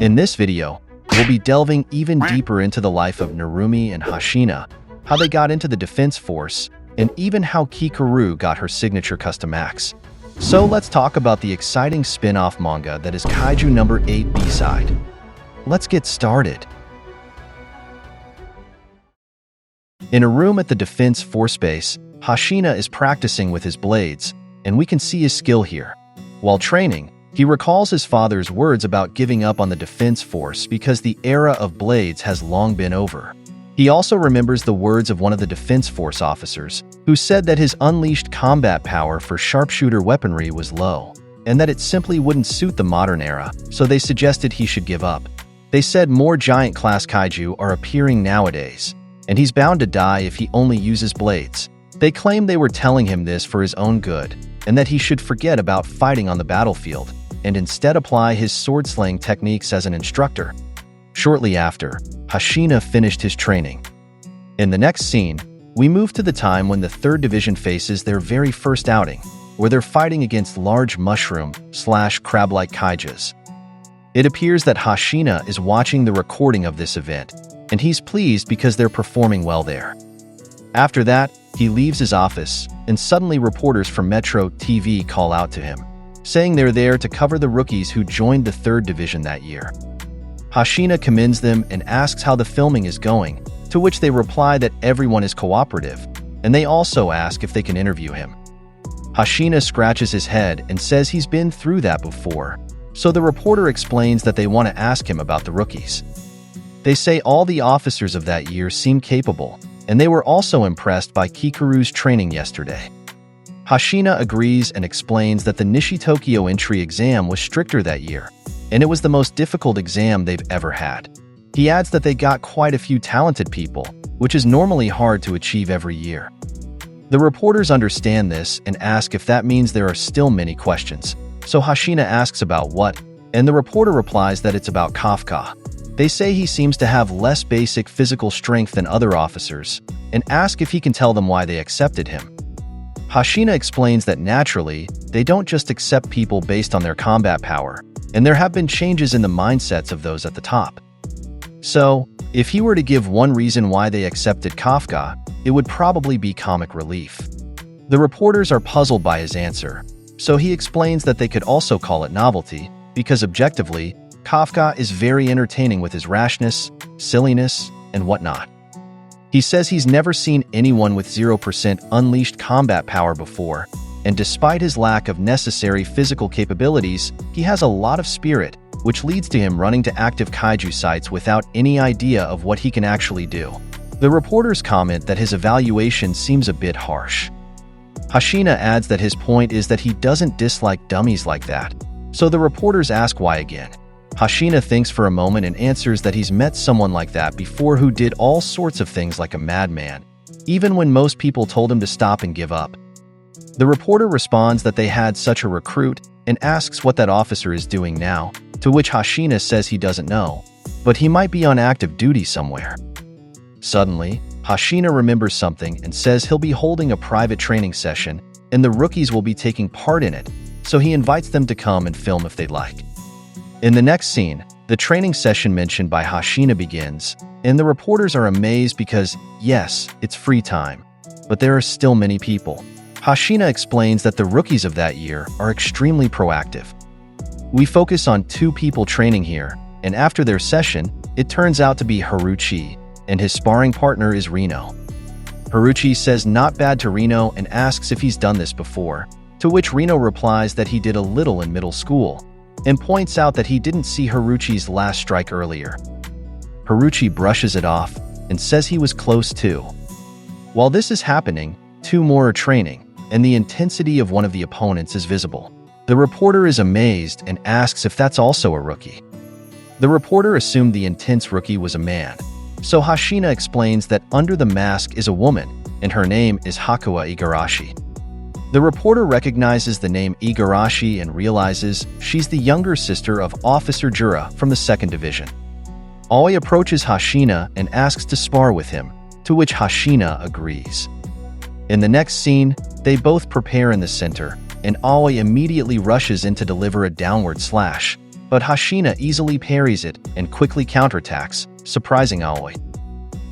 In this video, we'll be delving even deeper into the life of Narumi and Hoshina, how they got into the defense force, and even how Kikoru got her signature custom axe. So let's talk about the exciting spin-off manga that is Kaiju No. 8 B-side. Let's get started. In a room at the Defense Force Base, Hoshina is practicing with his blades, and we can see his skill here. While training, he recalls his father's words about giving up on the Defense Force because the era of blades has long been over. He also remembers the words of one of the Defense Force officers, who said that his unleashed combat power for sharpshooter weaponry was low, and that it simply wouldn't suit the modern era, so they suggested he should give up. They said more giant-class kaiju are appearing nowadays, and he's bound to die if he only uses blades. They claim they were telling him this for his own good, and that he should forget about fighting on the battlefield, and instead apply his sword-slaying techniques as an instructor. Shortly after, Hoshina finished his training. In the next scene, we move to the time when the 3rd Division faces their very first outing, where they're fighting against large mushroom/crab-like kaijus. It appears that Hoshina is watching the recording of this event, and he's pleased because they're performing well there. After that, he leaves his office, and suddenly reporters from Metro TV call out to him, saying they're there to cover the rookies who joined the 3rd Division that year. Hoshina commends them and asks how the filming is going, to which they reply that everyone is cooperative, and they also ask if they can interview him. Hoshina scratches his head and says he's been through that before, so the reporter explains that they want to ask him about the rookies. They say all the officers of that year seem capable, and they were also impressed by Kikoru's training yesterday. Hoshina agrees and explains that the Nishitokyo entry exam was stricter that year, and it was the most difficult exam they've ever had. He adds that they got quite a few talented people, which is normally hard to achieve every year. The reporters understand this and ask if that means there are still many questions, so Hoshina asks about what, and the reporter replies that it's about Kafka. They say he seems to have less basic physical strength than other officers, and ask if he can tell them why they accepted him. Hoshina explains that naturally, they don't just accept people based on their combat power, and there have been changes in the mindsets of those at the top. So, if he were to give one reason why they accepted Kafka, it would probably be comic relief. The reporters are puzzled by his answer, so he explains that they could also call it novelty, because objectively, Kafka is very entertaining with his rashness, silliness, and whatnot. He says he's never seen anyone with 0% unleashed combat power before, and despite his lack of necessary physical capabilities, he has a lot of spirit, which leads to him running to active kaiju sites without any idea of what he can actually do. The reporters comment that his evaluation seems a bit harsh. Hoshina adds that his point is that he doesn't dislike dummies like that, so the reporters ask why again. Hoshina thinks for a moment and answers that he's met someone like that before who did all sorts of things like a madman, even when most people told him to stop and give up. The reporter responds that they had such a recruit and asks what that officer is doing now, to which Hoshina says he doesn't know, but he might be on active duty somewhere. Suddenly, Hoshina remembers something and says he'll be holding a private training session, and the rookies will be taking part in it, so he invites them to come and film if they'd like. In the next scene, the training session mentioned by Hoshina begins, and the reporters are amazed because, yes, it's free time, but there are still many people. Hoshina explains that the rookies of that year are extremely proactive. We focus on 2 people training here, and after their session, it turns out to be Haruchi, and his sparring partner is Reno. Haruchi says not bad to Reno and asks if he's done this before, to which Reno replies that he did a little in middle school, and points out that he didn't see Haruchi's last strike earlier. Haruchi brushes it off and says he was close too. While this is happening, 2 more are training, and the intensity of one of the opponents is visible. The reporter is amazed and asks if that's also a rookie. The reporter assumed the intense rookie was a man, so Hoshina explains that under the mask is a woman, and her name is Hakuya Igarashi. The reporter recognizes the name Igarashi and realizes she's the younger sister of Officer Jura from the 2nd Division. Aoi approaches Hoshina and asks to spar with him, to which Hoshina agrees. In the next scene, they both prepare in the center, and Aoi immediately rushes in to deliver a downward slash, but Hoshina easily parries it and quickly counterattacks, surprising Aoi.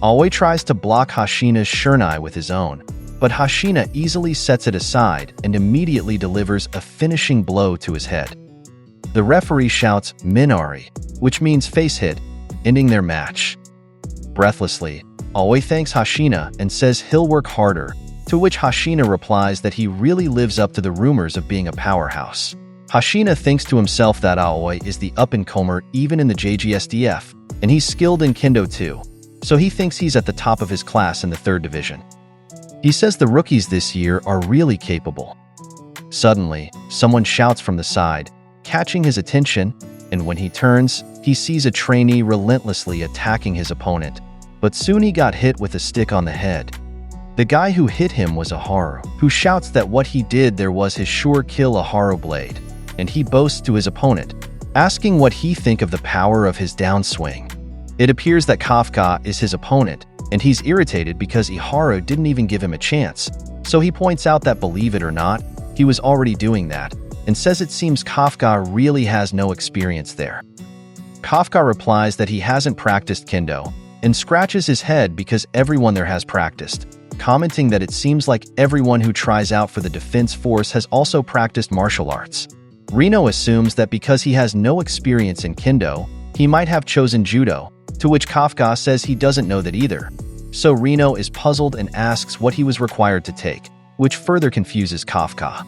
Aoi tries to block Hoshina's shurnai with his own, but Hoshina easily sets it aside and immediately delivers a finishing blow to his head. The referee shouts Minari, which means face hit, ending their match. Breathlessly, Aoi thanks Hoshina and says he'll work harder, to which Hoshina replies that he really lives up to the rumors of being a powerhouse. Hoshina thinks to himself that Aoi is the up-and-comer even in the JGSDF, and he's skilled in Kendo too, so he thinks he's at the top of his class in the 3rd division. He says the rookies this year are really capable. Suddenly, someone shouts from the side, catching his attention, and when he turns, he sees a trainee relentlessly attacking his opponent, but soon he got hit with a stick on the head. The guy who hit him was Aharu, who shouts that what he did there was his sure kill Aharu blade, and he boasts to his opponent, asking what he think of the power of his downswing. It appears that Kafka is his opponent, and he's irritated because Aharu didn't even give him a chance, so he points out that believe it or not, he was already doing that, and says it seems Kafka really has no experience there. Kafka replies that he hasn't practiced Kendo, and scratches his head because everyone there has practiced, commenting that it seems like everyone who tries out for the defense force has also practiced martial arts. Reno assumes that because he has no experience in Kendo, he might have chosen Judo, to which Kafka says he doesn't know that either. So Reno is puzzled and asks what he was required to take, which further confuses Kafka.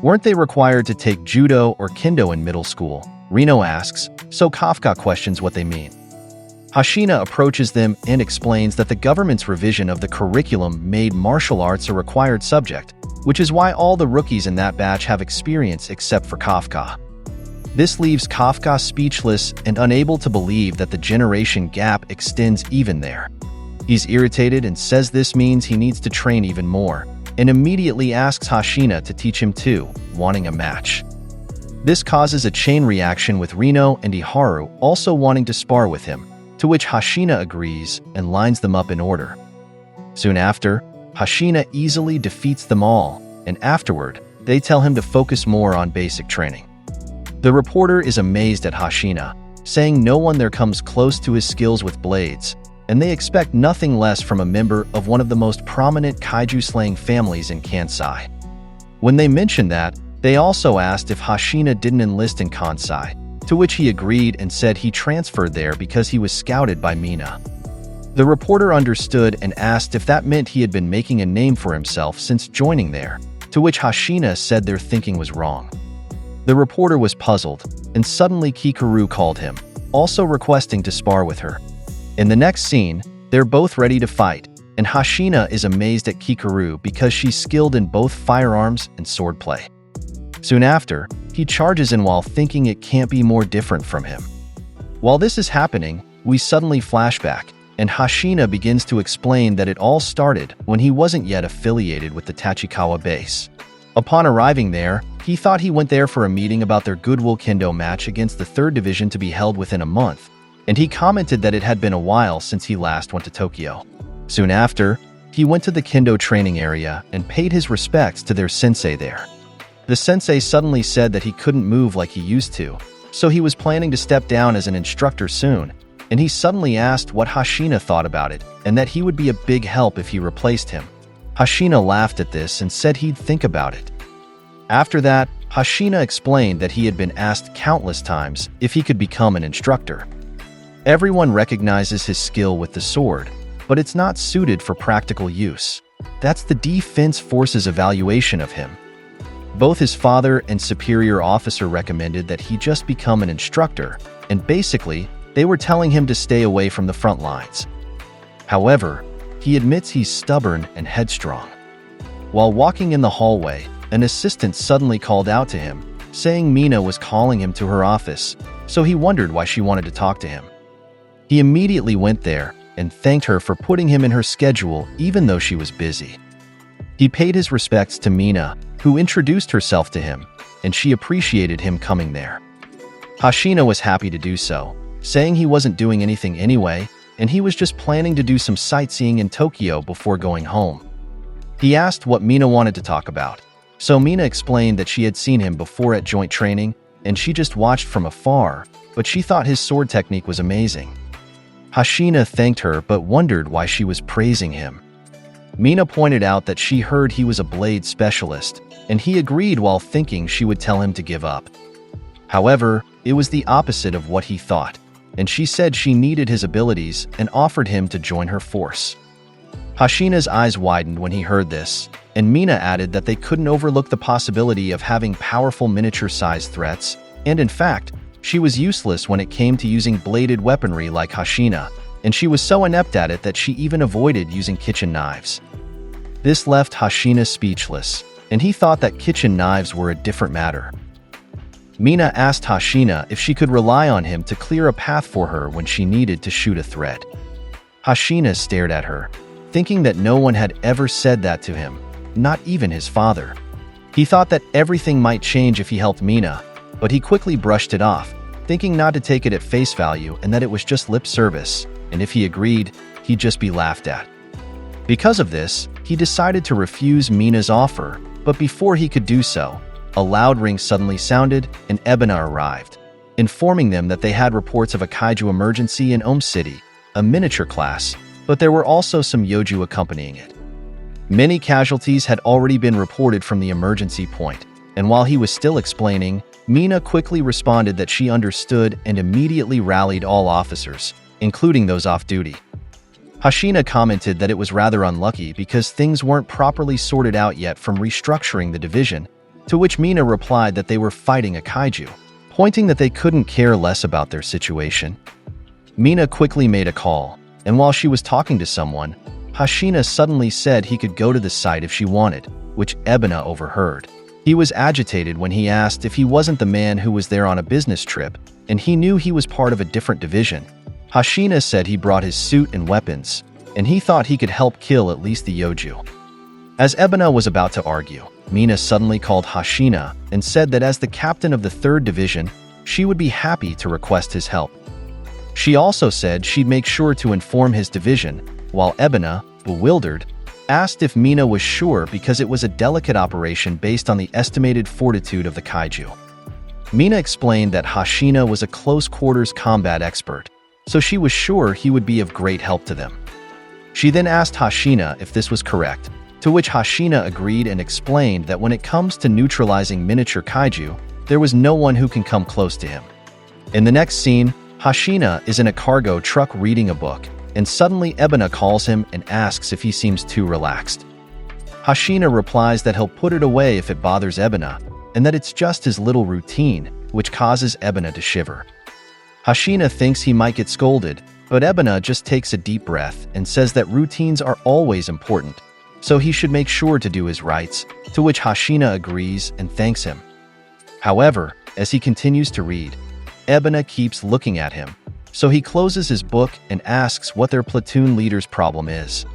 Weren't they required to take Judo or Kendo in middle school? Reno asks, so Kafka questions what they mean. Hoshina approaches them and explains that the government's revision of the curriculum made martial arts a required subject, which is why all the rookies in that batch have experience except for Kafka. This leaves Kafka speechless and unable to believe that the generation gap extends even there. He's irritated and says this means he needs to train even more, and immediately asks Hoshina to teach him too, wanting a match. This causes a chain reaction with Reno and Aharu also wanting to spar with him, to which Hoshina agrees and lines them up in order. Soon after, Hoshina easily defeats them all, and afterward, they tell him to focus more on basic training. The reporter is amazed at Hoshina, saying no one there comes close to his skills with blades, and they expect nothing less from a member of one of the most prominent kaiju-slaying families in Kansai. When they mentioned that, they also asked if Hoshina didn't enlist in Kansai, to which he agreed and said he transferred there because he was scouted by Mina. The reporter understood and asked if that meant he had been making a name for himself since joining there, to which Hoshina said their thinking was wrong. The reporter was puzzled, and suddenly Kikoru called him, also requesting to spar with her. In the next scene, they're both ready to fight, and Hoshina is amazed at Kikoru because she's skilled in both firearms and swordplay. Soon after, he charges in while thinking it can't be more different from him. While this is happening, we suddenly flashback, and Hoshina begins to explain that it all started when he wasn't yet affiliated with the Tachikawa base. Upon arriving there, he thought he went there for a meeting about their Goodwill Kendo match against the 3rd division to be held within a month, and he commented that it had been a while since he last went to Tokyo. Soon after, he went to the Kendo training area and paid his respects to their sensei there. The sensei suddenly said that he couldn't move like he used to, so he was planning to step down as an instructor soon, and he suddenly asked what Hoshina thought about it and that he would be a big help if he replaced him. Hoshina laughed at this and said he'd think about it. After that, Hoshina explained that he had been asked countless times if he could become an instructor. Everyone recognizes his skill with the sword, but it's not suited for practical use. That's the Defense Force's evaluation of him. Both his father and superior officer recommended that he just become an instructor, and basically, they were telling him to stay away from the front lines. However, he admits he's stubborn and headstrong. While walking in the hallway, an assistant suddenly called out to him, saying Mina was calling him to her office, so he wondered why she wanted to talk to him. He immediately went there and thanked her for putting him in her schedule even though she was busy. He paid his respects to Mina, who introduced herself to him, and she appreciated him coming there. Hoshina was happy to do so, saying he wasn't doing anything anyway, and he was just planning to do some sightseeing in Tokyo before going home. He asked what Mina wanted to talk about, so Mina explained that she had seen him before at joint training, and she just watched from afar, but she thought his sword technique was amazing. Hoshina thanked her but wondered why she was praising him. Mina pointed out that she heard he was a blade specialist, and he agreed while thinking she would tell him to give up. However, it was the opposite of what he thought, and she said she needed his abilities and offered him to join her force. Hoshina's eyes widened when he heard this, and Mina added that they couldn't overlook the possibility of having powerful miniature-sized threats, and in fact, she was useless when it came to using bladed weaponry like Hoshina, and she was so inept at it that she even avoided using kitchen knives. This left Hoshina speechless, and he thought that kitchen knives were a different matter. Mina asked Hoshina if she could rely on him to clear a path for her when she needed to shoot a thread. Hoshina stared at her, thinking that no one had ever said that to him, not even his father. He thought that everything might change if he helped Mina, but he quickly brushed it off, thinking not to take it at face value and that it was just lip service, and if he agreed, he'd just be laughed at. Because of this, he decided to refuse Mina's offer, but before he could do so, a loud ring suddenly sounded and Ebina arrived, informing them that they had reports of a kaiju emergency in Ohm City, a miniature class, but there were also some yoju accompanying it. Many casualties had already been reported from the emergency point, and while he was still explaining, Mina quickly responded that she understood and immediately rallied all officers, including those off duty. Hoshina commented that it was rather unlucky because things weren't properly sorted out yet from restructuring the division, to which Mina replied that they were fighting a kaiju, pointing that they couldn't care less about their situation. Mina quickly made a call, and while she was talking to someone, Hoshina suddenly said he could go to the site if she wanted, which Ebina overheard. He was agitated when he asked if he wasn't the man who was there on a business trip, and he knew he was part of a different division. Hoshina said he brought his suit and weapons, and he thought he could help kill at least the yoju. As Ebina was about to argue, Mina suddenly called Hoshina and said that as the captain of the 3rd Division, she would be happy to request his help. She also said she'd make sure to inform his division, while Ebina, bewildered, asked if Mina was sure because it was a delicate operation based on the estimated fortitude of the kaiju. Mina explained that Hoshina was a close-quarters combat expert, so she was sure he would be of great help to them. She then asked Hoshina if this was correct, to which Hoshina agreed and explained that when it comes to neutralizing miniature kaiju, there was no one who can come close to him. In the next scene, Hoshina is in a cargo truck reading a book, and suddenly Ebina calls him and asks if he seems too relaxed. Hoshina replies that he'll put it away if it bothers Ebina, and that it's just his little routine, which causes Ebina to shiver. Hoshina thinks he might get scolded, but Ebina just takes a deep breath and says that routines are always important, so he should make sure to do his rights, to which Hoshina agrees and thanks him. However, as he continues to read, Ebina keeps looking at him, so he closes his book and asks what their platoon leader's problem is.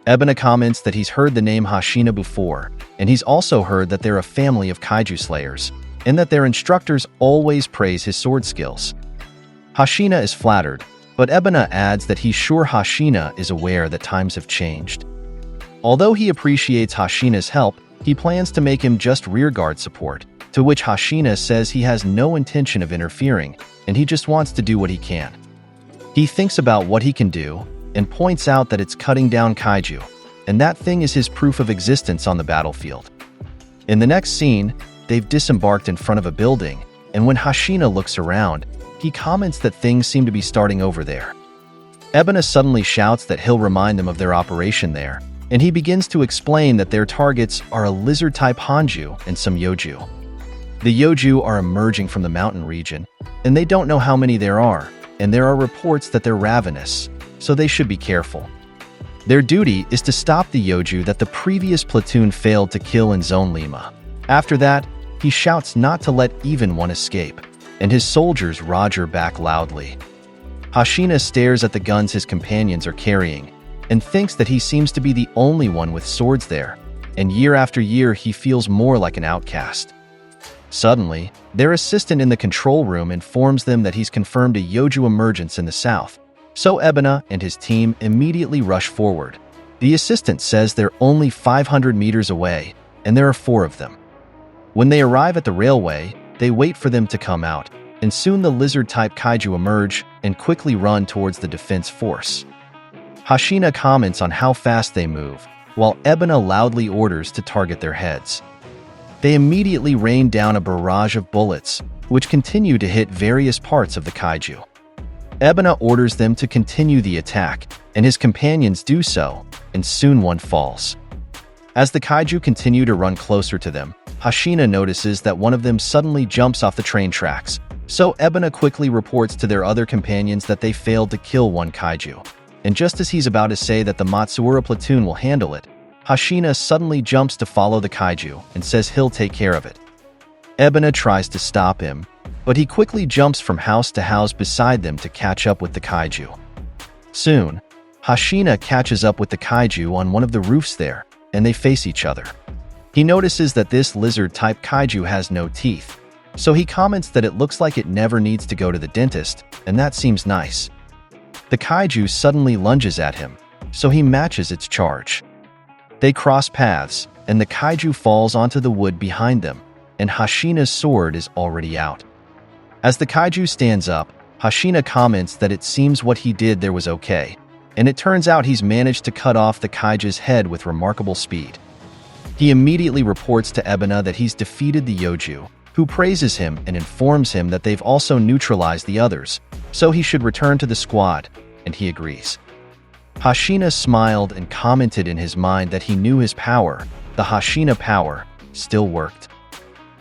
Ebina comments that he's heard the name Hoshina before, and he's also heard that they're a family of kaiju slayers, and that their instructors always praise his sword skills. Hoshina is flattered, but Ebina adds that he's sure Hoshina is aware that times have changed. Although he appreciates Hoshina's help, he plans to make him just rearguard support, to which Hoshina says he has no intention of interfering, and he just wants to do what he can. He thinks about what he can do, and points out that it's cutting down kaiju, and that thing is his proof of existence on the battlefield. In the next scene, they've disembarked in front of a building, and when Hoshina looks around, he comments that things seem to be starting over there. Ebina suddenly shouts that he'll remind them of their operation there, and he begins to explain that their targets are a lizard-type Hanju and some yoju. The yoju are emerging from the mountain region, and they don't know how many there are, and there are reports that they're ravenous, so they should be careful. Their duty is to stop the yoju that the previous platoon failed to kill in Zone Lima. After that, he shouts not to let even one escape, and his soldiers roger back loudly. Hoshina stares at the guns his companions are carrying, and thinks that he seems to be the only one with swords there, and year after year he feels more like an outcast. Suddenly, their assistant in the control room informs them that he's confirmed a yoju emergence in the south, so Ebina and his team immediately rush forward. The assistant says they're only 500 meters away, and there are 4 of them. When they arrive at the railway, They wait for them to come out, and soon the lizard-type kaiju emerge and quickly run towards the defense force. Hoshina comments on how fast they move, while Ebona loudly orders to target their heads. They immediately rain down a barrage of bullets, which continue to hit various parts of the kaiju. Ebona orders them to continue the attack, and his companions do so, and soon one falls. As the kaiju continue to run closer to them, Hoshina notices that one of them suddenly jumps off the train tracks, so Ebona quickly reports to their other companions that they failed to kill one kaiju. And just as he's about to say that the Matsuura platoon will handle it, Hoshina suddenly jumps to follow the kaiju and says he'll take care of it. Ebona tries to stop him, but he quickly jumps from house to house beside them to catch up with the kaiju. Soon, Hoshina catches up with the kaiju on one of the roofs there, and they face each other. He notices that this lizard-type kaiju has no teeth, so he comments that it looks like it never needs to go to the dentist, and that seems nice. The kaiju suddenly lunges at him, so he matches its charge. They cross paths, and the kaiju falls onto the wood behind them, and Hoshina's sword is already out. As the kaiju stands up, Hoshina comments that it seems what he did there was okay, and it turns out he's managed to cut off the kaiju's head with remarkable speed. He immediately reports to Ebona that he's defeated the Yoju, who praises him and informs him that they've also neutralized the others, so he should return to the squad, and he agrees. Hoshina smiled and commented in his mind that he knew his power, the Hoshina power, still worked.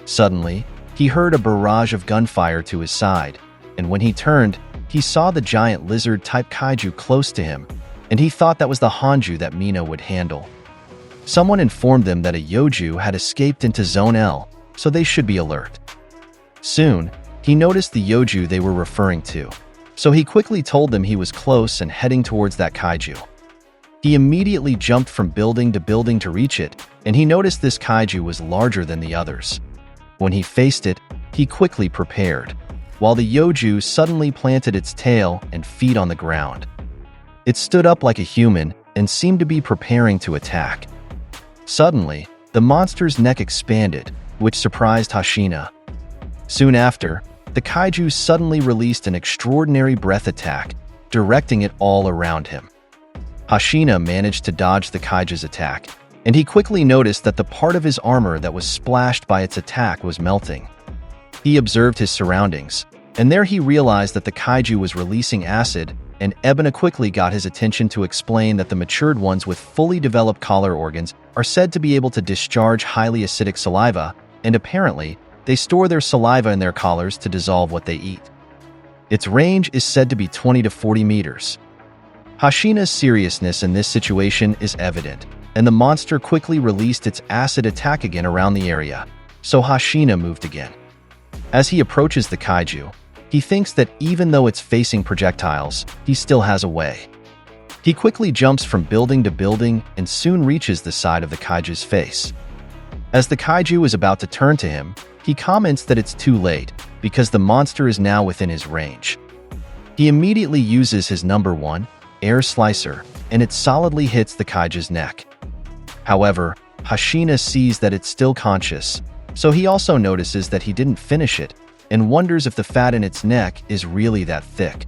Suddenly, he heard a barrage of gunfire to his side, and when he turned, he saw the giant lizard-type kaiju close to him, and he thought that was the Hanju that Mina would handle. Someone informed them that a Yoju had escaped into Zone L, so they should be alert. Soon, he noticed the Yoju they were referring to, so he quickly told them he was close and heading towards that kaiju. He immediately jumped from building to building to reach it, and he noticed this kaiju was larger than the others. When he faced it, he quickly prepared, while the Yoju suddenly planted its tail and feet on the ground. It stood up like a human and seemed to be preparing to attack. Suddenly, the monster's neck expanded, which surprised Hoshina. Soon after, the kaiju suddenly released an extraordinary breath attack, directing it all around him. Hoshina managed to dodge the kaiju's attack, and he quickly noticed that the part of his armor that was splashed by its attack was melting. He observed his surroundings, and there he realized that the kaiju was releasing acid, and Ebona quickly got his attention to explain that the matured ones with fully developed collar organs are said to be able to discharge highly acidic saliva, and apparently, they store their saliva in their collars to dissolve what they eat. Its range is said to be 20 to 40 meters. Hoshina's seriousness in this situation is evident, and the monster quickly released its acid attack again around the area, so Hoshina moved again. As he approaches the kaiju, he thinks that even though it's facing projectiles, he still has a way. He quickly jumps from building to building and soon reaches the side of the kaiju's face. As the kaiju is about to turn to him, he comments that it's too late because the monster is now within his range. He immediately uses his number 1, air slicer, and it solidly hits the kaiju's neck. However, Hoshina sees that it's still conscious, so he also notices that he didn't finish it and wonders if the fat in its neck is really that thick.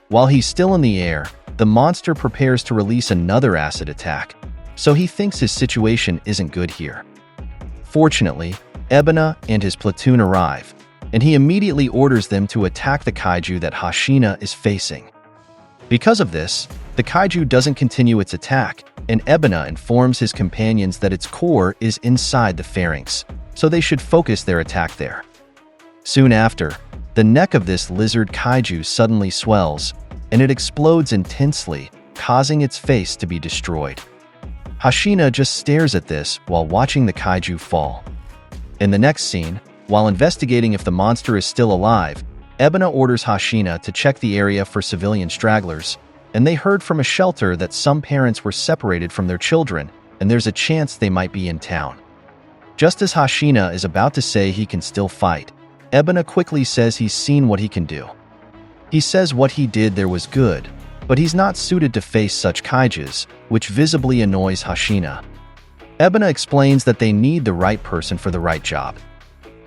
While he's still in the air, the monster prepares to release another acid attack, so he thinks his situation isn't good here. Fortunately, Ebona and his platoon arrive, and he immediately orders them to attack the kaiju that Hoshina is facing. Because of this, the kaiju doesn't continue its attack, and Ebona informs his companions that its core is inside the pharynx, so they should focus their attack there. Soon after, the neck of this lizard kaiju suddenly swells, and it explodes intensely, causing its face to be destroyed. Hoshina just stares at this while watching the kaiju fall. In the next scene, while investigating if the monster is still alive, Ebona orders Hoshina to check the area for civilian stragglers, and they heard from a shelter that some parents were separated from their children, and there's a chance they might be in town. Just as Hoshina is about to say he can still fight, Ebona quickly says he's seen what he can do. He says what he did there was good, but he's not suited to face such kaijus, which visibly annoys Hoshina. Ebona explains that they need the right person for the right job.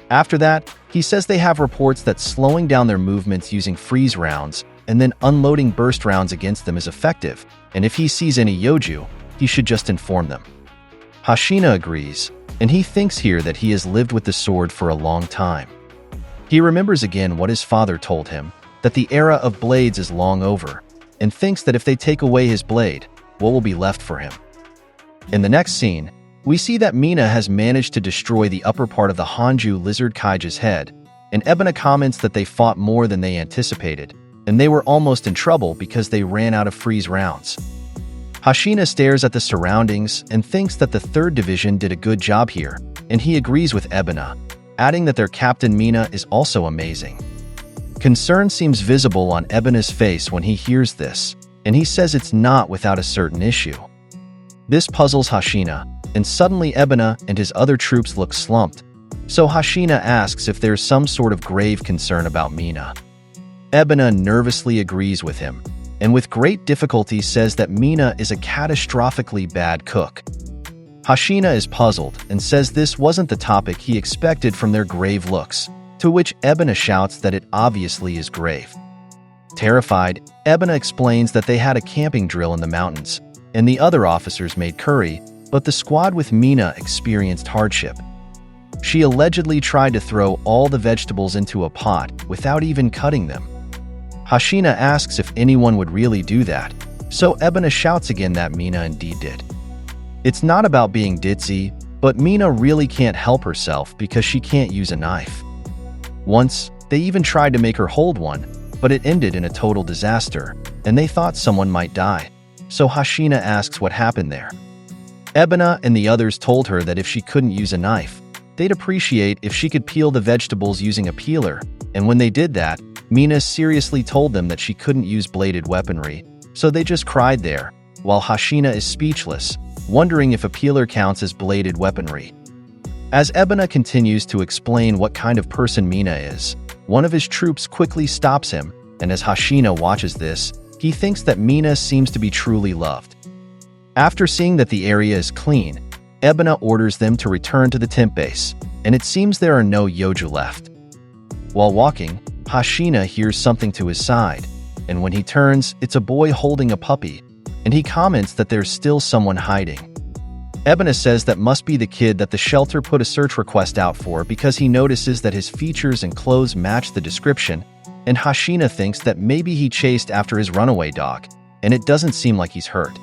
After that, he says they have reports that slowing down their movements using freeze rounds and then unloading burst rounds against them is effective, and if he sees any Yoju, he should just inform them. Hoshina agrees, and he thinks here that he has lived with the sword for a long time. He remembers again what his father told him, that the era of blades is long over, and thinks that if they take away his blade, what will be left for him? In the next scene, we see that Mina has managed to destroy the upper part of the Hanju lizard Kaiju's head, and Ebona comments that they fought more than they anticipated, and they were almost in trouble because they ran out of freeze rounds. Hoshina stares at the surroundings and thinks that the 3rd Division did a good job here, and he agrees with Ebona, adding that their captain Mina is also amazing. Concern seems visible on Ebona's face when he hears this, and he says it's not without a certain issue. This puzzles Hoshina, and suddenly Ebona and his other troops look slumped, so Hoshina asks if there's some sort of grave concern about Mina. Ebona nervously agrees with him, and with great difficulty says that Mina is a catastrophically bad cook. Hoshina is puzzled and says this wasn't the topic he expected from their grave looks, to which Ebona shouts that it obviously is grave. Terrified, Ebona explains that they had a camping drill in the mountains, and the other officers made curry, but the squad with Mina experienced hardship. She allegedly tried to throw all the vegetables into a pot without even cutting them. Hoshina asks if anyone would really do that, so Ebona shouts again that Mina indeed did. It's not about being ditzy, but Mina really can't help herself because she can't use a knife. Once, they even tried to make her hold one, but it ended in a total disaster, and they thought someone might die, so Hoshina asks what happened there. Ebona and the others told her that if she couldn't use a knife, they'd appreciate if she could peel the vegetables using a peeler, and when they did that, Mina seriously told them that she couldn't use bladed weaponry, so they just cried there, while Hoshina is speechless, wondering if a peeler counts as bladed weaponry. As Ebona continues to explain what kind of person Mina is, one of his troops quickly stops him, and as Hoshina watches this, he thinks that Mina seems to be truly loved. After seeing that the area is clean, Ebona orders them to return to the tent base, and it seems there are no Yoju left. While walking, Hoshina hears something to his side, and when he turns, it's a boy holding a puppy, and he comments that there's still someone hiding. Ebona says that must be the kid that the shelter put a search request out for because he notices that his features and clothes match the description, and Hoshina thinks that maybe he chased after his runaway dog, and it doesn't seem like he's hurt.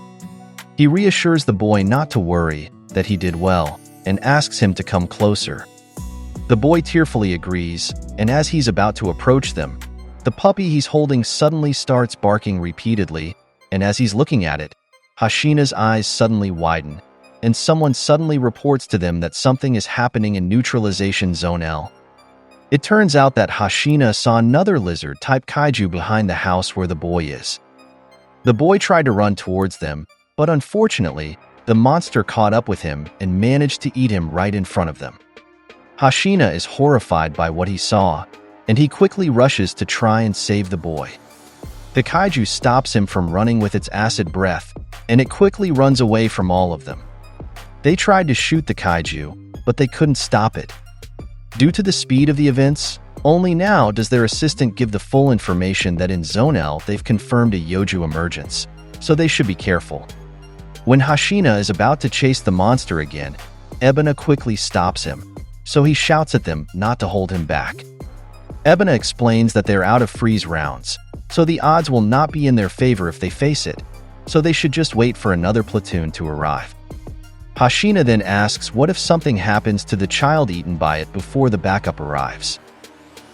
He reassures the boy not to worry, that he did well, and asks him to come closer. The boy tearfully agrees, and as he's about to approach them, the puppy he's holding suddenly starts barking repeatedly, and as he's looking at it, Hoshina's eyes suddenly widen, and someone suddenly reports to them that something is happening in Neutralization Zone L. It turns out that Hoshina saw another lizard-type kaiju behind the house where the boy is. The boy tried to run towards them, but unfortunately, the monster caught up with him and managed to eat him right in front of them. Hoshina is horrified by what he saw, and he quickly rushes to try and save the boy. The kaiju stops him from running with its acid breath, and it quickly runs away from all of them. They tried to shoot the kaiju, but they couldn't stop it. Due to the speed of the events, only now does their assistant give the full information that in Zone L they've confirmed a Yoju emergence, so they should be careful. When Hoshina is about to chase the monster again, Ebona quickly stops him, so he shouts at them not to hold him back. Ebona explains that they're out of freeze rounds, so the odds will not be in their favor if they face it, so they should just wait for another platoon to arrive. Hoshina then asks what if something happens to the child eaten by it before the backup arrives.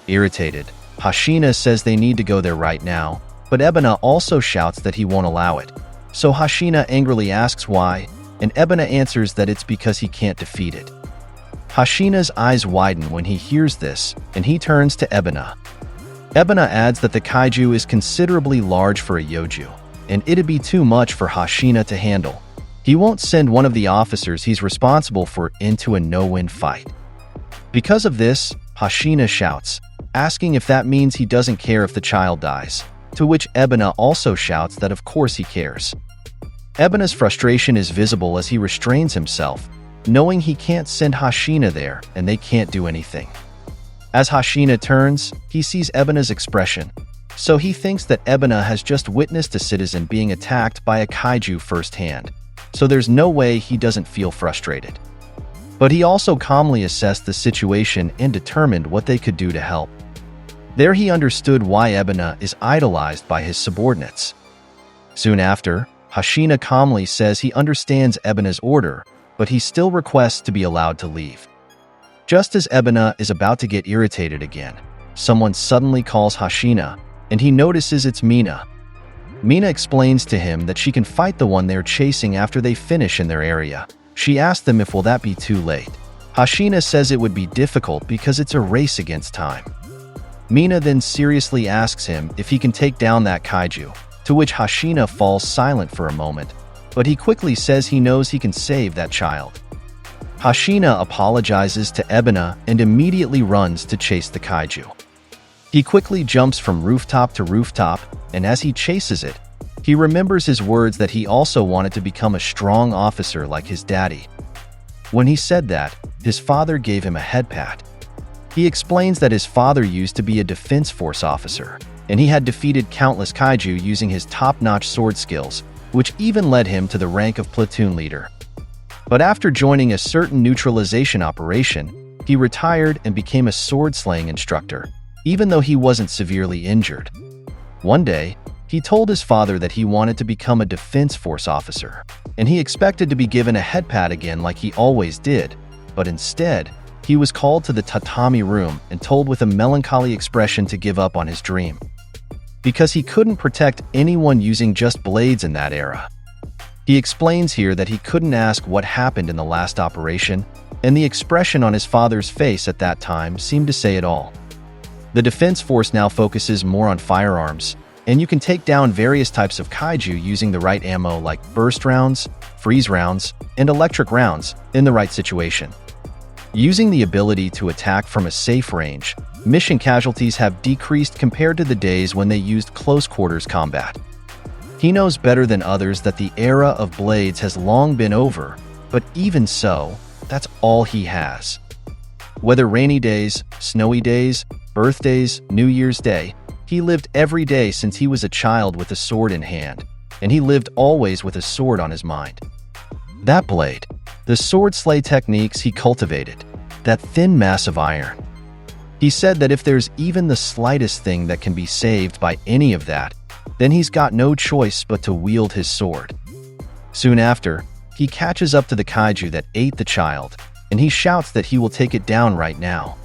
Irritated, Hoshina says they need to go there right now, but Ebona also shouts that he won't allow it, so Hoshina angrily asks why, and Ebona answers that it's because he can't defeat it. Hoshina's eyes widen when he hears this, and he turns to Ebona. Ebona adds that the kaiju is considerably large for a Yoju, and it'd be too much for Hoshina to handle. He won't send one of the officers he's responsible for into a no-win fight. Because of this, Hoshina shouts, asking if that means he doesn't care if the child dies, to which Ebona also shouts that of course he cares. Ebona's frustration is visible as he restrains himself, knowing he can't send Hoshina there and they can't do anything. As Hoshina turns, he sees Ebuna's expression, so he thinks that Ebuna has just witnessed a citizen being attacked by a kaiju firsthand, so there's no way he doesn't feel frustrated. But he also calmly assessed the situation and determined what they could do to help. There he understood why Ebuna is idolized by his subordinates. Soon after, Hoshina calmly says he understands Ebuna's order, but he still requests to be allowed to leave. Just as Ebuna is about to get irritated again, someone suddenly calls Hoshina, and he notices it's Mina. Mina explains to him that she can fight the one they're chasing after they finish in their area. She asks them if will that be too late. Hoshina says it would be difficult because it's a race against time. Mina then seriously asks him if he can take down that kaiju, to which Hoshina falls silent for a moment, but he quickly says he knows he can save that child. Hoshina apologizes to Ebuna and immediately runs to chase the kaiju. He quickly jumps from rooftop to rooftop, and as he chases it, he remembers his words that he also wanted to become a strong officer like his daddy. When he said that, his father gave him a head pat. He explains that his father used to be a defense force officer, and he had defeated countless kaiju using his top-notch sword skills, which even led him to the rank of platoon leader. But after joining a certain neutralization operation, he retired and became a sword-slaying instructor, even though he wasn't severely injured. One day, he told his father that he wanted to become a defense force officer, and he expected to be given a head pat again like he always did, but instead, he was called to the tatami room and told with a melancholy expression to give up on his dream, because he couldn't protect anyone using just blades in that era. He explains here that he couldn't ask what happened in the last operation, and the expression on his father's face at that time seemed to say it all. The defense force now focuses more on firearms, and you can take down various types of kaiju using the right ammo like burst rounds, freeze rounds, and electric rounds in the right situation. Using the ability to attack from a safe range, mission casualties have decreased compared to the days when they used close quarters combat. He knows better than others that the era of blades has long been over, but even so, that's all he has. Whether rainy days, snowy days, birthdays, New Year's Day, he lived every day since he was a child with a sword in hand, and he lived always with a sword on his mind. That blade, the sword slay techniques he cultivated, that thin mass of iron. He said that if there's even the slightest thing that can be saved by any of that, then he's got no choice but to wield his sword. Soon after, he catches up to the kaiju that ate the child, and he shouts that he will take it down right now.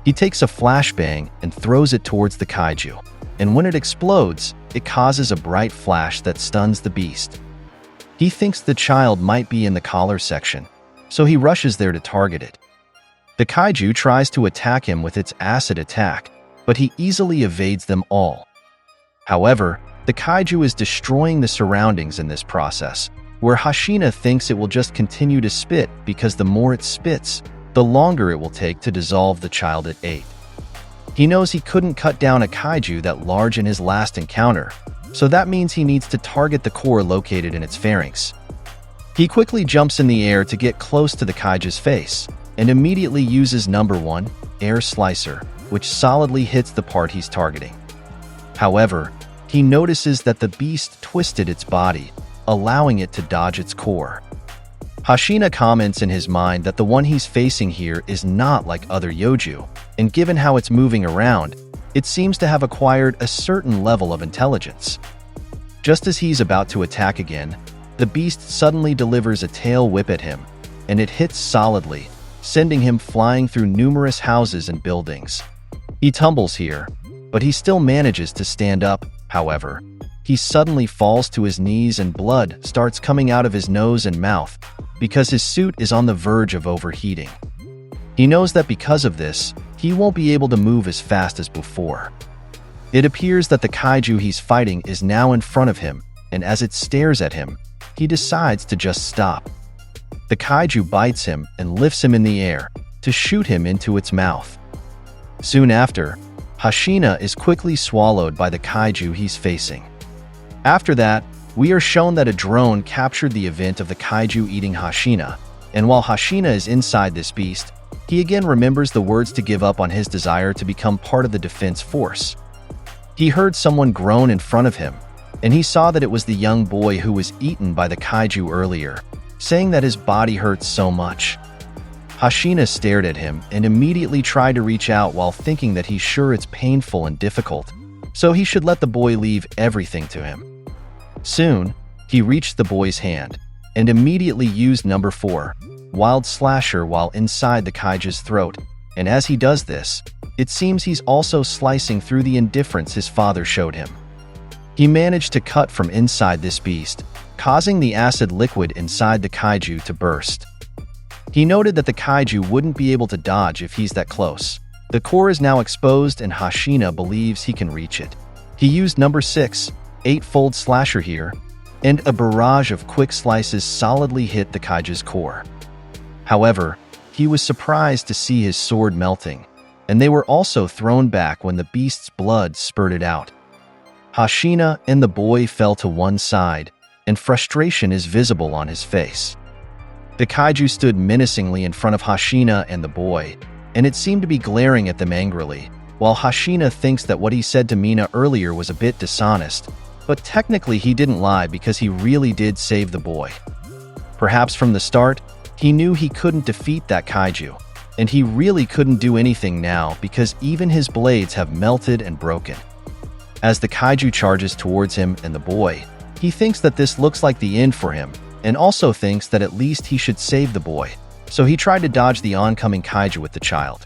He takes a flashbang and throws it towards the kaiju, and when it explodes, it causes a bright flash that stuns the beast. He thinks the child might be in the collar section, so he rushes there to target it. The kaiju tries to attack him with its acid attack, but he easily evades them all. However, the kaiju is destroying the surroundings in this process, where Hoshina thinks it will just continue to spit because the more it spits, the longer it will take to dissolve the child it ate. He knows he couldn't cut down a kaiju that large in his last encounter, so that means he needs to target the core located in its pharynx. He quickly jumps in the air to get close to the kaiju's face, and immediately uses number 1, Air Slicer, which solidly hits the part he's targeting. However, he notices that the beast twisted its body, allowing it to dodge its core. Hoshina comments in his mind that the one he's facing here is not like other yoju, and given how it's moving around, it seems to have acquired a certain level of intelligence. Just as he's about to attack again, the beast suddenly delivers a tail whip at him, and it hits solidly, sending him flying through numerous houses and buildings. He tumbles here, but he still manages to stand up. However, he suddenly falls to his knees and blood starts coming out of his nose and mouth because his suit is on the verge of overheating. He knows that because of this, he won't be able to move as fast as before. It appears that the kaiju he's fighting is now in front of him, and as it stares at him, he decides to just stop. The kaiju bites him and lifts him in the air to shoot him into its mouth. Soon after, Hoshina is quickly swallowed by the kaiju he's facing. After that, we are shown that a drone captured the event of the kaiju eating Hoshina, and while Hoshina is inside this beast, he again remembers the words to give up on his desire to become part of the defense force. He heard someone groan in front of him, and he saw that it was the young boy who was eaten by the kaiju earlier, saying that his body hurts so much. Hoshina stared at him and immediately tried to reach out while thinking that he's sure it's painful and difficult, so he should let the boy leave everything to him. Soon, he reached the boy's hand and immediately used number 4, Wild Slasher, while inside the kaiju's throat, and as he does this, it seems he's also slicing through the indifference his father showed him. He managed to cut from inside this beast, causing the acid liquid inside the kaiju to burst. He noted that the kaiju wouldn't be able to dodge if he's that close. The core is now exposed and Hoshina believes he can reach it. He used number 6, 8-fold slasher here, and a barrage of quick slices solidly hit the kaiju's core. However, he was surprised to see his sword melting, and they were also thrown back when the beast's blood spurted out. Hoshina and the boy fell to one side, and frustration is visible on his face. The kaiju stood menacingly in front of Hoshina and the boy, and it seemed to be glaring at them angrily, while Hoshina thinks that what he said to Mina earlier was a bit dishonest, but technically he didn't lie because he really did save the boy. Perhaps from the start, he knew he couldn't defeat that kaiju, and he really couldn't do anything now because even his blades have melted and broken. As the kaiju charges towards him and the boy, he thinks that this looks like the end for him, and also thinks that at least he should save the boy, so he tried to dodge the oncoming kaiju with the child.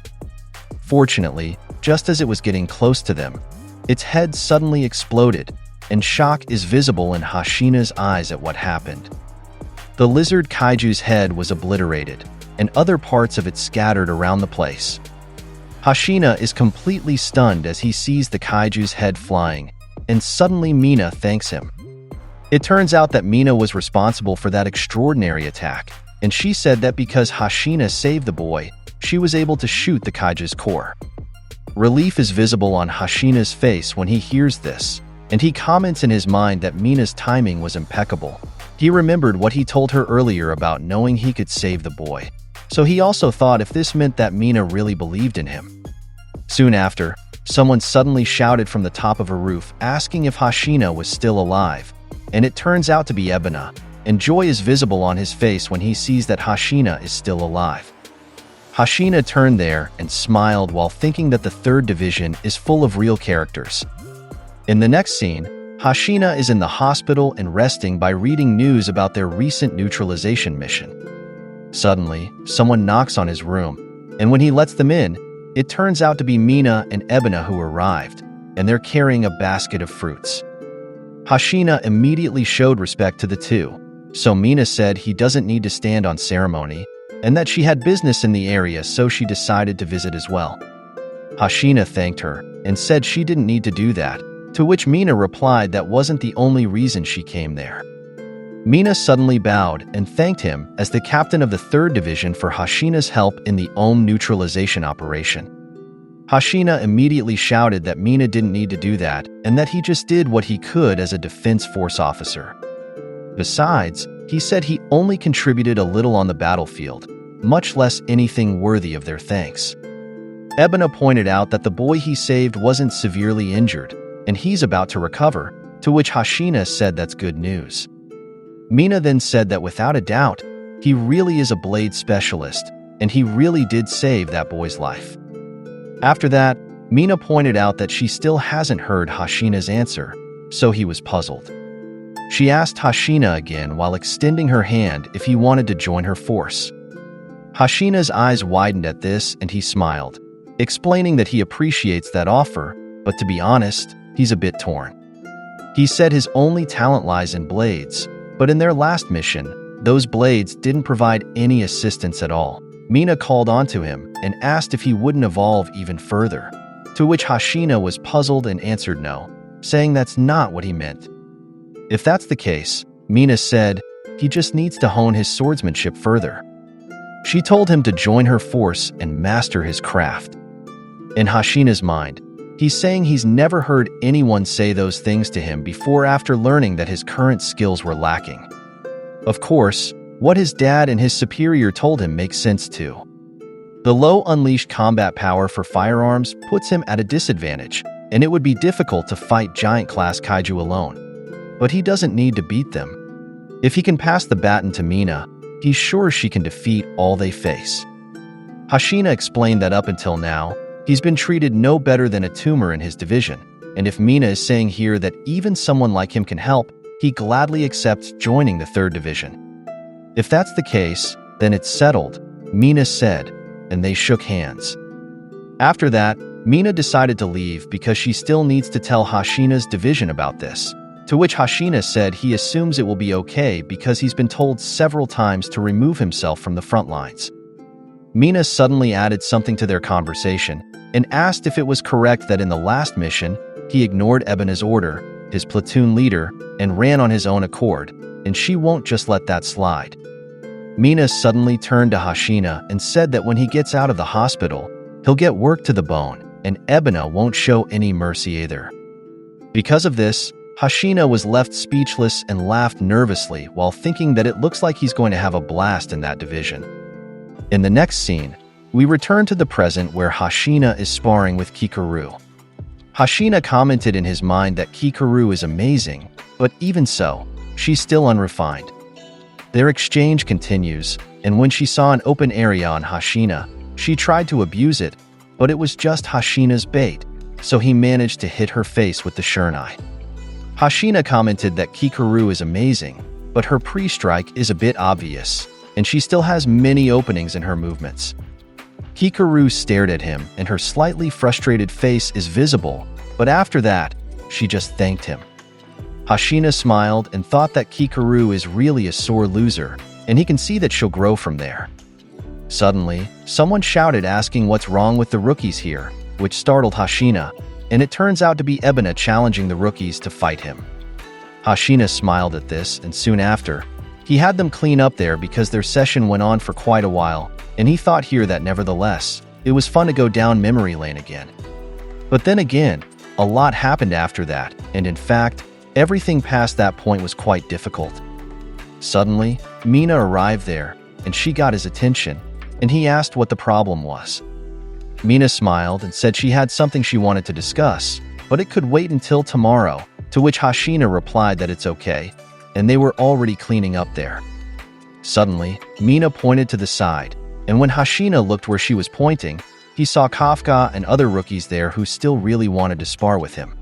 Fortunately, just as it was getting close to them, its head suddenly exploded, and shock is visible in Hoshina's eyes at what happened. The lizard kaiju's head was obliterated, and other parts of it scattered around the place. Hoshina is completely stunned as he sees the kaiju's head flying, and suddenly Mina thanks him. It turns out that Mina was responsible for that extraordinary attack, and she said that because Hoshina saved the boy, she was able to shoot the kaiju's core. Relief is visible on Hoshina's face when he hears this, and he comments in his mind that Mina's timing was impeccable. He remembered what he told her earlier about knowing he could save the boy, so he also thought if this meant that Mina really believed in him. Soon after, someone suddenly shouted from the top of a roof asking if Hoshina was still alive, and it turns out to be Ebona, and joy is visible on his face when he sees that Hoshina is still alive. Hoshina turned there and smiled while thinking that the 3rd Division is full of real characters. In the next scene, Hoshina is in the hospital and resting by reading news about their recent neutralization mission. Suddenly, someone knocks on his room, and when he lets them in, it turns out to be Mina and Ebona who arrived, and they're carrying a basket of fruits. Hoshina immediately showed respect to the two, so Mina said he doesn't need to stand on ceremony, and that she had business in the area, so she decided to visit as well. Hoshina thanked her and said she didn't need to do that, to which Mina replied that wasn't the only reason she came there. Mina suddenly bowed and thanked him as the captain of the 3rd Division for Hoshina's help in the Ohm neutralization operation. Hoshina immediately shouted that Mina didn't need to do that and that he just did what he could as a defense force officer. Besides, he said he only contributed a little on the battlefield, much less anything worthy of their thanks. Ebona pointed out that the boy he saved wasn't severely injured, and he's about to recover, to which Hoshina said that's good news. Mina then said that without a doubt, he really is a blade specialist, and he really did save that boy's life. After that, Mina pointed out that she still hasn't heard Hoshina's answer, so he was puzzled. She asked Hoshina again while extending her hand if he wanted to join her force. Hoshina's eyes widened at this and he smiled, explaining that he appreciates that offer, but to be honest, he's a bit torn. He said his only talent lies in blades, but in their last mission, those blades didn't provide any assistance at all. Mina called onto him and asked if he wouldn't evolve even further, to which Hoshina was puzzled and answered no, saying that's not what he meant. If that's the case, Mina said, he just needs to hone his swordsmanship further. She told him to join her force and master his craft. In Hoshina's mind, he's saying he's never heard anyone say those things to him before after learning that his current skills were lacking. Of course, what his dad and his superior told him makes sense too. The low unleashed combat power for firearms puts him at a disadvantage, and it would be difficult to fight giant-class kaiju alone. But he doesn't need to beat them. If he can pass the baton to Mina, he's sure she can defeat all they face. Hoshina explained that up until now, he's been treated no better than a tumor in his division, and if Mina is saying here that even someone like him can help, he gladly accepts joining the 3rd Division. If that's the case, then it's settled, Mina said, and they shook hands. After that, Mina decided to leave because she still needs to tell Hoshina's division about this, to which Hoshina said he assumes it will be okay because he's been told several times to remove himself from the front lines. Mina suddenly added something to their conversation and asked if it was correct that in the last mission, he ignored Ebena's order, his platoon leader, and ran on his own accord, and she won't just let that slide. Mina suddenly turned to Hoshina and said that when he gets out of the hospital, he'll get worked to the bone, and Ebena won't show any mercy either. Because of this, Hoshina was left speechless and laughed nervously while thinking that it looks like he's going to have a blast in that division. In the next scene, we return to the present where Hoshina is sparring with Kikoru. Hoshina commented in his mind that Kikoru is amazing, but even so, she's still unrefined. Their exchange continues, and when she saw an open area on Hoshina, she tried to abuse it, but it was just Hoshina's bait, so he managed to hit her face with the shurnai. Hoshina commented that Kikoru is amazing, but her pre-strike is a bit obvious, and she still has many openings in her movements. Kikoru stared at him, and her slightly frustrated face is visible, but after that, she just thanked him. Hoshina smiled and thought that Kikoru is really a sore loser, and he can see that she'll grow from there. Suddenly, someone shouted asking what's wrong with the rookies here, which startled Hoshina, and it turns out to be Ebena challenging the rookies to fight him. Hoshina smiled at this, and soon after, he had them clean up there because their session went on for quite a while, and he thought here that nevertheless, it was fun to go down memory lane again. But then again, a lot happened after that, and in fact, everything past that point was quite difficult. Suddenly, Mina arrived there, and she got his attention, and he asked what the problem was. Mina smiled and said she had something she wanted to discuss, but it could wait until tomorrow, to which Hoshina replied that it's okay, and they were already cleaning up there. Suddenly, Mina pointed to the side, and when Hoshina looked where she was pointing, he saw Kafka and other rookies there who still really wanted to spar with him.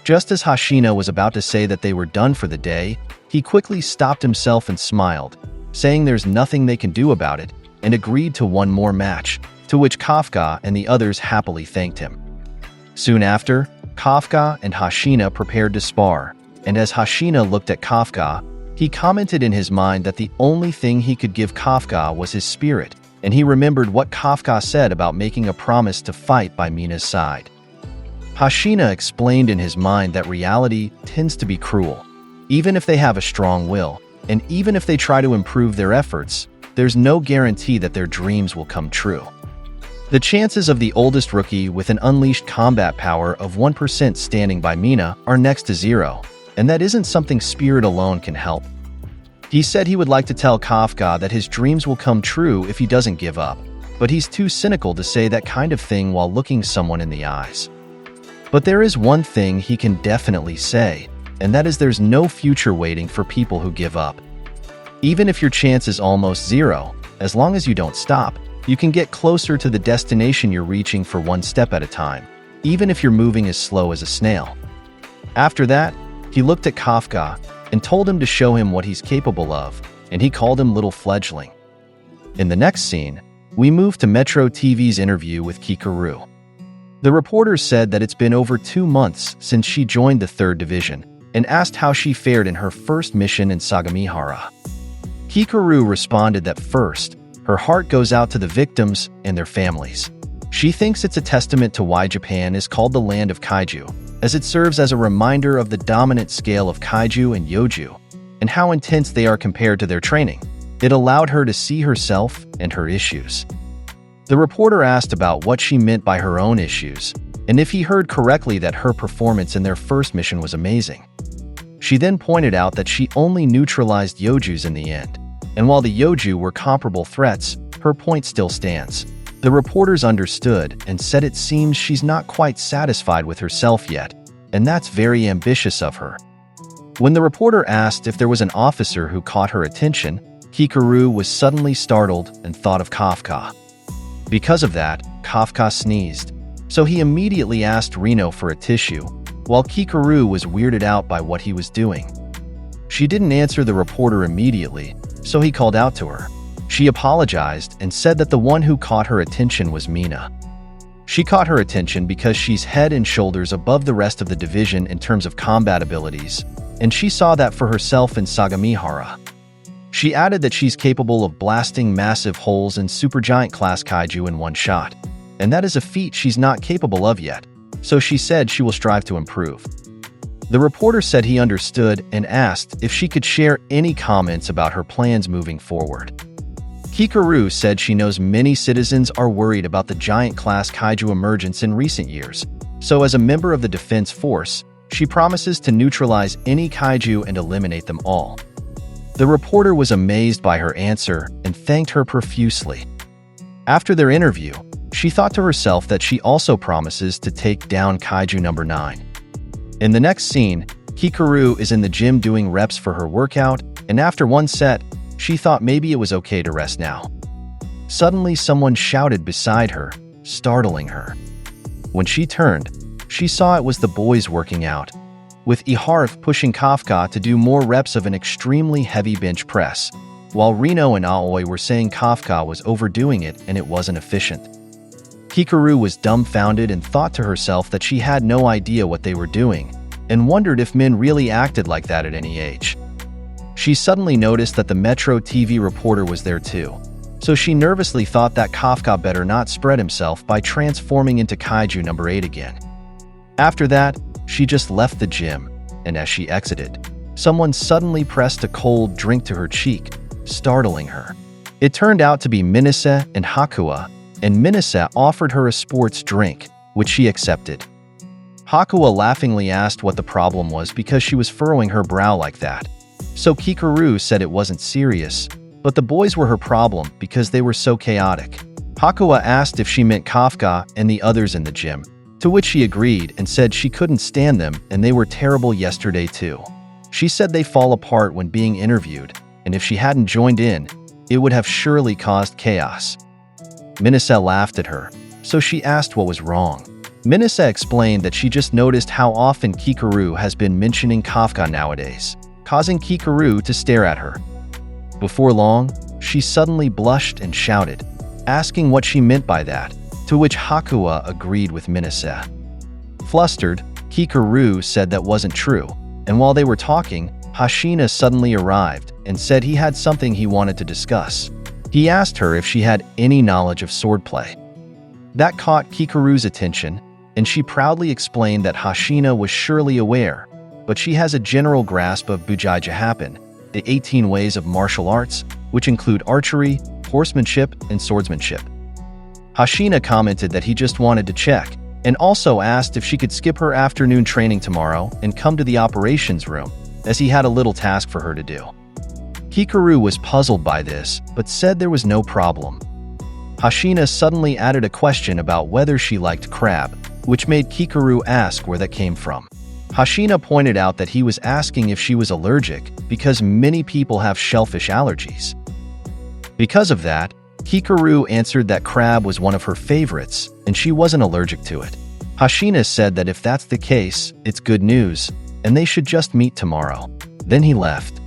Just as Hoshina was about to say that they were done for the day, he quickly stopped himself and smiled, saying there's nothing they can do about it, and agreed to one more match, to which Kafka and the others happily thanked him. Soon after, Kafka and Hoshina prepared to spar, and as Hoshina looked at Kafka, he commented in his mind that the only thing he could give Kafka was his spirit, and he remembered what Kafka said about making a promise to fight by Mina's side. Hoshina explained in his mind that reality tends to be cruel. Even if they have a strong will, and even if they try to improve their efforts, there's no guarantee that their dreams will come true. The chances of the oldest rookie with an unleashed combat power of 1% standing by Mina are next to 0, and that isn't something spirit alone can help. He said he would like to tell Kafka that his dreams will come true if he doesn't give up, but he's too cynical to say that kind of thing while looking someone in the eyes. But there is one thing he can definitely say, and that is there's no future waiting for people who give up. Even if your chance is almost 0, as long as you don't stop, you can get closer to the destination you're reaching for one step at a time, even if you're moving as slow as a snail. After that, he looked at Kafka and told him to show him what he's capable of, and he called him Little Fledgling. In the next scene, we move to Metro TV's interview with Kikoru. The reporter said that it's been over 2 months since she joined the 3rd Division and asked how she fared in her first mission in Sagamihara. Kikoru responded that first, her heart goes out to the victims and their families. She thinks it's a testament to why Japan is called the land of kaiju, as it serves as a reminder of the dominant scale of kaiju and yoju, and how intense they are compared to their training. It allowed her to see herself and her issues. The reporter asked about what she meant by her own issues, and if he heard correctly that her performance in their first mission was amazing. She then pointed out that she only neutralized yojus in the end, and while the yoju were comparable threats, her point still stands. The reporters understood and said it seems she's not quite satisfied with herself yet, and that's very ambitious of her. When the reporter asked if there was an officer who caught her attention, Kikoru was suddenly startled and thought of Kafka. Because of that, Kafka sneezed, so he immediately asked Reno for a tissue, while Kikoru was weirded out by what he was doing. She didn't answer the reporter immediately, so he called out to her. She apologized and said that the one who caught her attention was Mina. She caught her attention because she's head and shoulders above the rest of the division in terms of combat abilities, and she saw that for herself in Sagamihara. She added that she's capable of blasting massive holes in supergiant class kaiju in one shot, and that is a feat she's not capable of yet, so she said she will strive to improve. The reporter said he understood and asked if she could share any comments about her plans moving forward. Kikoru said she knows many citizens are worried about the giant class kaiju emergence in recent years, so as a member of the defense force, she promises to neutralize any kaiju and eliminate them all. The reporter was amazed by her answer and thanked her profusely. After their interview, she thought to herself that she also promises to take down Kaiju number 9. In the next scene, Kikoru is in the gym doing reps for her workout, and after one set, she thought maybe it was okay to rest now. Suddenly, someone shouted beside her, startling her. When she turned, she saw it was the boys working out, with Iharth pushing Kafka to do more reps of an extremely heavy bench press, while Reno and Aoi were saying Kafka was overdoing it and it wasn't efficient. Kikoru was dumbfounded and thought to herself that she had no idea what they were doing, and wondered if men really acted like that at any age. She suddenly noticed that the Metro TV reporter was there too, so she nervously thought that Kafka better not spread himself by transforming into Kaiju number 8 again. After that, she just left the gym, and as she exited, someone suddenly pressed a cold drink to her cheek, startling her. It turned out to be Minase and Hakua, and Minase offered her a sports drink, which she accepted. Hakua laughingly asked what the problem was because she was furrowing her brow like that. So Kikoru said it wasn't serious, but the boys were her problem because they were so chaotic. Hakua asked if she meant Kafka and the others in the gym, to which she agreed and said she couldn't stand them and they were terrible yesterday too. She said they fall apart when being interviewed, and if she hadn't joined in, it would have surely caused chaos. Minase laughed at her, so she asked what was wrong. Minase explained that she just noticed how often Kikoru has been mentioning Kafka nowadays, causing Kikoru to stare at her. Before long, she suddenly blushed and shouted, asking what she meant by that, to which Hakua agreed with Minase. Flustered, Kikoru said that wasn't true, and while they were talking, Hoshina suddenly arrived and said he had something he wanted to discuss. He asked her if she had any knowledge of swordplay. That caught Kikoru's attention, and she proudly explained that Hoshina was surely aware, but she has a general grasp of Bujai Jahapan, the 18 ways of martial arts, which include archery, horsemanship, and swordsmanship. Hoshina commented that he just wanted to check, and also asked if she could skip her afternoon training tomorrow and come to the operations room, as he had a little task for her to do. Kikoru was puzzled by this, but said there was no problem. Hoshina suddenly added a question about whether she liked crab, which made Kikoru ask where that came from. Hoshina pointed out that he was asking if she was allergic because many people have shellfish allergies. Because of that, Kikoru answered that crab was one of her favorites and she wasn't allergic to it. Hoshina said that if that's the case, it's good news, and they should just meet tomorrow. Then he left.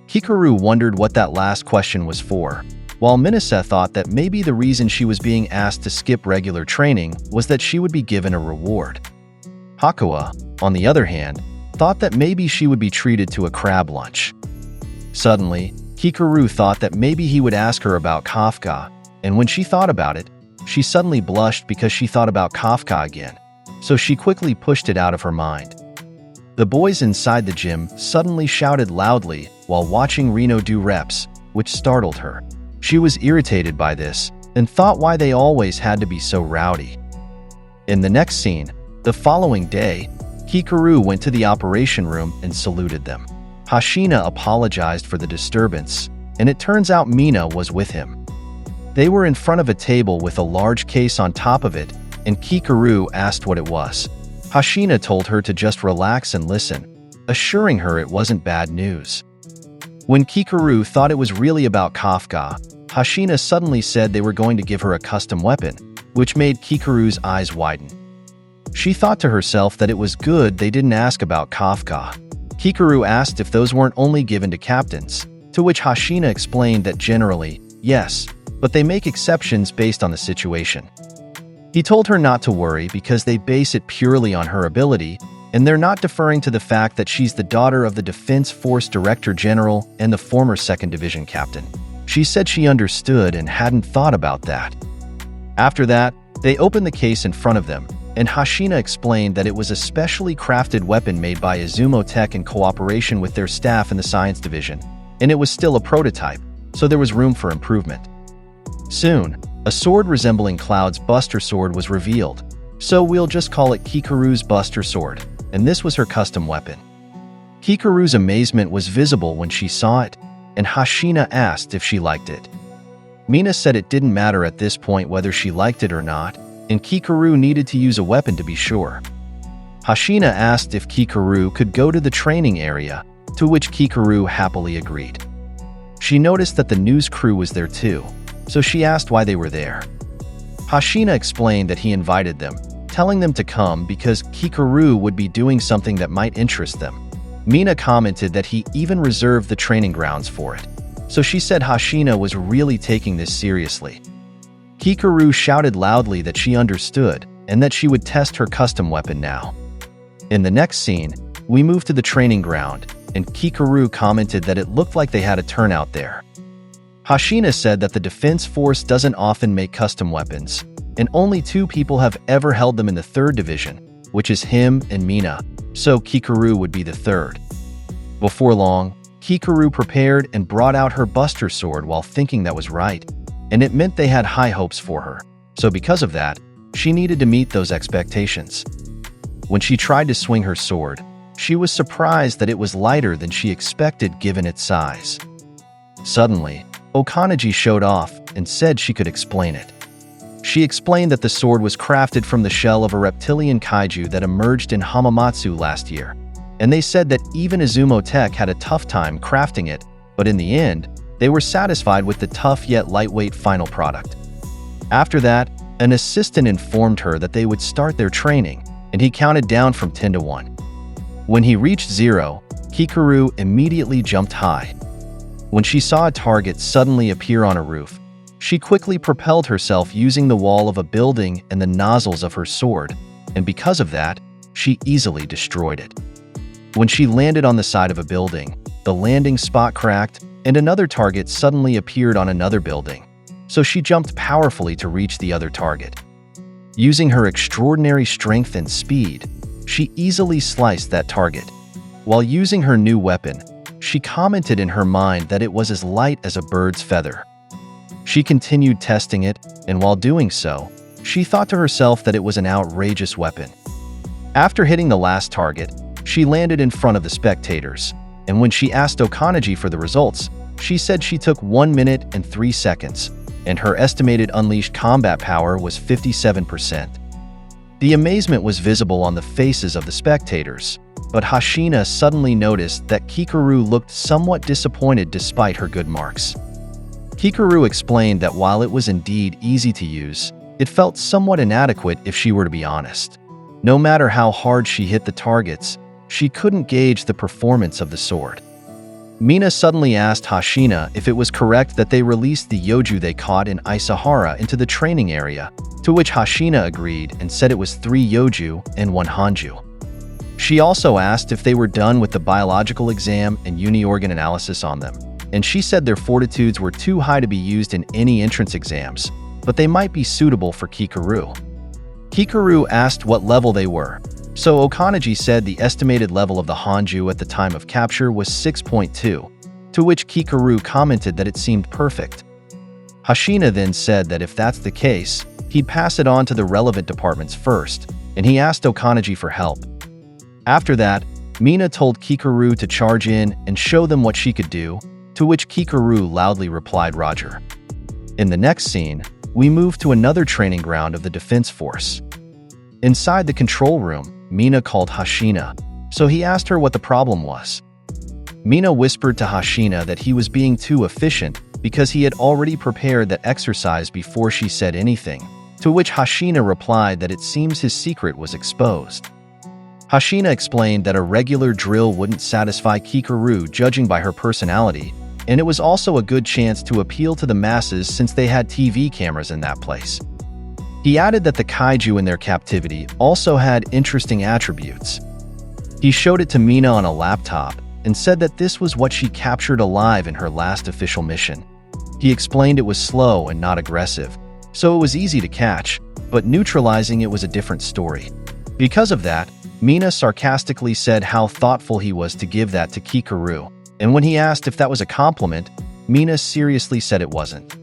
Kikoru wondered what that last question was for, while Minase thought that maybe the reason she was being asked to skip regular training was that she would be given a reward. Hakua, on the other hand, thought that maybe she would be treated to a crab lunch. Suddenly, Kikoru thought that maybe he would ask her about Kafka, and when she thought about it, she suddenly blushed because she thought about Kafka again, so she quickly pushed it out of her mind. The boys inside the gym suddenly shouted loudly while watching Reno do reps, which startled her. She was irritated by this and thought why they always had to be so rowdy. In the next scene, the following day, Kikoru went to the operation room and saluted them. Hoshina apologized for the disturbance, and it turns out Mina was with him. They were in front of a table with a large case on top of it, and Kikoru asked what it was. Hoshina told her to just relax and listen, assuring her it wasn't bad news. When Kikoru thought it was really about Kafka, Hoshina suddenly said they were going to give her a custom weapon, which made Kikoru's eyes widen. She thought to herself that it was good they didn't ask about Kafka. Kikoru asked if those weren't only given to captains, to which Hoshina explained that generally, yes, but they make exceptions based on the situation. He told her not to worry because they base it purely on her ability, and they're not deferring to the fact that she's the daughter of the Defense Force Director General and the former 2nd Division Captain. She said she understood and hadn't thought about that. After that, they opened the case in front of them, and Hoshina explained that it was a specially crafted weapon made by Izumo Tech in cooperation with their staff in the Science Division, and it was still a prototype, so there was room for improvement. Soon, a sword resembling Cloud's Buster Sword was revealed, so we'll just call it Kikoru's Buster Sword, and this was her custom weapon. Kikoru's amazement was visible when she saw it, and Hoshina asked if she liked it. Mina said it didn't matter at this point whether she liked it or not, and Kikoru needed to use a weapon to be sure. Hoshina asked if Kikoru could go to the training area, to which Kikoru happily agreed. She noticed that the news crew was there too, so she asked why they were there. Hoshina explained that he invited them, telling them to come because Kikoru would be doing something that might interest them. Mina commented that he even reserved the training grounds for it, so she said Hoshina was really taking this seriously. Kikoru shouted loudly that she understood and that she would test her custom weapon now. In the next scene, we move to the training ground, and Kikoru commented that it looked like they had a turnout there. Hoshina said that the Defense Force doesn't often make custom weapons, and only 2 people have ever held them in the 3rd Division, which is him and Mina, so Kikoru would be the 3rd. Before long, Kikoru prepared and brought out her Buster Sword while thinking that was right, and it meant they had high hopes for her, so because of that, she needed to meet those expectations. When she tried to swing her sword, she was surprised that it was lighter than she expected given its size. Suddenly, Okanaji showed off and said she could explain it. She explained that the sword was crafted from the shell of a reptilian kaiju that emerged in Hamamatsu last year, and they said that even Izumo Tech had a tough time crafting it, but in the end, they were satisfied with the tough yet lightweight final product. After that, an assistant informed her that they would start their training, and he counted down from 10 to 1. When he reached 0, Kikoru immediately jumped high. When she saw a target suddenly appear on a roof, she quickly propelled herself using the wall of a building and the nozzles of her sword, and because of that, she easily destroyed it. When she landed on the side of a building, the landing spot cracked, and another target suddenly appeared on another building, so she jumped powerfully to reach the other target. Using her extraordinary strength and speed, she easily sliced that target. While using her new weapon, she commented in her mind that it was as light as a bird's feather. She continued testing it, and while doing so, she thought to herself that it was an outrageous weapon. After hitting the last target, she landed in front of the spectators, and when she asked Okanaji for the results, she said she took 1 minute and 3 seconds, and her estimated unleashed combat power was 57%. The amazement was visible on the faces of the spectators, but Hoshina suddenly noticed that Kikoru looked somewhat disappointed despite her good marks. Kikoru explained that while it was indeed easy to use, it felt somewhat inadequate if she were to be honest. No matter how hard she hit the targets, she couldn't gauge the performance of the sword. Mina suddenly asked Hoshina if it was correct that they released the Yoju they caught in Isahara into the training area, to which Hoshina agreed and said it was 3 Yoju and 1 Hanju. She also asked if they were done with the biological exam and uni-organ analysis on them, and she said their fortitudes were too high to be used in any entrance exams, but they might be suitable for Kikoru. Kikoru asked what level they were, so Okanaji said the estimated level of the Hanju at the time of capture was 6.2, to which Kikoru commented that it seemed perfect. Hoshina then said that if that's the case, he'd pass it on to the relevant departments first, and he asked Okanaji for help. After that, Mina told Kikoru to charge in and show them what she could do, to which Kikoru loudly replied Roger. In the next scene, we move to another training ground of the defense force. Inside the control room, Mina called Hoshina, so he asked her what the problem was. Mina whispered to Hoshina that he was being too efficient because he had already prepared that exercise before she said anything, to which Hoshina replied that it seems his secret was exposed. Hoshina explained that a regular drill wouldn't satisfy Kikoru judging by her personality, and it was also a good chance to appeal to the masses since they had TV cameras in that place. He added that the kaiju in their captivity also had interesting attributes. He showed it to Mina on a laptop and said that this was what she captured alive in her last official mission. He explained it was slow and not aggressive, so it was easy to catch, but neutralizing it was a different story. Because of that, Mina sarcastically said how thoughtful he was to give that to Kikoru, and when he asked if that was a compliment, Mina seriously said it wasn't.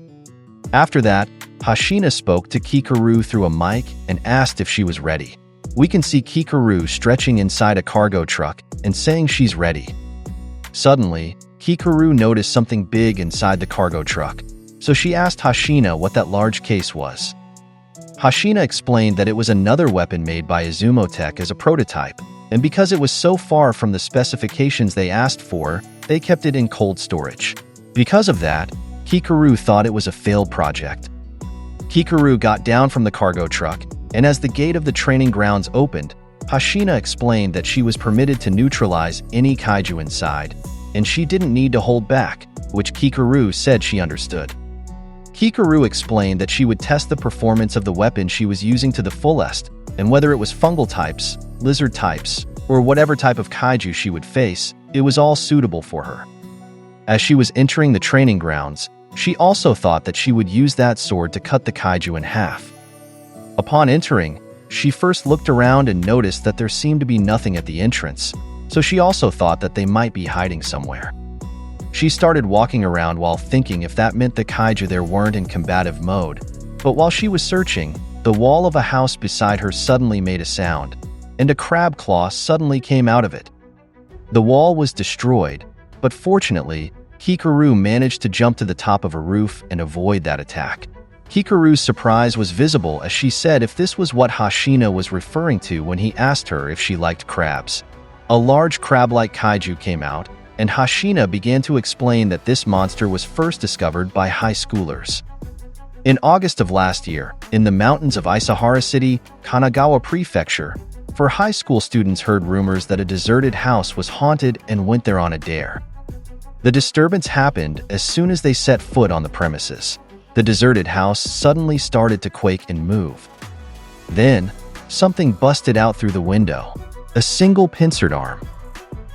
After that, Hoshina spoke to Kikoru through a mic and asked if she was ready. We can see Kikoru stretching inside a cargo truck and saying she's ready. Suddenly, Kikoru noticed something big inside the cargo truck, so she asked Hoshina what that large case was. Hoshina explained that it was another weapon made by Izumotech as a prototype, and because it was so far from the specifications they asked for, they kept it in cold storage. Because of that, Kikoru thought it was a failed project. Kikoru got down from the cargo truck, and as the gate of the training grounds opened, Hoshina explained that she was permitted to neutralize any kaiju inside, and she didn't need to hold back, which Kikoru said she understood. Kikoru explained that she would test the performance of the weapon she was using to the fullest, and whether it was fungal types, lizard types, or whatever type of kaiju she would face, it was all suitable for her. As she was entering the training grounds, she also thought that she would use that sword to cut the kaiju in half. Upon entering, she first looked around and noticed that there seemed to be nothing at the entrance, so she also thought that they might be hiding somewhere. She started walking around while thinking if that meant the kaiju there weren't in combative mode, but while she was searching, the wall of a house beside her suddenly made a sound, and a crab claw suddenly came out of it. The wall was destroyed, but fortunately, Kikoru managed to jump to the top of a roof and avoid that attack. Kikoru's surprise was visible as she said if this was what Hoshina was referring to when he asked her if she liked crabs. A large crab-like kaiju came out, and Hoshina began to explain that this monster was first discovered by high schoolers. In August of last year, in the mountains of Isahara City, Kanagawa Prefecture, for high school students heard rumors that a deserted house was haunted and went there on a dare. The disturbance happened as soon as they set foot on the premises. The deserted house suddenly started to quake and move. Then, something busted out through the window. A single pincered arm.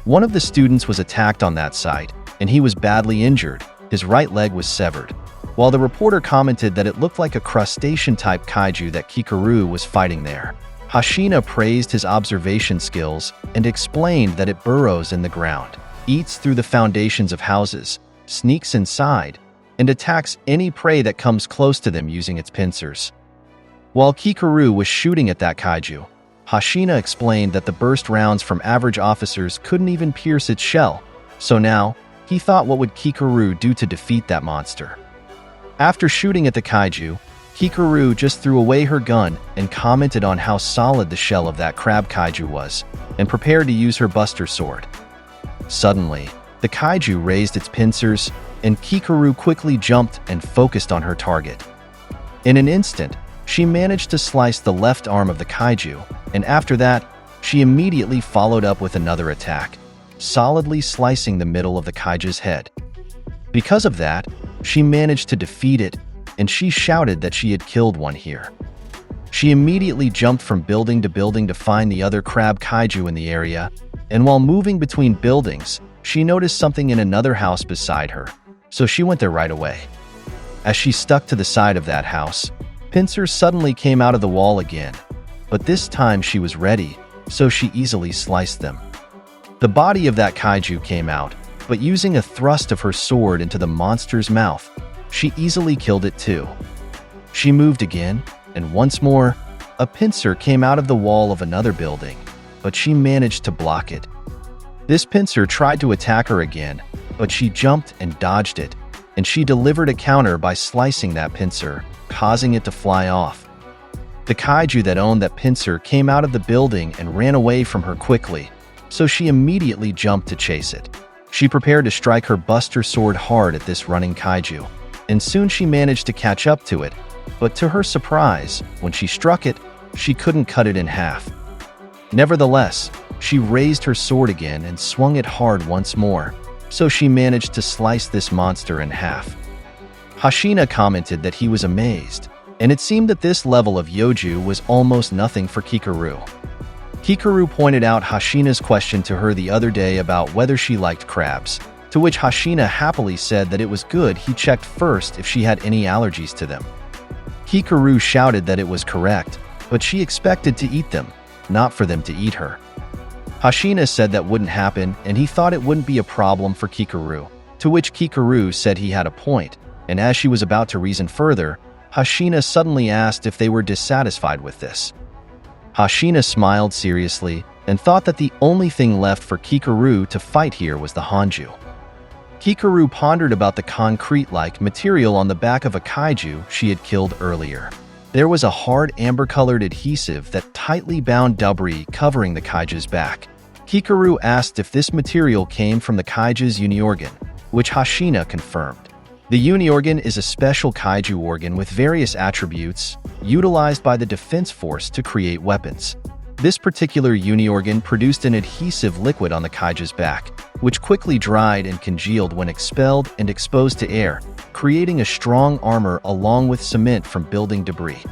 One of the students was attacked on that site, and he was badly injured. His right leg was severed. While the reporter commented that it looked like a crustacean-type kaiju that Kikoru was fighting there. Hoshina praised his observation skills and explained that it burrows in the ground, eats through the foundations of houses, sneaks inside, and attacks any prey that comes close to them using its pincers. While Kikoru was shooting at that kaiju, Hoshina explained that the burst rounds from average officers couldn't even pierce its shell, so now, he thought what would Kikoru do to defeat that monster. After shooting at the kaiju, Kikoru just threw away her gun and commented on how solid the shell of that crab kaiju was, and prepared to use her buster sword. Suddenly, the kaiju raised its pincers, and Kikoru quickly jumped and focused on her target. In an instant, she managed to slice the left arm of the kaiju, and after that, she immediately followed up with another attack, solidly slicing the middle of the kaiju's head. Because of that, she managed to defeat it, and she shouted that she had killed one here. She immediately jumped from building to building to find the other crab kaiju in the area, and while moving between buildings, she noticed something in another house beside her, so she went there right away. As she stuck to the side of that house, pincers suddenly came out of the wall again, but this time she was ready, so she easily sliced them. The body of that kaiju came out, but using a thrust of her sword into the monster's mouth, she easily killed it too. She moved again, and once more, a pincer came out of the wall of another building, but she managed to block it. This pincer tried to attack her again, but she jumped and dodged it, and she delivered a counter by slicing that pincer, causing it to fly off. The kaiju that owned that pincer came out of the building and ran away from her quickly, so she immediately jumped to chase it. She prepared to strike her buster sword hard at this running kaiju, and soon she managed to catch up to it, but to her surprise, when she struck it, she couldn't cut it in half. Nevertheless, she raised her sword again and swung it hard once more, so she managed to slice this monster in half. Hoshina commented that he was amazed, and it seemed that this level of Yoju was almost nothing for Kikoru. Kikoru pointed out Hoshina's question to her the other day about whether she liked crabs, to which Hoshina happily said that it was good he checked first if she had any allergies to them. Kikoru shouted that it was correct, but she expected to eat them, not for them to eat her. Hoshina said that wouldn't happen, and he thought it wouldn't be a problem for Kikoru, to which Kikoru said he had a point, and as she was about to reason further, Hoshina suddenly asked if they were dissatisfied with this. Hoshina smiled seriously and thought that the only thing left for Kikoru to fight here was the Hanju. Kikoru pondered about the concrete-like material on the back of a kaiju she had killed earlier. There was a hard amber-colored adhesive that tightly bound debris covering the kaiju's back. Kikoru asked if this material came from the kaiju's uni-organ, which Hoshina confirmed. The uni-organ is a special kaiju organ with various attributes utilized by the defense force to create weapons. This particular uni-organ produced an adhesive liquid on the kaiju's back, which quickly dried and congealed when expelled and exposed to air, creating a strong armor along with cement from building debris.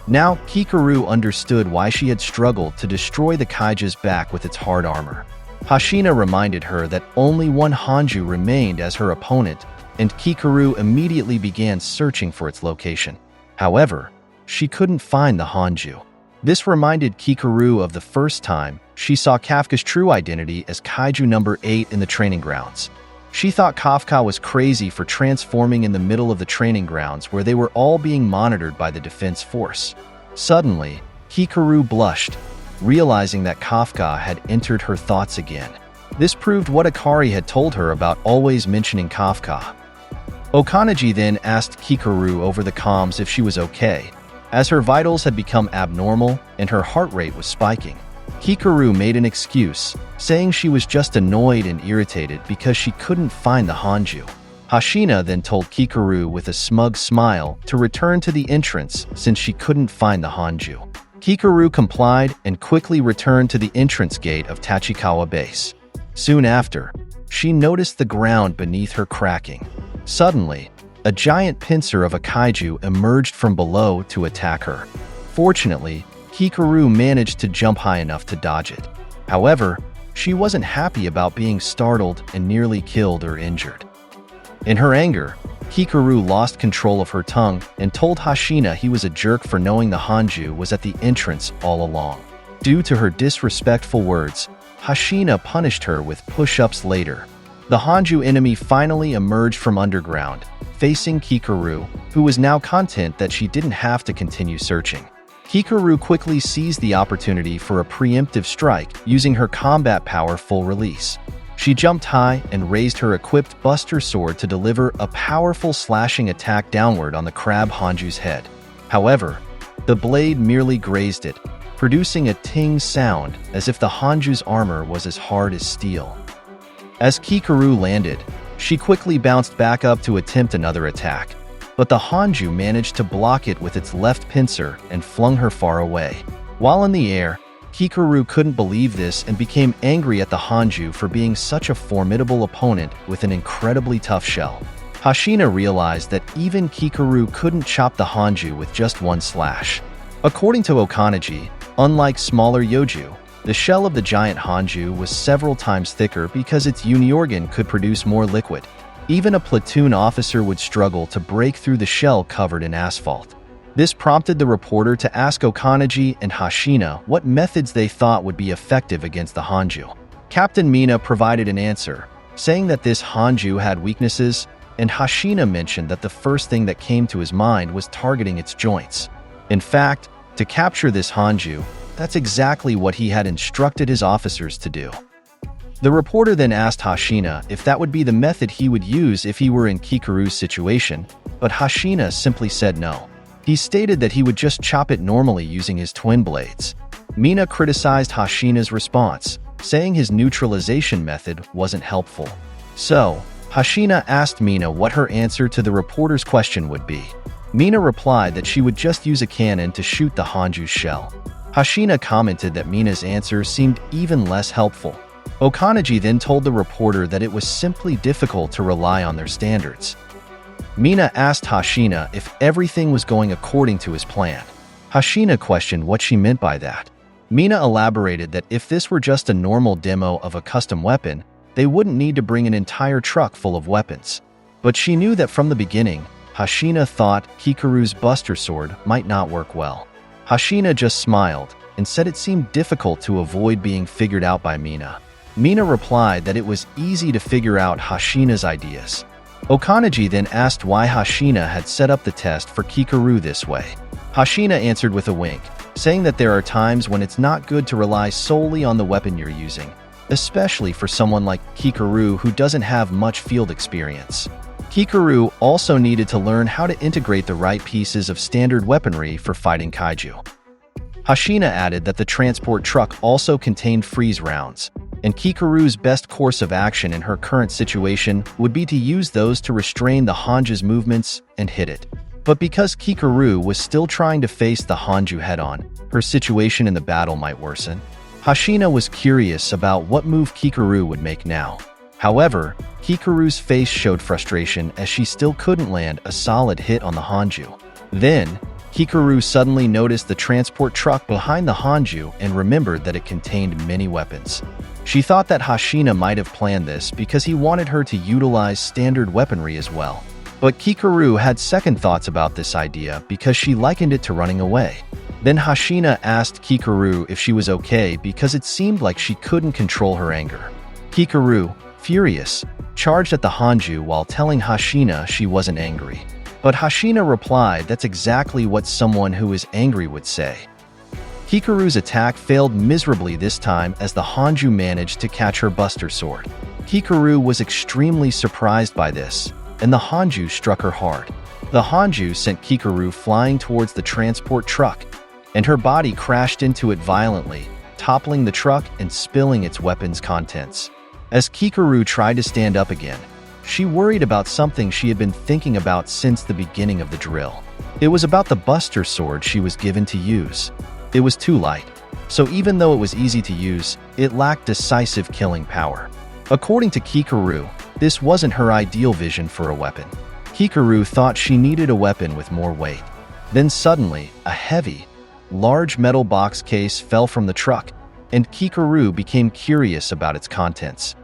Now, Kikoru understood why she had struggled to destroy the kaiju's back with its hard armor. Hoshina reminded her that only one Hanju remained as her opponent, and Kikoru immediately began searching for its location. However, she couldn't find the Hanju. This reminded Kikoru of the first time she saw Kafka's true identity as Kaiju number 8 in the training grounds. She thought Kafka was crazy for transforming in the middle of the training grounds where they were all being monitored by the defense force. Suddenly, Kikoru blushed, realizing that Kafka had entered her thoughts again. This proved what Akari had told her about always mentioning Kafka. Okanaji then asked Kikoru over the comms if she was okay, as her vitals had become abnormal and her heart rate was spiking. Kikoru made an excuse, saying she was just annoyed and irritated because she couldn't find the Hanju. Hoshina then told Kikoru with a smug smile to return to the entrance since she couldn't find the Hanju. Kikoru complied and quickly returned to the entrance gate of Tachikawa Base. Soon after, she noticed the ground beneath her cracking. Suddenly, a giant pincer of a kaiju emerged from below to attack her. Fortunately, Kikoru managed to jump high enough to dodge it. However, she wasn't happy about being startled and nearly killed or injured. In her anger, Kikoru lost control of her tongue and told Hoshina he was a jerk for knowing the Hanju was at the entrance all along. Due to her disrespectful words, Hoshina punished her with push-ups later. The Hanju enemy finally emerged from underground, facing Kikoru, who was now content that she didn't have to continue searching. Kikoru quickly seized the opportunity for a preemptive strike using her combat power full release. She jumped high and raised her equipped buster sword to deliver a powerful slashing attack downward on the crab Hanju's head. However, the blade merely grazed it, producing a ting sound as if the Hanju's armor was as hard as steel. As Kikoru landed, she quickly bounced back up to attempt another attack, but the Hanju managed to block it with its left pincer and flung her far away. While in the air, Kikoru couldn't believe this and became angry at the Hanju for being such a formidable opponent with an incredibly tough shell. Hoshina realized that even Kikoru couldn't chop the Hanju with just one slash. According to Okanaji, unlike smaller Yoju, the shell of the giant Hanju was several times thicker because its uni-organ could produce more liquid. Even a platoon officer would struggle to break through the shell covered in asphalt. This prompted the reporter to ask Okanaji and Hoshina what methods they thought would be effective against the Hanju. Captain Mina provided an answer, saying that this Hanju had weaknesses, and Hoshina mentioned that the first thing that came to his mind was targeting its joints. In fact, to capture this Hanju, that's exactly what he had instructed his officers to do. The reporter then asked Hoshina if that would be the method he would use if he were in Kikoru's situation, but Hoshina simply said no. He stated that he would just chop it normally using his twin blades. Mina criticized Hoshina's response, saying his neutralization method wasn't helpful. So, Hoshina asked Mina what her answer to the reporter's question would be. Mina replied that she would just use a cannon to shoot the Hanju's shell. Hoshina commented that Mina's answer seemed even less helpful. Okanaji then told the reporter that it was simply difficult to rely on their standards. Mina asked Hoshina if everything was going according to his plan. Hoshina questioned what she meant by that. Mina elaborated that if this were just a normal demo of a custom weapon, they wouldn't need to bring an entire truck full of weapons. But she knew that from the beginning, Hoshina thought Kikoru's Buster Sword might not work well. Hoshina just smiled and said it seemed difficult to avoid being figured out by Mina. Mina replied that it was easy to figure out Hoshina's ideas. Okanaji then asked why Hoshina had set up the test for Kikoru this way. Hoshina answered with a wink, saying that there are times when it's not good to rely solely on the weapon you're using, especially for someone like Kikoru who doesn't have much field experience. Kikoru also needed to learn how to integrate the right pieces of standard weaponry for fighting kaiju. Hoshina added that the transport truck also contained freeze rounds, and Kikoru's best course of action in her current situation would be to use those to restrain the Hanju's movements and hit it. But because Kikoru was still trying to face the Hanju head-on, her situation in the battle might worsen. Hoshina was curious about what move Kikoru would make now. However, Kikoru's face showed frustration as she still couldn't land a solid hit on the Hanju. Then, Kikoru suddenly noticed the transport truck behind the Hanju and remembered that it contained many weapons. She thought that Hoshina might have planned this because he wanted her to utilize standard weaponry as well. But Kikoru had second thoughts about this idea because she likened it to running away. Then Hoshina asked Kikoru if she was okay because it seemed like she couldn't control her anger. Kikoru, furious, charged at the Hanju while telling Hoshina she wasn't angry. But Hoshina replied that's exactly what someone who is angry would say. Kikoru's attack failed miserably this time as the Hanju managed to catch her Buster Sword. Kikoru was extremely surprised by this, and the Hanju struck her hard. The Hanju sent Kikoru flying towards the transport truck, and her body crashed into it violently, toppling the truck and spilling its weapons' contents. As Kikoru tried to stand up again, she worried about something she had been thinking about since the beginning of the drill. It was about the Buster Sword she was given to use. It was too light, so even though it was easy to use, it lacked decisive killing power. According to Kikoru, this wasn't her ideal vision for a weapon. Kikoru thought she needed a weapon with more weight. Then suddenly, a heavy, large metal box case fell from the truck, and Kikoru became curious about its contents.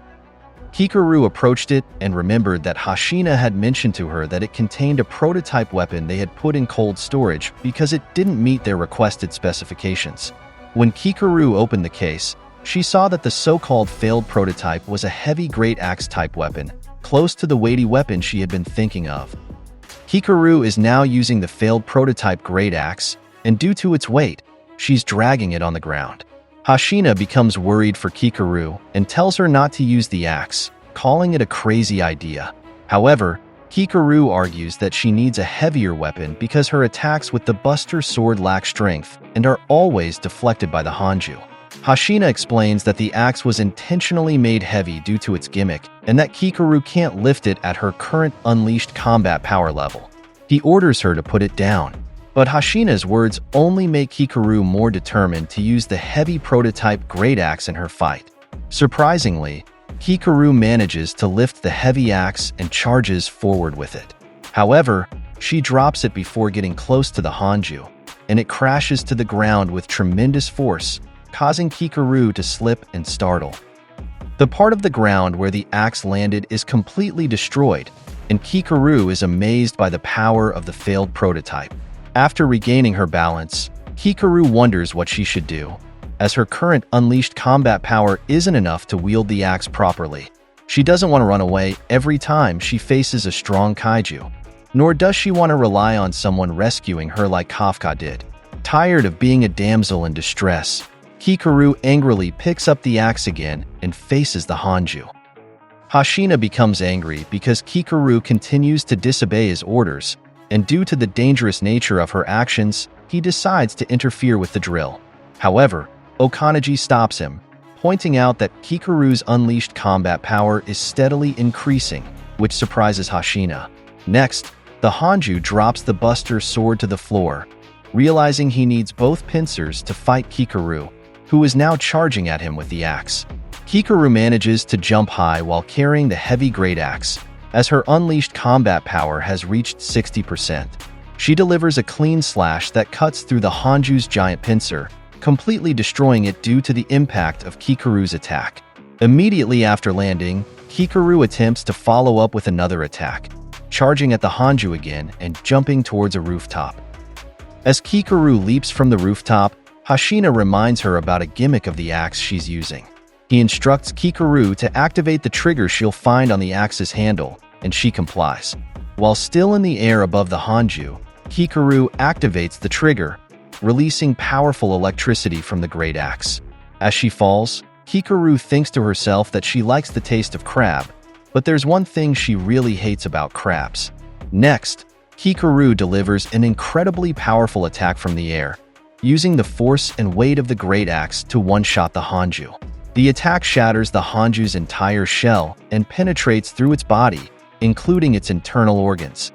Kikoru approached it and remembered that Hoshina had mentioned to her that it contained a prototype weapon they had put in cold storage because it didn't meet their requested specifications. When Kikoru opened the case, she saw that the so-called failed prototype was a heavy great axe-type weapon, close to the weighty weapon she had been thinking of. Kikoru is now using the failed prototype great axe, and due to its weight, she's dragging it on the ground. Hoshina becomes worried for Kikoru and tells her not to use the axe, calling it a crazy idea. However, Kikoru argues that she needs a heavier weapon because her attacks with the Buster Sword lack strength and are always deflected by the Hanju. Hoshina explains that the axe was intentionally made heavy due to its gimmick and that Kikoru can't lift it at her current unleashed combat power level. He orders her to put it down. But Hoshina's words only make Kikoru more determined to use the heavy prototype great axe in her fight. Surprisingly, Kikoru manages to lift the heavy axe and charges forward with it. However, she drops it before getting close to the Hanju, and it crashes to the ground with tremendous force, causing Kikoru to slip and startle. The part of the ground where the axe landed is completely destroyed, and Kikoru is amazed by the power of the failed prototype. After regaining her balance, Kikoru wonders what she should do, as her current unleashed combat power isn't enough to wield the axe properly. She doesn't want to run away every time she faces a strong kaiju, nor does she want to rely on someone rescuing her like Kafka did. Tired of being a damsel in distress, Kikoru angrily picks up the axe again and faces the Hanju. Hoshina becomes angry because Kikoru continues to disobey his orders, and due to the dangerous nature of her actions, he decides to interfere with the drill. However, Okanaji stops him, pointing out that Kikoru's unleashed combat power is steadily increasing, which surprises Hoshina. Next, the Hanju drops the Buster sword to the floor, realizing he needs both pincers to fight Kikoru, who is now charging at him with the axe. Kikoru manages to jump high while carrying the heavy great axe, as her unleashed combat power has reached 60%. She delivers a clean slash that cuts through the Hanju's giant pincer, completely destroying it due to the impact of Kikoru's attack. Immediately after landing, Kikoru attempts to follow up with another attack, charging at the Hanju again and jumping towards a rooftop. As Kikoru leaps from the rooftop, Hoshina reminds her about a gimmick of the axe she's using. He instructs Kikoru to activate the trigger she'll find on the axe's handle, and she complies. While still in the air above the Hanju, Kikoru activates the trigger, releasing powerful electricity from the great axe. As she falls, Kikoru thinks to herself that she likes the taste of crab, but there's one thing she really hates about crabs. Next, Kikoru delivers an incredibly powerful attack from the air, using the force and weight of the great axe to one-shot the Hanju. The attack shatters the Hanju's entire shell and penetrates through its body, including its internal organs.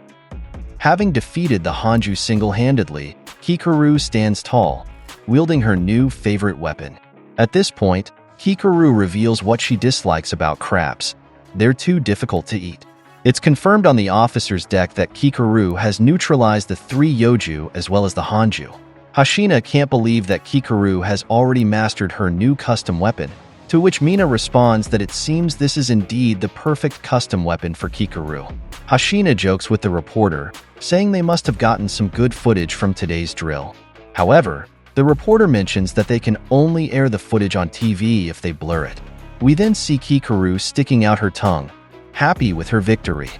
Having defeated the Hanju single-handedly, Kikoru stands tall, wielding her new favorite weapon. At this point, Kikoru reveals what she dislikes about crabs. They're too difficult to eat. It's confirmed on the officer's deck that Kikoru has neutralized the 3 Yoju as well as the Hanju. Hoshina can't believe that Kikoru has already mastered her new custom weapon, to which Mina responds that it seems this is indeed the perfect custom weapon for Kikoru. Hoshina jokes with the reporter, saying they must have gotten some good footage from today's drill. However, the reporter mentions that they can only air the footage on TV if they blur it. We then see Kikoru sticking out her tongue, happy with her victory.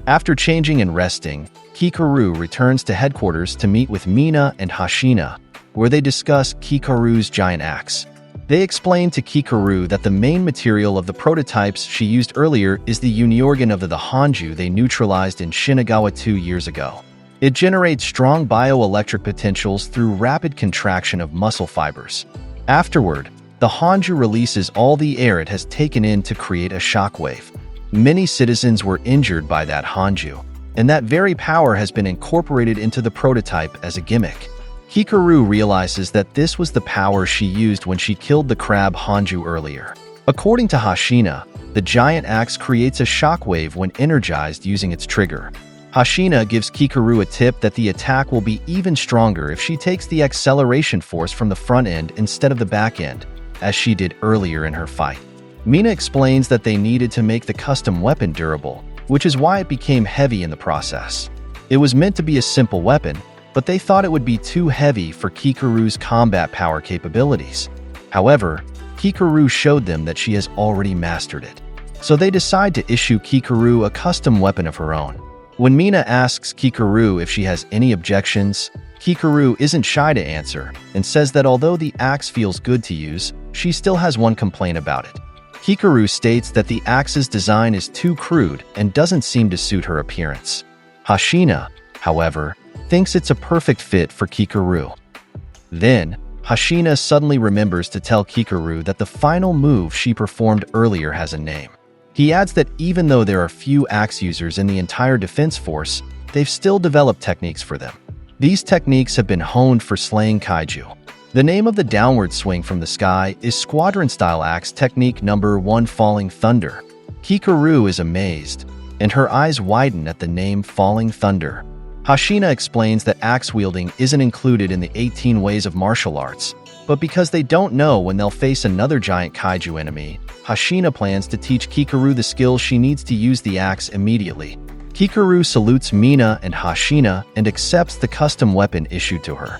After changing and resting, Kikoru returns to headquarters to meet with Mina and Hoshina, where they discuss Kikoru's giant axe. They explain to Kikoru that the main material of the prototypes she used earlier is the uniorgan of the Hanju they neutralized in Shinagawa 2 years ago. It generates strong bioelectric potentials through rapid contraction of muscle fibers. Afterward, the Hanju releases all the air it has taken in to create a shockwave. Many citizens were injured by that Hanju, and that very power has been incorporated into the prototype as a gimmick. Kikoru realizes that this was the power she used when she killed the crab Hanju earlier. According to Hoshina, the giant axe creates a shockwave when energized using its trigger. Hoshina gives Kikoru a tip that the attack will be even stronger if she takes the acceleration force from the front end instead of the back end, as she did earlier in her fight. Mina explains that they needed to make the custom weapon durable, which is why it became heavy in the process. It was meant to be a simple weapon, but they thought it would be too heavy for Kikoru's combat power capabilities. However, Kikoru showed them that she has already mastered it. So they decide to issue Kikoru a custom weapon of her own. When Mina asks Kikoru if she has any objections, Kikoru isn't shy to answer and says that although the axe feels good to use, she still has one complaint about it. Kikoru states that the axe's design is too crude and doesn't seem to suit her appearance. Hoshina, however, thinks it's a perfect fit for Kikoru. Then, Hoshina suddenly remembers to tell Kikoru that the final move she performed earlier has a name. He adds that even though there are few axe users in the entire defense force, they've still developed techniques for them. These techniques have been honed for slaying kaiju. The name of the downward swing from the sky is Squadron-style axe technique number 1 Falling Thunder. Kikoru is amazed, and her eyes widen at the name Falling Thunder. Hoshina explains that axe wielding isn't included in the 18 ways of martial arts, but because they don't know when they'll face another giant kaiju enemy, Hoshina plans to teach Kikoru the skills she needs to use the axe immediately. Kikoru salutes Mina and Hoshina and accepts the custom weapon issued to her.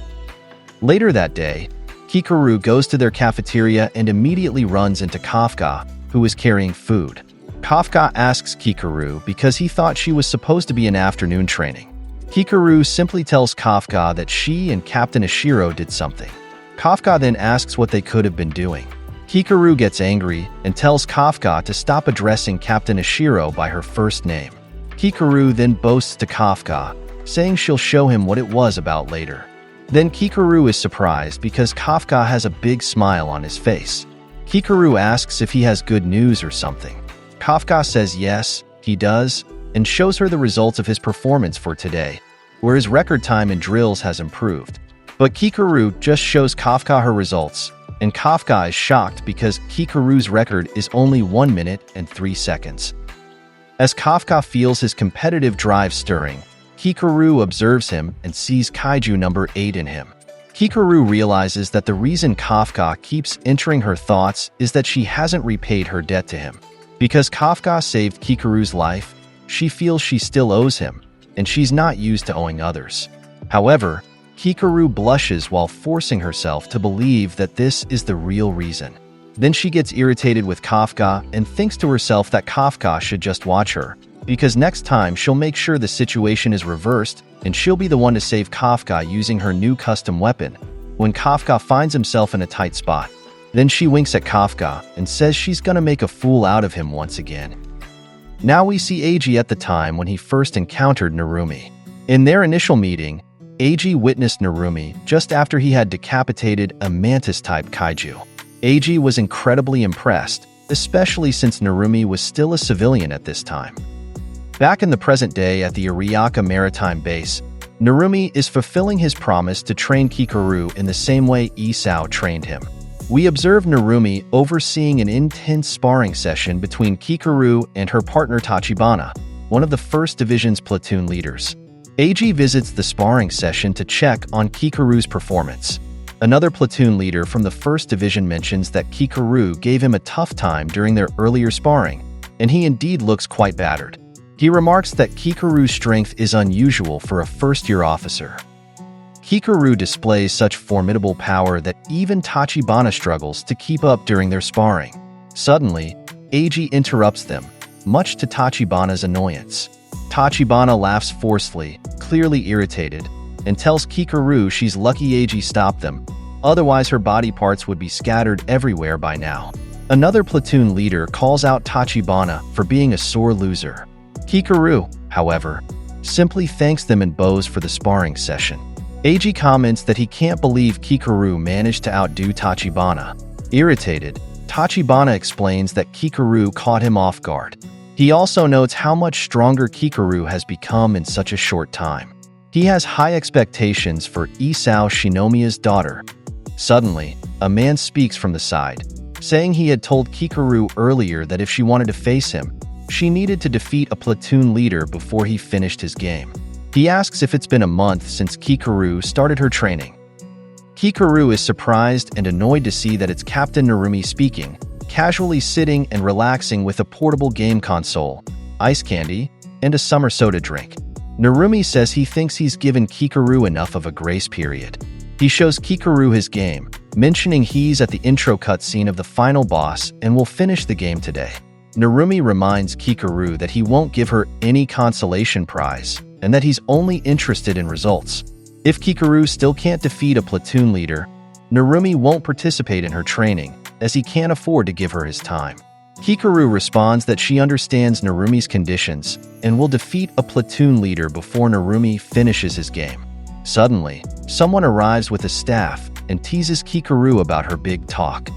Later that day, Kikoru goes to their cafeteria and immediately runs into Kafka, who is carrying food. Kafka asks Kikoru because he thought she was supposed to be in afternoon training. Kikoru simply tells Kafka that she and Captain Ishiro did something. Kafka then asks what they could have been doing. Kikoru gets angry and tells Kafka to stop addressing Captain Ishiro by her first name. Kikoru then boasts to Kafka, saying she'll show him what it was about later. Then Kikoru is surprised because Kafka has a big smile on his face. Kikoru asks if he has good news or something. Kafka says yes, he does, and shows her the results of his performance for today, where his record time in drills has improved. But Kikoru just shows Kafka her results, and Kafka is shocked because Kikoru's record is only 1 minute and 3 seconds. As Kafka feels his competitive drive stirring, Kikoru observes him and sees Kaiju number 8 in him. Kikoru realizes that the reason Kafka keeps entering her thoughts is that she hasn't repaid her debt to him. Because Kafka saved Kikoru's life, she feels she still owes him, and she's not used to owing others. However, Kikoru blushes while forcing herself to believe that this is the real reason. Then she gets irritated with Kafka and thinks to herself that Kafka should just watch her, because next time she'll make sure the situation is reversed and she'll be the one to save Kafka using her new custom weapon when Kafka finds himself in a tight spot. Then she winks at Kafka and says she's gonna make a fool out of him once again. Now we see Eiji at the time when he first encountered Narumi. In their initial meeting, Eiji witnessed Narumi just after he had decapitated a mantis-type kaiju. Eiji was incredibly impressed, especially since Narumi was still a civilian at this time. Back in the present day at the Ariaka Maritime Base, Narumi is fulfilling his promise to train Kikoru in the same way Isao trained him. We observe Narumi overseeing an intense sparring session between Kikoru and her partner Tachibana, one of the 1st Division's platoon leaders. Eiji visits the sparring session to check on Kikoru's performance. Another platoon leader from the 1st Division mentions that Kikoru gave him a tough time during their earlier sparring, and he indeed looks quite battered. He remarks that Kikoru's strength is unusual for a first-year officer. Kikoru displays such formidable power that even Tachibana struggles to keep up during their sparring. Suddenly, Eiji interrupts them, much to Tachibana's annoyance. Tachibana laughs forcefully, clearly irritated, and tells Kikoru she's lucky Eiji stopped them, otherwise her body parts would be scattered everywhere by now. Another platoon leader calls out Tachibana for being a sore loser. Kikoru, however, simply thanks them and bows for the sparring session. Eiji comments that he can't believe Kikoru managed to outdo Tachibana. Irritated, Tachibana explains that Kikoru caught him off guard. He also notes how much stronger Kikoru has become in such a short time. He has high expectations for Isao Shinomiya's daughter. Suddenly, a man speaks from the side, saying he had told Kikoru earlier that if she wanted to face him, she needed to defeat a platoon leader before he finished his game. He asks if it's been a month since Kikoru started her training. Kikoru is surprised and annoyed to see that it's Captain Narumi speaking, casually sitting and relaxing with a portable game console, ice candy, and a summer soda drink. Narumi says he thinks he's given Kikoru enough of a grace period. He shows Kikoru his game, mentioning he's at the intro cutscene of the final boss and will finish the game today. Narumi reminds Kikoru that he won't give her any consolation prize, and that he's only interested in results. If Kikoru still can't defeat a platoon leader, Narumi won't participate in her training, as he can't afford to give her his time. Kikoru responds that she understands Narumi's conditions and will defeat a platoon leader before Narumi finishes his game. Suddenly, someone arrives with a staff and teases Kikoru about her big talk.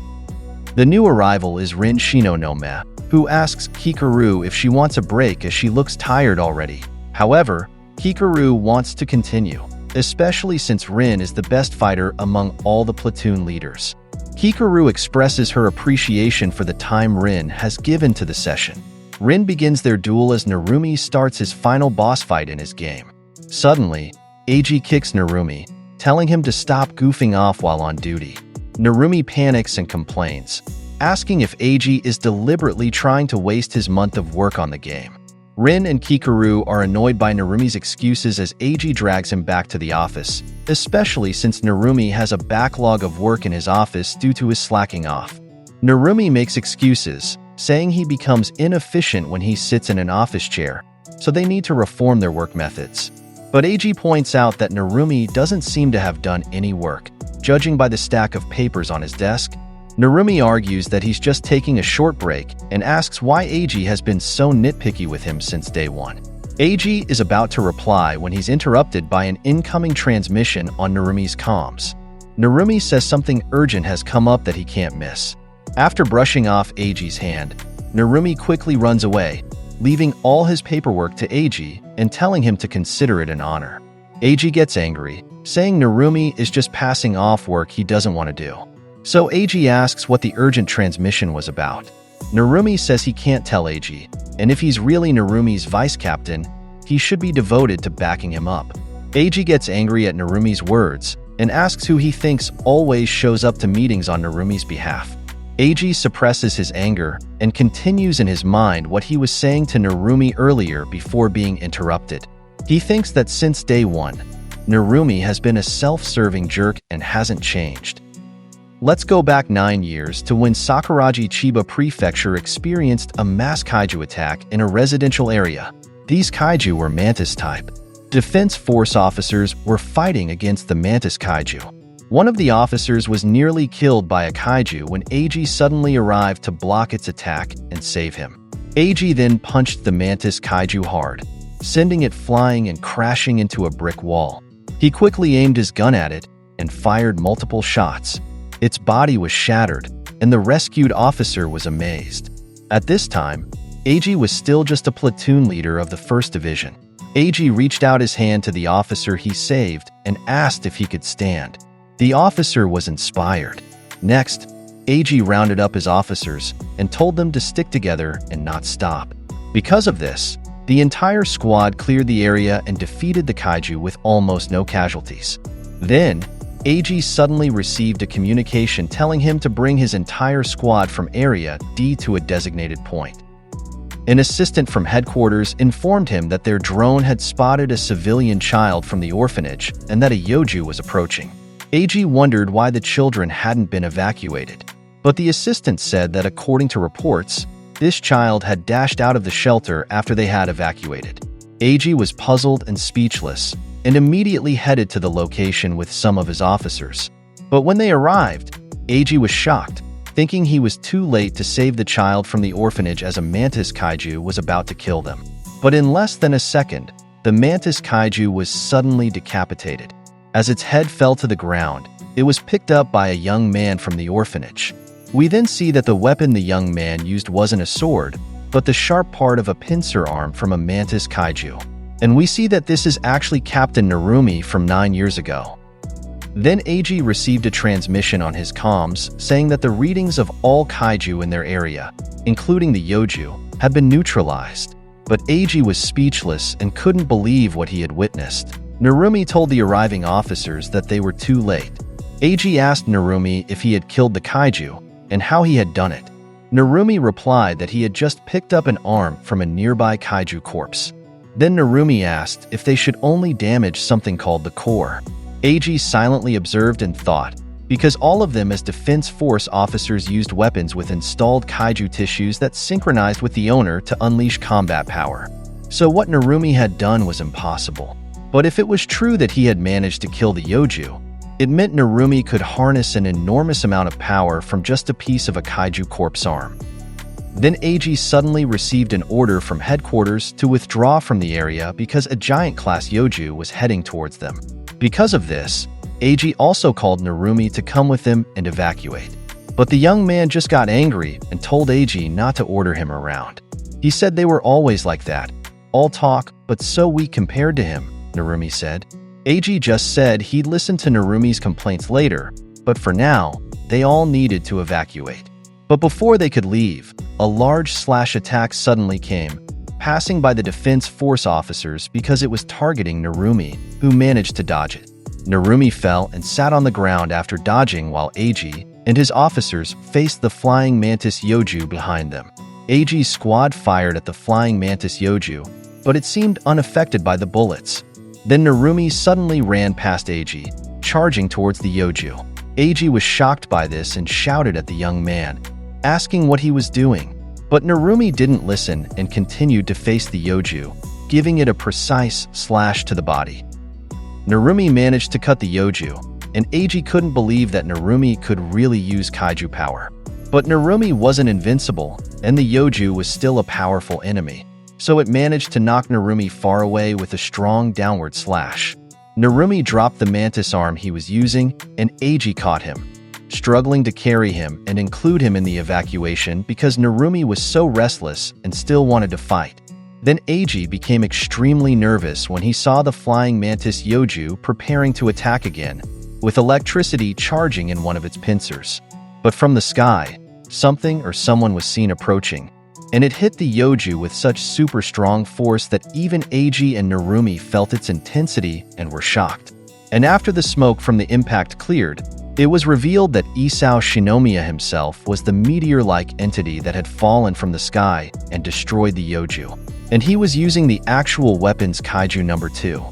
The new arrival is Rin Shinomiya, who asks Kikoru if she wants a break as she looks tired already. However, Kikoru wants to continue, especially since Rin is the best fighter among all the platoon leaders. Kikoru expresses her appreciation for the time Rin has given to the session. Rin begins their duel as Narumi starts his final boss fight in his game. Suddenly, Eiji kicks Narumi, telling him to stop goofing off while on duty. Narumi panics and complains, asking if Eiji is deliberately trying to waste his month of work on the game. Rin and Kikoru are annoyed by Narumi's excuses as Eiji drags him back to the office, especially since Narumi has a backlog of work in his office due to his slacking off. Narumi makes excuses, saying he becomes inefficient when he sits in an office chair, so they need to reform their work methods. But AG points out that Narumi doesn't seem to have done any work, judging by the stack of papers on his desk. Narumi argues that he's just taking a short break and asks why AG has been so nitpicky with him since day one. AG is about to reply when he's interrupted by an incoming transmission on Narumi's comms. Narumi says something urgent has come up that he can't miss. After brushing off AG's hand, Narumi quickly runs away, leaving all his paperwork to AG and telling him to consider it an honor. AG gets angry, saying Narumi is just passing off work he doesn't want to do. So AG asks what the urgent transmission was about. Narumi says he can't tell AG, and if he's really Narumi's vice captain, he should be devoted to backing him up. AG gets angry at Narumi's words and asks who he thinks always shows up to meetings on Narumi's behalf. AG suppresses his anger and continues in his mind what he was saying to Narumi earlier before being interrupted. He thinks that since day one, Narumi has been a self-serving jerk and hasn't changed. Let's go back 9 years to when Sakuragi Chiba Prefecture experienced a mass kaiju attack in a residential area. These kaiju were mantis type. Defense Force officers were fighting against the mantis kaiju. One of the officers was nearly killed by a kaiju when AG suddenly arrived to block its attack and save him. AG then punched the mantis kaiju hard, sending it flying and crashing into a brick wall. He quickly aimed his gun at it and fired multiple shots. Its body was shattered, and the rescued officer was amazed. At this time, AG was still just a platoon leader of the 1st Division. AG reached out his hand to the officer he saved and asked if he could stand. The officer was inspired. Next, AG rounded up his officers and told them to stick together and not stop. Because of this, the entire squad cleared the area and defeated the kaiju with almost no casualties. Then, AG suddenly received a communication telling him to bring his entire squad from Area D to a designated point. An assistant from headquarters informed him that their drone had spotted a civilian child from the orphanage and that a yoju was approaching. AG wondered why the children hadn't been evacuated, but the assistant said that according to reports, this child had dashed out of the shelter after they had evacuated. AG was puzzled and speechless, and immediately headed to the location with some of his officers. But when they arrived, AG was shocked, thinking he was too late to save the child from the orphanage as a mantis kaiju was about to kill them. But in less than a second, the mantis kaiju was suddenly decapitated. As its head fell to the ground, it was picked up by a young man from the orphanage. We then see that the weapon the young man used wasn't a sword, but the sharp part of a pincer arm from a mantis kaiju. And we see that this is actually Captain Narumi from 9 years ago. Then AG received a transmission on his comms saying that the readings of all kaiju in their area, including the yoju, had been neutralized. But AG was speechless and couldn't believe what he had witnessed. Narumi told the arriving officers that they were too late. AG asked Narumi if he had killed the kaiju and how he had done it. Narumi replied that he had just picked up an arm from a nearby kaiju corpse. Then Narumi asked if they should only damage something called the core. AG silently observed and thought, because all of them as Defense Force officers used weapons with installed kaiju tissues that synchronized with the owner to unleash combat power. So what Narumi had done was impossible. But if it was true that he had managed to kill the yoju, it meant Narumi could harness an enormous amount of power from just a piece of a kaiju corpse arm. Then AG suddenly received an order from headquarters to withdraw from the area because a giant-class yoju was heading towards them. Because of this, AG also called Narumi to come with him and evacuate. But the young man just got angry and told AG not to order him around. He said they were always like that, all talk, but so weak compared to him, Narumi said. AG just said he'd listen to Narumi's complaints later, but for now, they all needed to evacuate. But before they could leave, a large slash attack suddenly came, passing by the Defense Force officers because it was targeting Narumi, who managed to dodge it. Narumi fell and sat on the ground after dodging while AG and his officers faced the flying mantis yoju behind them. AG's squad fired at the flying mantis yoju, but it seemed unaffected by the bullets. Then Narumi suddenly ran past AG, charging towards the yoju. AG was shocked by this and shouted at the young man, asking what he was doing. But Narumi didn't listen and continued to face the yoju, giving it a precise slash to the body. Narumi managed to cut the Yoju, and Eiji couldn't believe that Narumi could really use kaiju power. But Narumi wasn't invincible, and the Yoju was still a powerful enemy, so it managed to knock Narumi far away with a strong downward slash. Narumi dropped the mantis arm he was using, and Eiji caught him, struggling to carry him and include him in the evacuation because Narumi was so restless and still wanted to fight. Then Eiji became extremely nervous when he saw the flying mantis Yoju preparing to attack again, with electricity charging in one of its pincers. But from the sky, something or someone was seen approaching, and it hit the Yoju with such super strong force that even Eiji and Narumi felt its intensity and were shocked. And after the smoke from the impact cleared, it was revealed that Isao Shinomiya himself was the meteor-like entity that had fallen from the sky and destroyed the Yoju. And he was using the actual weapons Kaiju No. 2.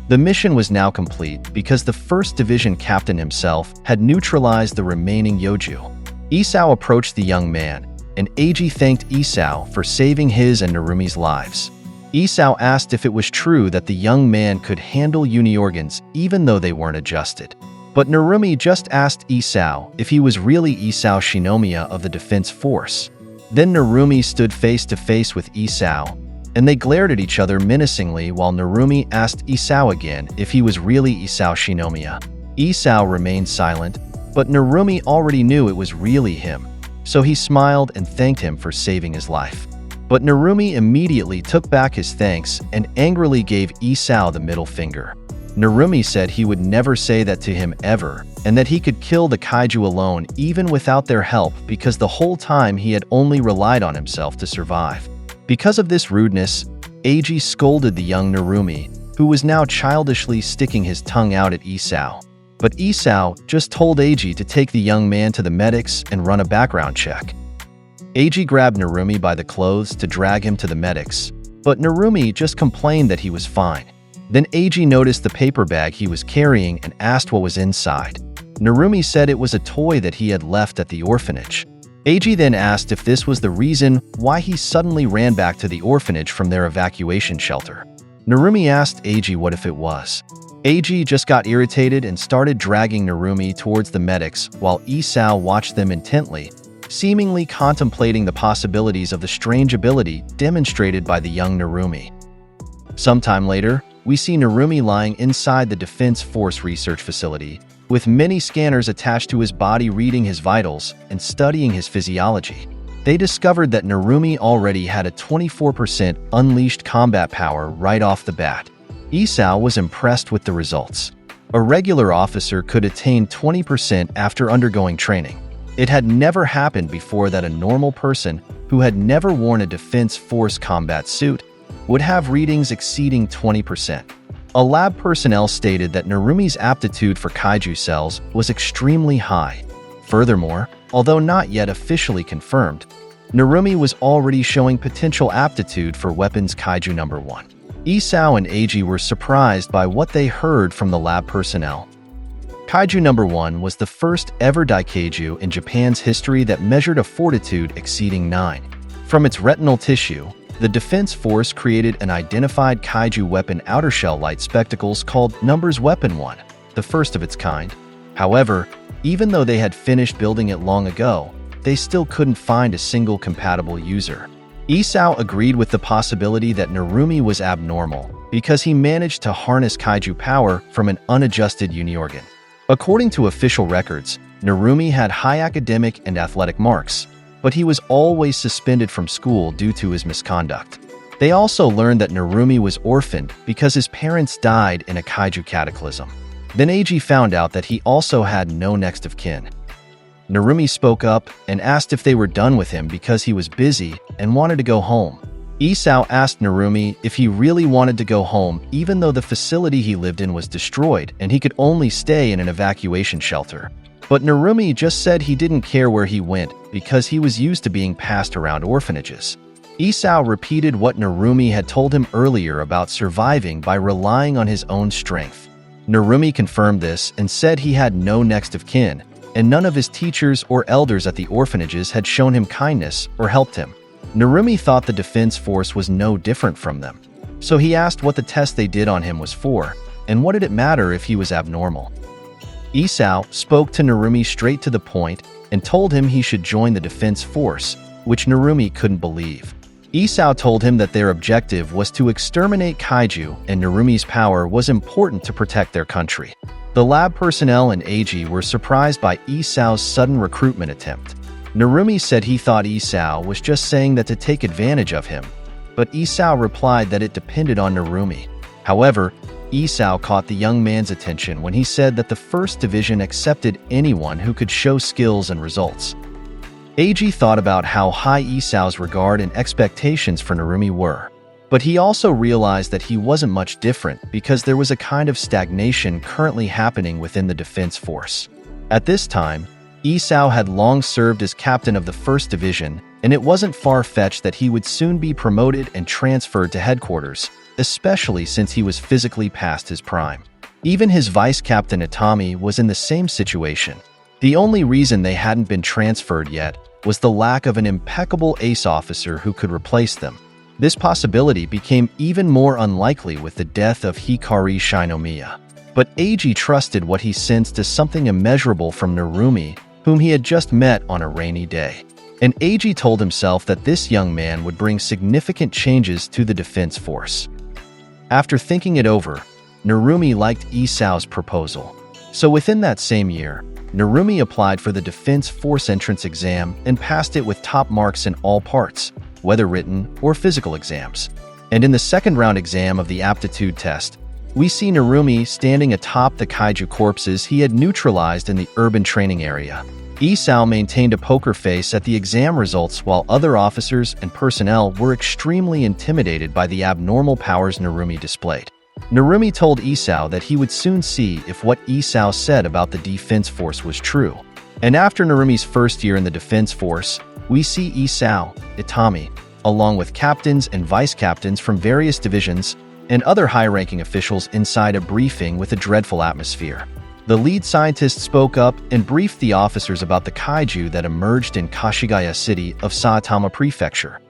The mission was now complete because the 1st Division captain himself had neutralized the remaining Yoju. Isao approached the young man, and Eiji thanked Isao for saving his and Narumi's lives. Isao asked if it was true that the young man could handle uni-organs even though they weren't adjusted. But Narumi just asked Isao if he was really Isao Shinomiya of the Defense Force. Then Narumi stood face to face with Isao, and they glared at each other menacingly while Narumi asked Isao again if he was really Isao Shinomiya. Isao remained silent, but Narumi already knew it was really him, so he smiled and thanked him for saving his life. But Narumi immediately took back his thanks and angrily gave Isao the middle finger. Narumi said he would never say that to him ever, and that he could kill the kaiju alone even without their help because the whole time he had only relied on himself to survive. Because of this rudeness, Eiji scolded the young Narumi, who was now childishly sticking his tongue out at Isao. But Isao just told Eiji to take the young man to the medics and run a background check. Eiji grabbed Narumi by the clothes to drag him to the medics, but Narumi just complained that he was fine. Then Eiji noticed the paper bag he was carrying and asked what was inside. Narumi said it was a toy that he had left at the orphanage. Eiji then asked if this was the reason why he suddenly ran back to the orphanage from their evacuation shelter. Narumi asked Eiji what if it was. Eiji just got irritated and started dragging Narumi towards the medics while Isao watched them intently, seemingly contemplating the possibilities of the strange ability demonstrated by the young Narumi. Sometime later, we see Narumi lying inside the Defense Force research facility, with many scanners attached to his body reading his vitals and studying his physiology. They discovered that Narumi already had a 24% unleashed combat power right off the bat. Isao was impressed with the results. A regular officer could attain 20% after undergoing training. It had never happened before that a normal person who had never worn a Defense Force combat suit would have readings exceeding 20%. A lab personnel stated that Narumi's aptitude for kaiju cells was extremely high. Furthermore, although not yet officially confirmed, Narumi was already showing potential aptitude for weapons Kaiju No. 1. Isao and Eiji were surprised by what they heard from the lab personnel. Kaiju No. 1 was the first ever daikaiju in Japan's history that measured a fortitude exceeding 9. From its retinal tissue, the Defense Force created an identified kaiju weapon outer shell light spectacles called Numbers Weapon 1, the first of its kind. However, even though they had finished building it long ago, they still couldn't find a single compatible user. Isao agreed with the possibility that Narumi was abnormal because he managed to harness kaiju power from an unadjusted uni-organ. According to official records, Narumi had high academic and athletic marks, but he was always suspended from school due to his misconduct. They also learned that Narumi was orphaned because his parents died in a kaiju cataclysm. Then Eiji found out that he also had no next of kin. Narumi spoke up and asked if they were done with him because he was busy and wanted to go home. Isao asked Narumi if he really wanted to go home even though the facility he lived in was destroyed and he could only stay in an evacuation shelter. But Narumi just said he didn't care where he went because he was used to being passed around orphanages. Isao repeated what Narumi had told him earlier about surviving by relying on his own strength. Narumi confirmed this and said he had no next of kin, and none of his teachers or elders at the orphanages had shown him kindness or helped him. Narumi thought the Defense Force was no different from them. So he asked what the test they did on him was for, and what did it matter if he was abnormal. Isao spoke to Narumi straight to the point and told him he should join the defense force, which Narumi couldn't believe. Isao told him that their objective was to exterminate kaiju and Narumi's power was important to protect their country. The lab personnel and Eiji were surprised by Isao's sudden recruitment attempt. Narumi said he thought Isao was just saying that to take advantage of him, but Isao replied that it depended on Narumi. However, Isao caught the young man's attention when he said that the First Division accepted anyone who could show skills and results. Eiji thought about how high Isao's regard and expectations for Narumi were, but he also realized that he wasn't much different because there was a kind of stagnation currently happening within the defense force. At this time, Isao had long served as captain of the First Division, and it wasn't far-fetched that he would soon be promoted and transferred to headquarters, especially since he was physically past his prime. Even his vice-captain Itami was in the same situation. The only reason they hadn't been transferred yet was the lack of an impeccable ace officer who could replace them. This possibility became even more unlikely with the death of Kikoru Shinomiya. But Eiji trusted what he sensed as something immeasurable from Narumi, whom he had just met on a rainy day. And Eiji told himself that this young man would bring significant changes to the defense force. After thinking it over, Narumi liked Isao's proposal. So within that same year, Narumi applied for the Defense Force entrance exam and passed it with top marks in all parts, whether written or physical exams. And in the second round exam of the aptitude test, we see Narumi standing atop the kaiju corpses he had neutralized in the urban training area. Isao maintained a poker face at the exam results while other officers and personnel were extremely intimidated by the abnormal powers Narumi displayed. Narumi told Isao that he would soon see if what Isao said about the defense force was true. And after Narumi's first year in the defense force, we see Isao, Itami, along with captains and vice-captains from various divisions and other high-ranking officials inside a briefing with a dreadful atmosphere. The lead scientist spoke up and briefed the officers about the kaiju that emerged in Kashigaya City of Saitama Prefecture.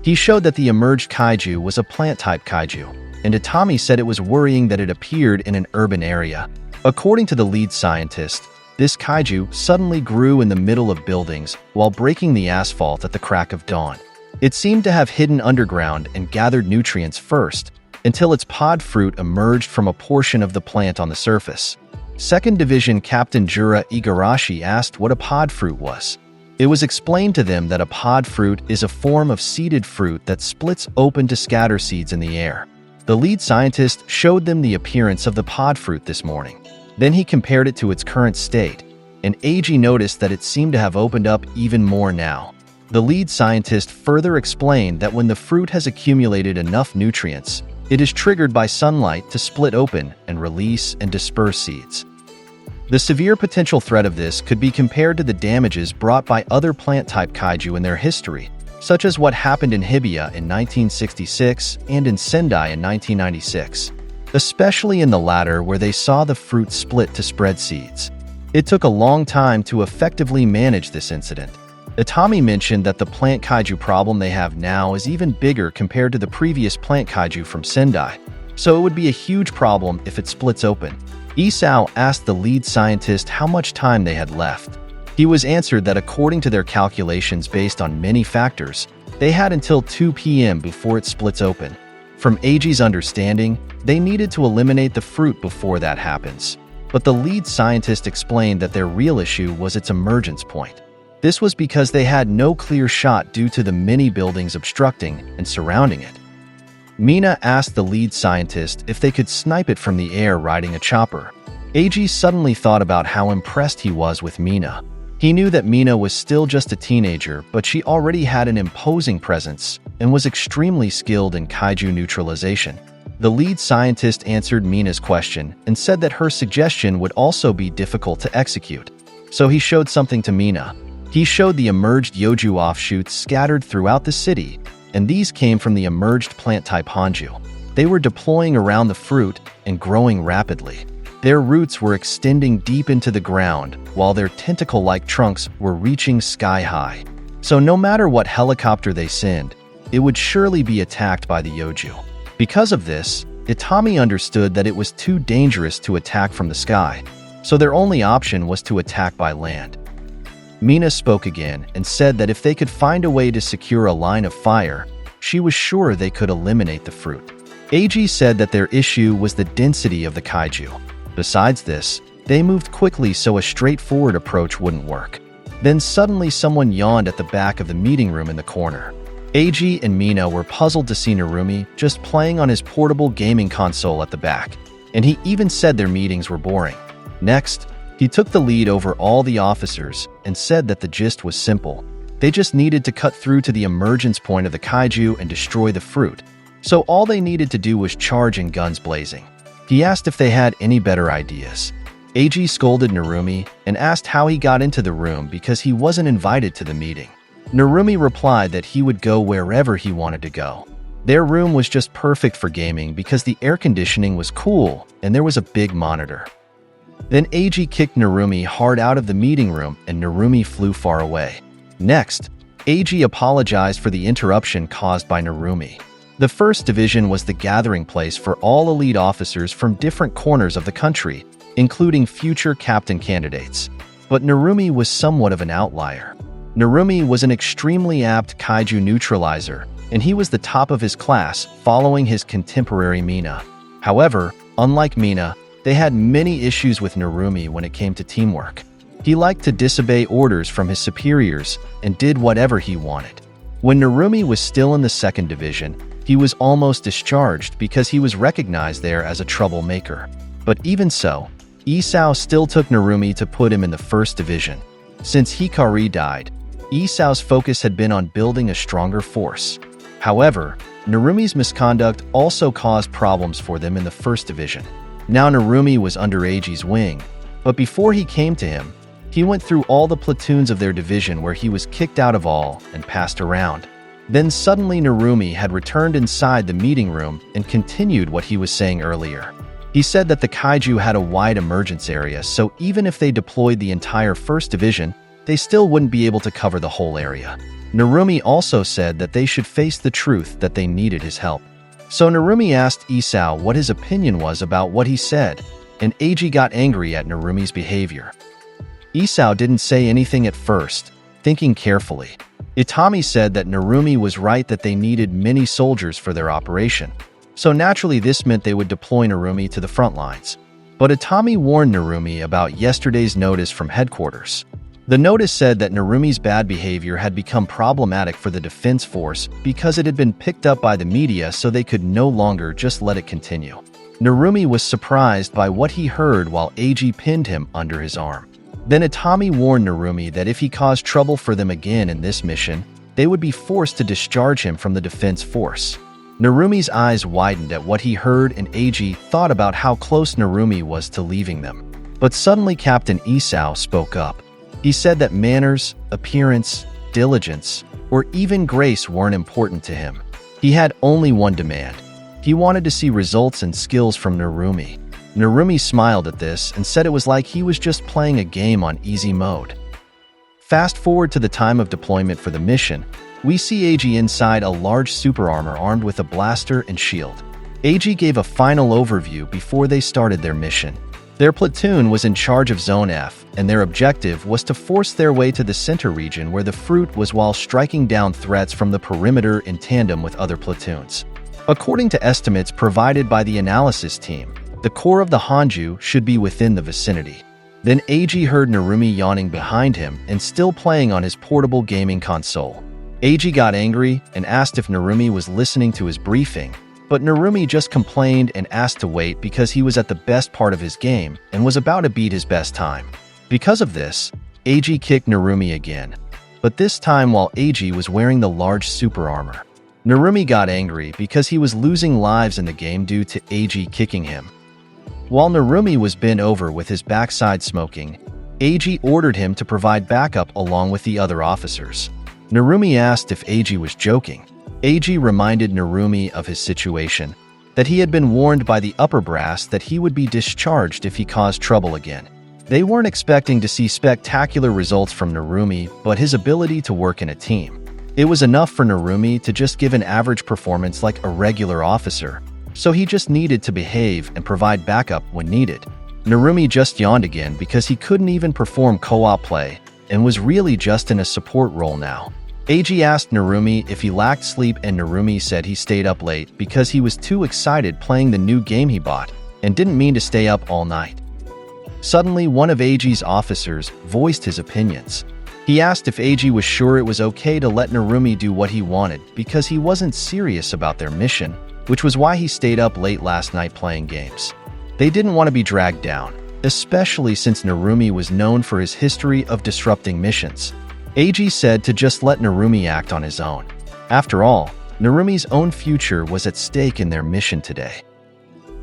He showed that the emerged kaiju was a plant-type kaiju, and Itami said it was worrying that it appeared in an urban area. According to the lead scientist, this kaiju suddenly grew in the middle of buildings while breaking the asphalt at the crack of dawn. It seemed to have hidden underground and gathered nutrients first, until its pod fruit emerged from a portion of the plant on the surface. Second Division Captain Jura Igarashi asked what a pod fruit was. It was explained to them that a pod fruit is a form of seeded fruit that splits open to scatter seeds in the air. The lead scientist showed them the appearance of the pod fruit this morning. Then he compared it to its current state, and Eiji noticed that it seemed to have opened up even more now. The lead scientist further explained that when the fruit has accumulated enough nutrients, it is triggered by sunlight to split open and release and disperse seeds. The severe potential threat of this could be compared to the damages brought by other plant-type kaiju in their history, such as what happened in Hibiya in 1966 and in Sendai in 1996, especially in the latter where they saw the fruit split to spread seeds. It took a long time to effectively manage this incident. Itami mentioned that the plant kaiju problem they have now is even bigger compared to the previous plant kaiju from Sendai, so it would be a huge problem if it splits open. Isao asked the lead scientist how much time they had left. He was answered that according to their calculations based on many factors, they had until 2 p.m. before it splits open. From Eiji's understanding, they needed to eliminate the fruit before that happens. But the lead scientist explained that their real issue was its emergence point. This was because they had no clear shot due to the many buildings obstructing and surrounding it. Mina asked the lead scientist if they could snipe it from the air riding a chopper. Eiji suddenly thought about how impressed he was with Mina. He knew that Mina was still just a teenager, but she already had an imposing presence and was extremely skilled in kaiju neutralization. The lead scientist answered Mina's question and said that her suggestion would also be difficult to execute. So he showed something to Mina. He showed the emerged Yoju offshoots scattered throughout the city, and these came from the emerged plant-type Hanju. They were deploying around the fruit and growing rapidly. Their roots were extending deep into the ground, while their tentacle-like trunks were reaching sky-high. So no matter what helicopter they send, it would surely be attacked by the Yoju. Because of this, Itami understood that it was too dangerous to attack from the sky, so their only option was to attack by land. Mina spoke again and said that if they could find a way to secure a line of fire, she was sure they could eliminate the fruit. Eiji said that their issue was the density of the kaiju. Besides this, they moved quickly so a straightforward approach wouldn't work. Then suddenly someone yawned at the back of the meeting room in the corner. Eiji and Mina were puzzled to see Narumi just playing on his portable gaming console at the back, and he even said their meetings were boring. Next, he took the lead over all the officers and said that the gist was simple. They just needed to cut through to the emergence point of the kaiju and destroy the fruit, so all they needed to do was charge and guns blazing. He asked if they had any better ideas. Eiji scolded Narumi and asked how he got into the room because he wasn't invited to the meeting. Narumi replied that he would go wherever he wanted to go. Their room was just perfect for gaming because the air conditioning was cool and there was a big monitor. Then Eiji kicked Narumi hard out of the meeting room and Narumi flew far away. Next, Eiji apologized for the interruption caused by Narumi. The first division was the gathering place for all elite officers from different corners of the country, including future captain candidates. But Narumi was somewhat of an outlier. Narumi was an extremely apt kaiju neutralizer, and he was the top of his class, following his contemporary Mina. However, unlike Mina, they had many issues with Narumi when it came to teamwork. He liked to disobey orders from his superiors and did whatever he wanted. When Narumi was still in the second division, he was almost discharged because he was recognized there as a troublemaker. But even so, Isao still took Narumi to put him in the first division. Since Hikari died, Isao's focus had been on building a stronger force. However, Narumi's misconduct also caused problems for them in the first division. Now Narumi was under Eiji's wing, but before he came to him, he went through all the platoons of their division where he was kicked out of all and passed around. Then suddenly Narumi had returned inside the meeting room and continued what he was saying earlier. He said that the kaiju had a wide emergence area, so even if they deployed the entire first division, they still wouldn't be able to cover the whole area. Narumi also said that they should face the truth that they needed his help. So Narumi asked Isao what his opinion was about what he said, and Eiji got angry at Narumi's behavior. Isao didn't say anything at first, thinking carefully. Itami said that Narumi was right that they needed many soldiers for their operation, so naturally this meant they would deploy Narumi to the front lines. But Itami warned Narumi about yesterday's notice from headquarters. The notice said that Narumi's bad behavior had become problematic for the defense force because it had been picked up by the media, so they could no longer just let it continue. Narumi was surprised by what he heard while Eiji pinned him under his arm. Then Itami warned Narumi that if he caused trouble for them again in this mission, they would be forced to discharge him from the defense force. Narumi's eyes widened at what he heard, and Eiji thought about how close Narumi was to leaving them. But suddenly Captain Isao spoke up. He said that manners, appearance, diligence, or even grace weren't important to him. He had only one demand. He wanted to see results and skills from Narumi. Narumi smiled at this and said it was like he was just playing a game on easy mode. Fast forward to the time of deployment for the mission, we see Eiji inside a large super armor armed with a blaster and shield. Eiji gave a final overview before they started their mission. Their platoon was in charge of Zone F, and their objective was to force their way to the center region where the fruit was, while striking down threats from the perimeter in tandem with other platoons. According to estimates provided by the analysis team, the core of the Hanju should be within the vicinity. Then Eiji heard Narumi yawning behind him and still playing on his portable gaming console. Eiji got angry and asked if Narumi was listening to his briefing, but Narumi just complained and asked to wait because he was at the best part of his game and was about to beat his best time. Because of this, Eiji kicked Narumi again, but this time while Eiji was wearing the large super armor. Narumi got angry because he was losing lives in the game due to Eiji kicking him. While Narumi was bent over with his backside smoking, Eiji ordered him to provide backup along with the other officers. Narumi asked if Eiji was joking. Eiji reminded Narumi of his situation, that he had been warned by the upper brass that he would be discharged if he caused trouble again. They weren't expecting to see spectacular results from Narumi, but his ability to work in a team. It was enough for Narumi to just give an average performance like a regular officer, so he just needed to behave and provide backup when needed. Narumi just yawned again because he couldn't even perform co-op play and was really just in a support role now. Eiji asked Narumi if he lacked sleep, and Narumi said he stayed up late because he was too excited playing the new game he bought and didn't mean to stay up all night. Suddenly, one of Eiji's officers voiced his opinions. He asked if Eiji was sure it was okay to let Narumi do what he wanted because he wasn't serious about their mission, which was why he stayed up late last night playing games. They didn't want to be dragged down, especially since Narumi was known for his history of disrupting missions. Eiji said to just let Narumi act on his own. After all, Narumi's own future was at stake in their mission today.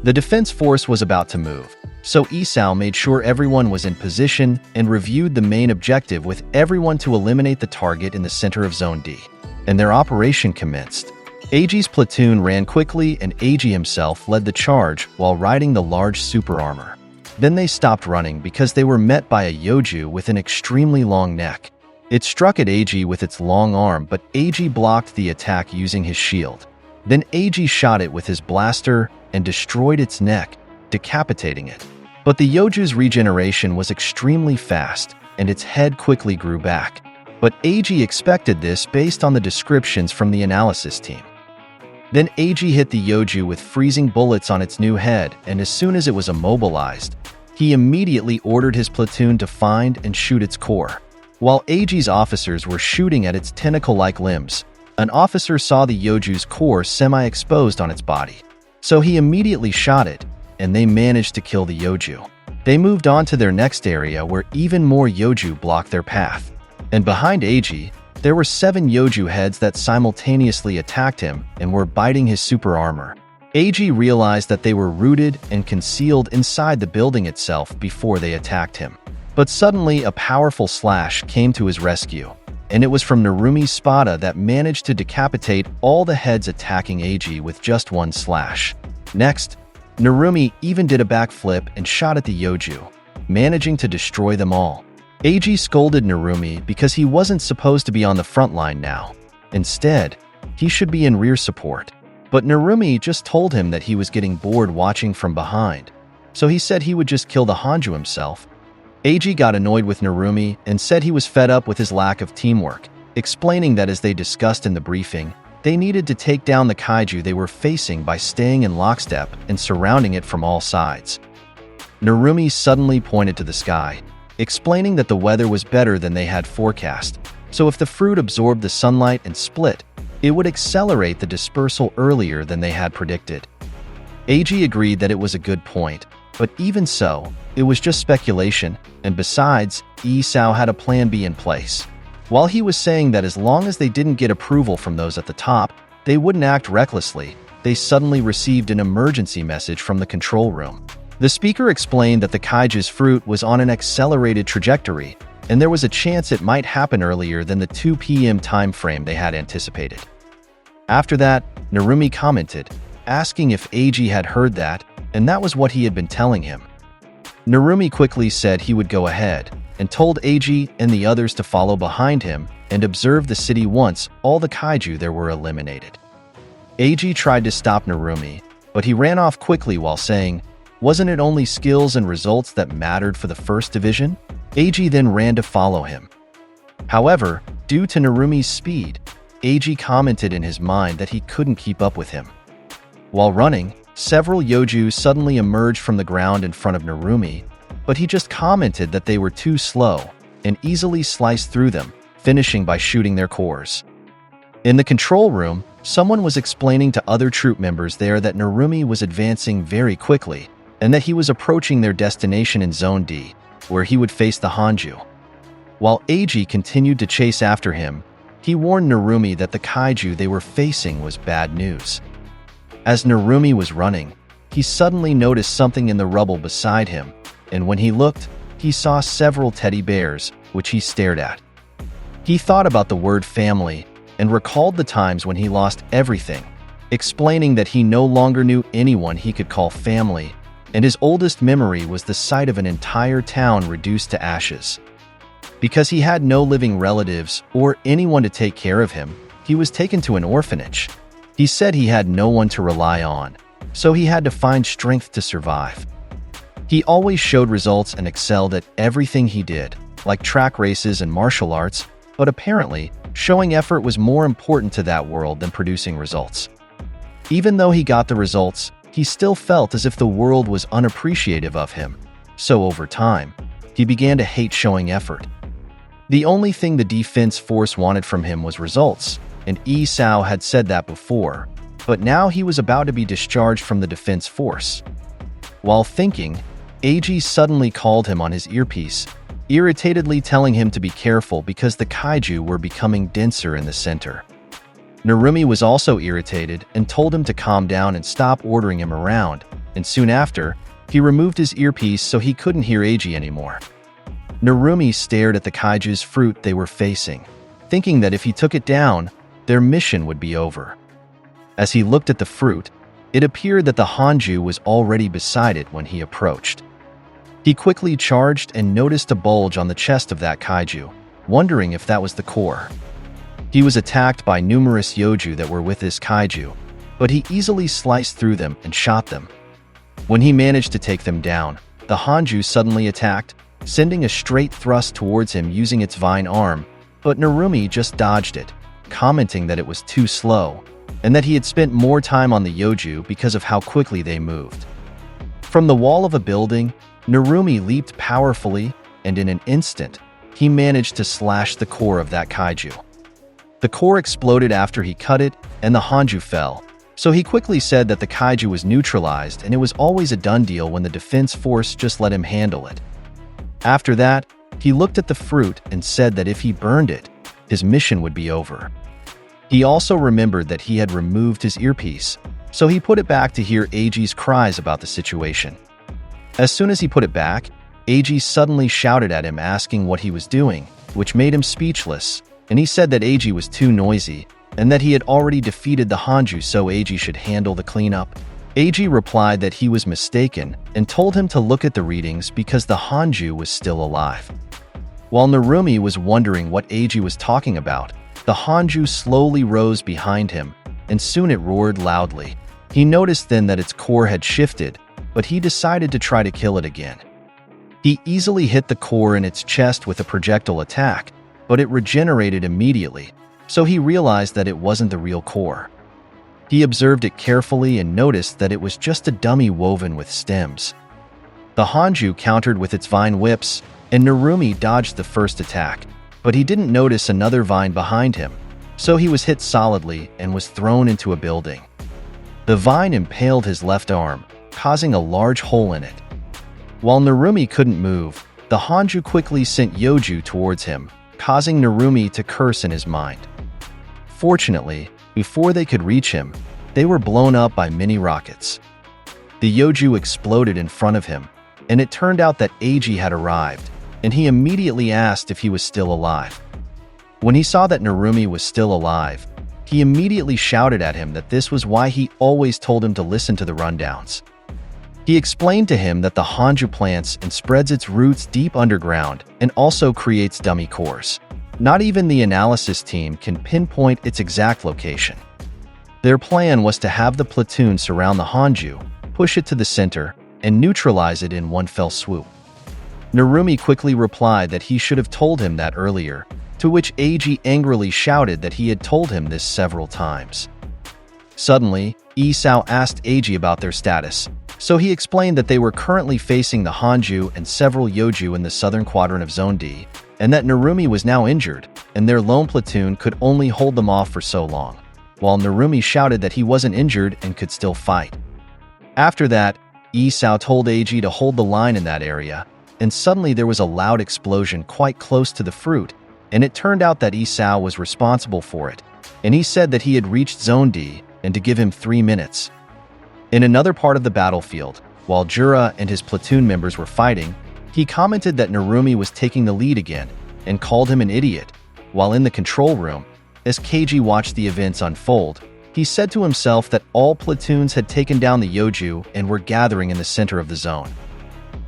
The defense force was about to move, so Isao made sure everyone was in position and reviewed the main objective with everyone to eliminate the target in the center of Zone D. And their operation commenced. Eiji's platoon ran quickly and Eiji himself led the charge while riding the large super armor. Then they stopped running because they were met by a Yoju with an extremely long neck. It struck at Eiji with its long arm, but Eiji blocked the attack using his shield. Then Eiji shot it with his blaster and destroyed its neck, decapitating it. But the Yoju's regeneration was extremely fast, and its head quickly grew back. But Eiji expected this based on the descriptions from the analysis team. Then Eiji hit the Yoju with freezing bullets on its new head, and as soon as it was immobilized, he immediately ordered his platoon to find and shoot its core. While Eiji's officers were shooting at its tentacle-like limbs, an officer saw the Yoju's core semi-exposed on its body. So he immediately shot it, and they managed to kill the Yoju. They moved on to their next area where even more Yoju blocked their path. And behind Eiji, there were 7 Yoju heads that simultaneously attacked him and were biting his super armor. Eiji realized that they were rooted and concealed inside the building itself before they attacked him. But suddenly, a powerful slash came to his rescue, and it was from Narumi's spada that managed to decapitate all the heads attacking Eiji with just one slash. Next, Narumi even did a backflip and shot at the Yoju, managing to destroy them all. Eiji scolded Narumi because he wasn't supposed to be on the front line now. Instead, he should be in rear support. But Narumi just told him that he was getting bored watching from behind, so he said he would just kill the Hanju himself. Eiji got annoyed with Narumi and said he was fed up with his lack of teamwork, explaining that as they discussed in the briefing, they needed to take down the kaiju they were facing by staying in lockstep and surrounding it from all sides. Narumi suddenly pointed to the sky, explaining that the weather was better than they had forecast, so if the fruit absorbed the sunlight and split, it would accelerate the dispersal earlier than they had predicted. Eiji agreed that it was a good point, but even so, it was just speculation, and besides, Isao had a plan B in place. While he was saying that as long as they didn't get approval from those at the top, they wouldn't act recklessly, they suddenly received an emergency message from the control room. The speaker explained that the kaiju's fruit was on an accelerated trajectory, and there was a chance it might happen earlier than the 2 p.m. time frame they had anticipated. After that, Narumi commented, asking if Eiji had heard that, and that was what he had been telling him. Narumi quickly said he would go ahead, and told Eiji and the others to follow behind him and observe the city once all the kaiju there were eliminated. Eiji tried to stop Narumi, but he ran off quickly while saying, "Wasn't it only skills and results that mattered for the first division?" Eiji then ran to follow him. However, due to Narumi's speed, Eiji commented in his mind that he couldn't keep up with him. While running, several Yoju suddenly emerged from the ground in front of Narumi, but he just commented that they were too slow and easily sliced through them, finishing by shooting their cores. In the control room, someone was explaining to other troop members there that Narumi was advancing very quickly and that he was approaching their destination in Zone D, where he would face the Hanju. While Eiji continued to chase after him, he warned Narumi that the kaiju they were facing was bad news. As Narumi was running, he suddenly noticed something in the rubble beside him, and when he looked, he saw several teddy bears, which he stared at. He thought about the word family and recalled the times when he lost everything, explaining that he no longer knew anyone he could call family, and his oldest memory was the sight of an entire town reduced to ashes. Because he had no living relatives or anyone to take care of him, he was taken to an orphanage. He said he had no one to rely on, so he had to find strength to survive. He always showed results and excelled at everything he did, like track races and martial arts, but apparently, showing effort was more important to that world than producing results. Even though he got the results, he still felt as if the world was unappreciative of him. So over time, he began to hate showing effort. The only thing the defense force wanted from him was results, and Isao had said that before, but now he was about to be discharged from the defense force. While thinking, Eiji suddenly called him on his earpiece, irritatedly telling him to be careful because the kaiju were becoming denser in the center. Narumi was also irritated and told him to calm down and stop ordering him around, and soon after, he removed his earpiece so he couldn't hear Eiji anymore. Narumi stared at the kaiju's fruit they were facing, thinking that if he took it down, their mission would be over. As he looked at the fruit, it appeared that the Hanju was already beside it when he approached. He quickly charged and noticed a bulge on the chest of that kaiju, wondering if that was the core. He was attacked by numerous yoju that were with this kaiju, but he easily sliced through them and shot them. When he managed to take them down, the Hanju suddenly attacked, sending a straight thrust towards him using its vine arm, but Narumi just dodged it, commenting that it was too slow, and that he had spent more time on the yoju because of how quickly they moved. From the wall of a building, Narumi leaped powerfully, and in an instant, he managed to slash the core of that kaiju. The core exploded after he cut it, and the Hanju fell, so he quickly said that the kaiju was neutralized and it was always a done deal when the defense force just let him handle it. After that, he looked at the fruit and said that if he burned it, his mission would be over. He also remembered that he had removed his earpiece, so he put it back to hear Eiji's cries about the situation. As soon as he put it back, Eiji suddenly shouted at him asking what he was doing, which made him speechless, and he said that Eiji was too noisy and that he had already defeated the Hanju so Eiji should handle the cleanup. Eiji replied that he was mistaken and told him to look at the readings because the Hanju was still alive. While Narumi was wondering what Eiji was talking about, the Hanju slowly rose behind him, and soon it roared loudly. He noticed then that its core had shifted, but he decided to try to kill it again. He easily hit the core in its chest with a projectile attack, but it regenerated immediately, so he realized that it wasn't the real core. He observed it carefully and noticed that it was just a dummy woven with stems. The Hanju countered with its vine whips, and Narumi dodged the first attack, but he didn't notice another vine behind him, so he was hit solidly and was thrown into a building. The vine impaled his left arm, causing a large hole in it. While Narumi couldn't move, the Hanju quickly sent yoju towards him, causing Narumi to curse in his mind. Fortunately, before they could reach him, they were blown up by mini rockets. The yoju exploded in front of him, and it turned out that Eiji had arrived, and he immediately asked if he was still alive. When he saw that Narumi was still alive, he immediately shouted at him that this was why he always told him to listen to the rundowns. He explained to him that the Hanju plants and spreads its roots deep underground and also creates dummy cores. Not even the analysis team can pinpoint its exact location. Their plan was to have the platoon surround the Hanju, push it to the center, and neutralize it in one fell swoop. Narumi quickly replied that he should have told him that earlier, to which Eiji angrily shouted that he had told him this several times. Suddenly, Isao asked Eiji about their status, so he explained that they were currently facing the Hanju and several yoju in the southern quadrant of Zone D, and that Narumi was now injured, and their lone platoon could only hold them off for so long, while Narumi shouted that he wasn't injured and could still fight. After that, Isao told Eiji to hold the line in that area, and suddenly there was a loud explosion quite close to the fruit, and it turned out that Isao was responsible for it, and he said that he had reached Zone D and to give him 3 minutes. In another part of the battlefield, while Jura and his platoon members were fighting, he commented that Narumi was taking the lead again and called him an idiot. While in the control room, as Keiji watched the events unfold, he said to himself that all platoons had taken down the yoju and were gathering in the center of the zone.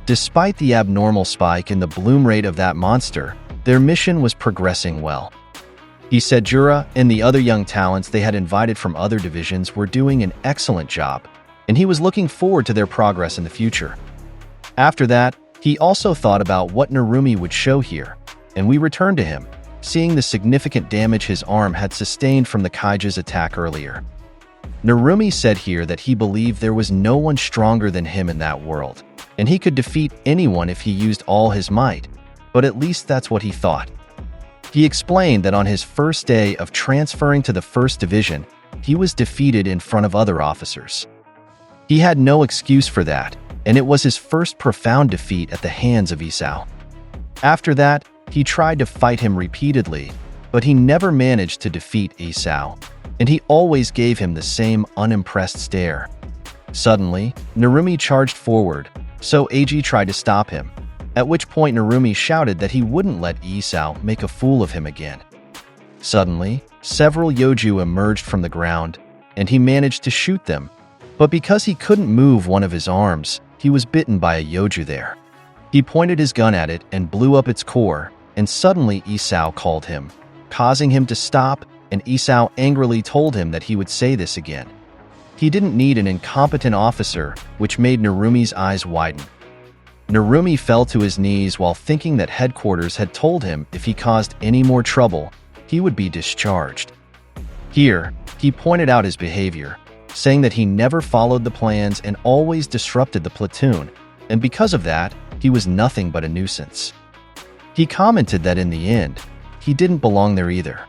Despite the abnormal spike in the bloom rate of that monster, Their mission was progressing well. He said Jura and the other young talents they had invited from other divisions were doing an excellent job, and he was looking forward to their progress in the future. After that, he also thought about what Narumi would show here, and we returned to him, seeing the significant damage his arm had sustained from the Kaiju's attack earlier. Narumi said here that he believed there was no one stronger than him in that world, and he could defeat anyone if he used all his might, but at least that's what he thought. He explained that on his first day of transferring to the 1st Division, he was defeated in front of other officers. He had no excuse for that, and it was his first profound defeat at the hands of Isao. After that, he tried to fight him repeatedly, but he never managed to defeat Isao, and he always gave him the same unimpressed stare. Suddenly, Narumi charged forward, so Eiji tried to stop him, at which point Narumi shouted that he wouldn't let Isao make a fool of him again. Suddenly, several Yoju emerged from the ground, and he managed to shoot them, but because he couldn't move one of his arms, he was bitten by a Yoju there. He pointed his gun at it and blew up its core, and suddenly Isao called him, causing him to stop, and Isao angrily told him that he would say this again. He didn't need an incompetent officer, which made Narumi's eyes widen. Narumi fell to his knees while thinking that headquarters had told him if he caused any more trouble, he would be discharged. Here, he pointed out his behavior, saying that he never followed the plans and always disrupted the platoon, and because of that, he was nothing but a nuisance. He commented that in the end, he didn't belong there either.